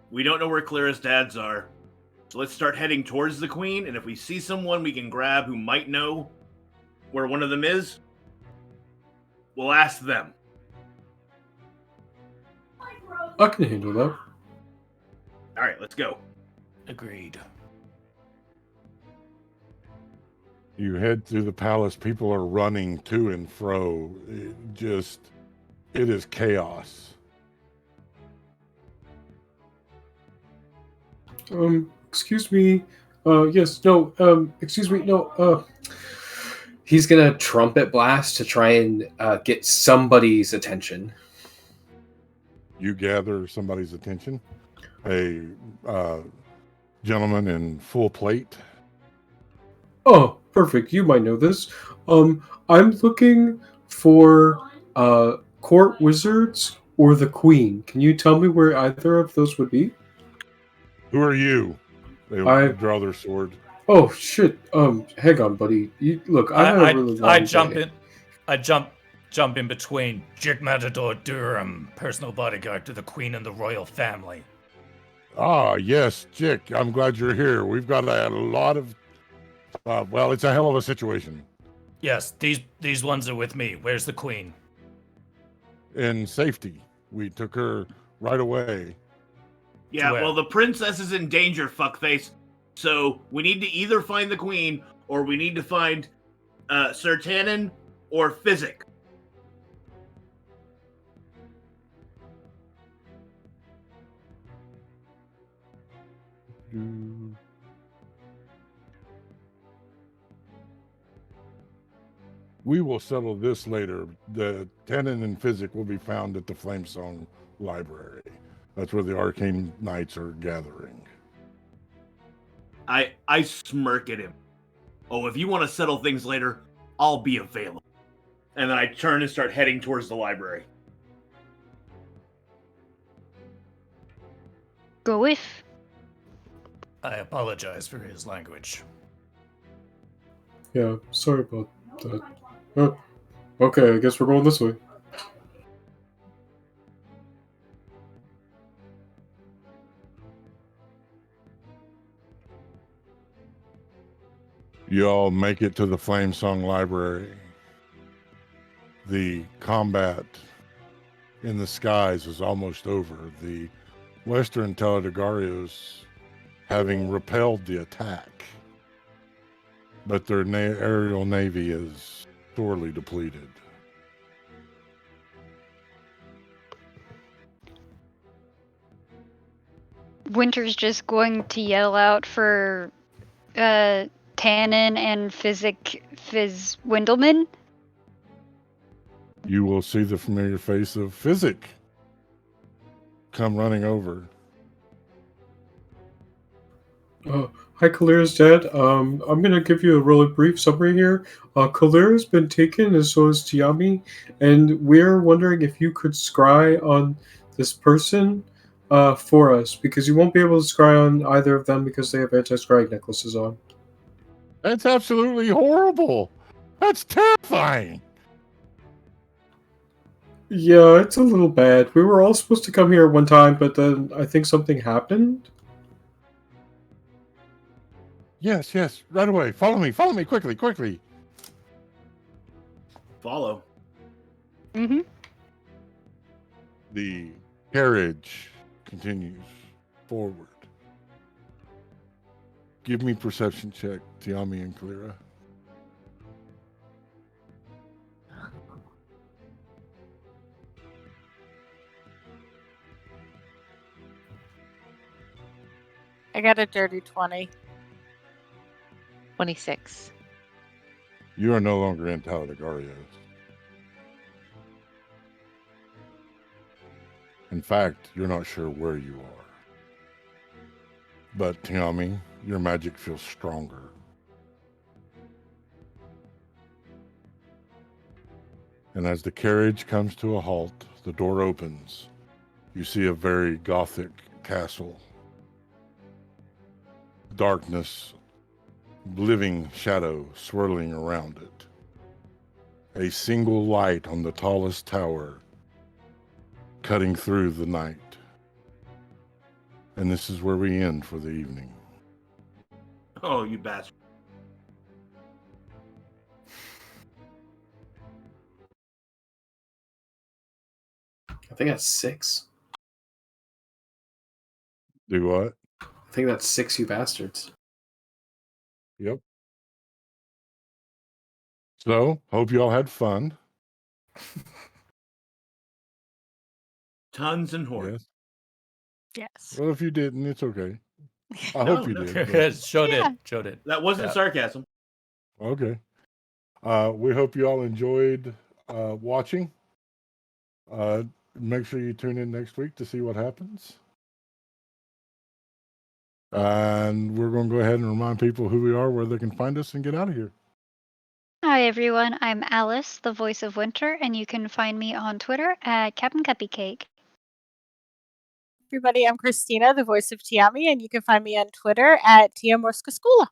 we don't know where Clara's dads are. So let's start heading towards the Queen, and if we see someone we can grab who might know where one of them is, we'll ask them. I can handle that. Alright, let's go. Agreed. You head through the palace. People are running to and fro. It is chaos. Excuse me. Yes, no, excuse me, no, He's gonna trumpet blast to try and get somebody's attention. You gather somebody's attention. A gentleman in full plate. Oh, perfect. You might know this. I'm looking for court wizards or the queen. Can you tell me where either of those would be? Who are you? They I- draw their sword. Oh shit. Hang on, buddy. Look, I had a really long I jump day. in. I jump in between. Jig Matador Durham, personal bodyguard to the Queen and the royal family. Ah, yes, Jick. I'm glad you're here. We've got a lot of. Well, it's a hell of a situation. Yes, these ones are with me. Where's the Queen? In safety, we took her right away. Yeah, Where? well, the princess is in danger, fuckface. So we need to either find the Queen or we need to find Sir Tannen or Physic. We will settle this later. The Tenon and Physic will be found at the Flamesong Library. That's where the Arcane Knights are gathering. I smirk at him. Oh, if you want to settle things later, I'll be available. And then I turn and start heading towards the library. Go with. I apologize for his language. Yeah, sorry about that. Okay, I guess we're going this way. You all make it to the Flamesong Library. The combat in the skies is almost over. The Western Teledegarios having repelled the attack, but their aerial navy is sorely depleted. Winter's just going to yell out for Tannen and Fizz Windelman. You will see the familiar face of Physic come running over. Hi, Kalira's dad. I'm going to give you a really brief summary here. Kalira's been taken, as so has Tiami, and we're wondering if you could scry on this person for us, because you won't be able to scry on either of them because they have anti-scrying necklaces on. That's absolutely horrible. That's terrifying. Yeah, it's a little bad. We were all supposed to come here at one time, but then I think something happened. Yes, right away. Follow me, quickly. Follow. Mm-hmm. The carriage continues forward. Give me perception check, Tiami and Kalira. I got a dirty 20. 26. You are no longer in Teledegarios. In fact, you're not sure where you are. But Tiami, your magic feels stronger. And as the carriage comes to a halt, the door opens. You see a very gothic castle. Darkness, living shadow swirling around it. A single light on the tallest tower, cutting through the night. And this is where we end for the evening. Oh, you bastard. I think that's 6. Do what? I think that's 6, you bastards. Yep. So, hope you all had fun. Tons and hordes. Yes. Yes. Well, if you didn't, it's okay. I No, hope you no. did. but- Showed Yeah. it. That wasn't Yeah. sarcasm. Okay. We hope you all enjoyed watching. Make sure you tune in next week to see what happens. And we're going to go ahead and remind people who we are, where they can find us, and get out of here. Hi everyone, I'm Alice, the voice of Winter, and you can find me on Twitter at Captain Cupcake. Everybody, I'm Christina, the voice of Tiami, and you can find me on Twitter at Tia Morskaskula.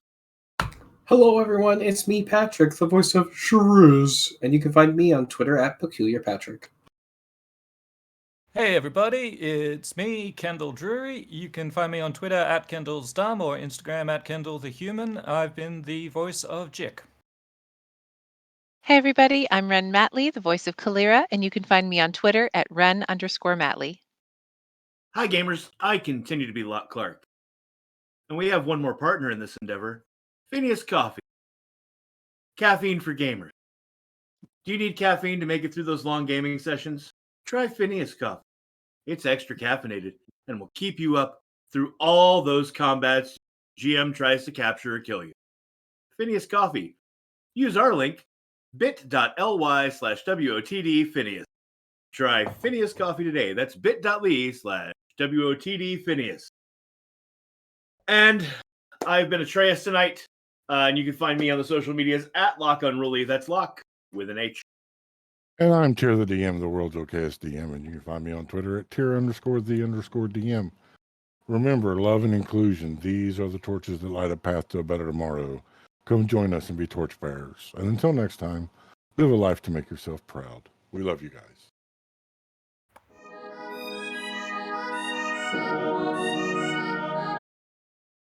Hello, everyone. It's me, Patrick, the voice of Shrews, and you can find me on Twitter at PeculiarPatrick. Hey everybody, it's me, Kendall Drury. You can find me on Twitter at KendallsDumb or Instagram at KendallTheHuman. I've been the voice of Jick. Hey everybody, I'm Ren Matley, the voice of Kalira, and you can find me on Twitter at Ren_Matley. Hi, gamers. I continue to be Lot Clark. And we have one more partner in this endeavor, Phineas Coffee. Caffeine for gamers. Do you need caffeine to make it through those long gaming sessions? Try Phineas Coffee. It's extra caffeinated and will keep you up through all those combats GM tries to capture or kill you. Phineas Coffee. Use our link, bit.ly/WOTD Phineas. Try Phineas Coffee today. That's bit.ly/WOTD Phineas. And I've been Atreus tonight, and you can find me on the social medias at Lock Unruly. That's Lock with an H. And I'm Tier the DM, the world's okayest DM, and you can find me on Twitter at Tier_the_DM. Remember, love and inclusion, these are the torches that light a path to a better tomorrow. Come join us and be torchbearers. And until next time, live a life to make yourself proud. We love you guys.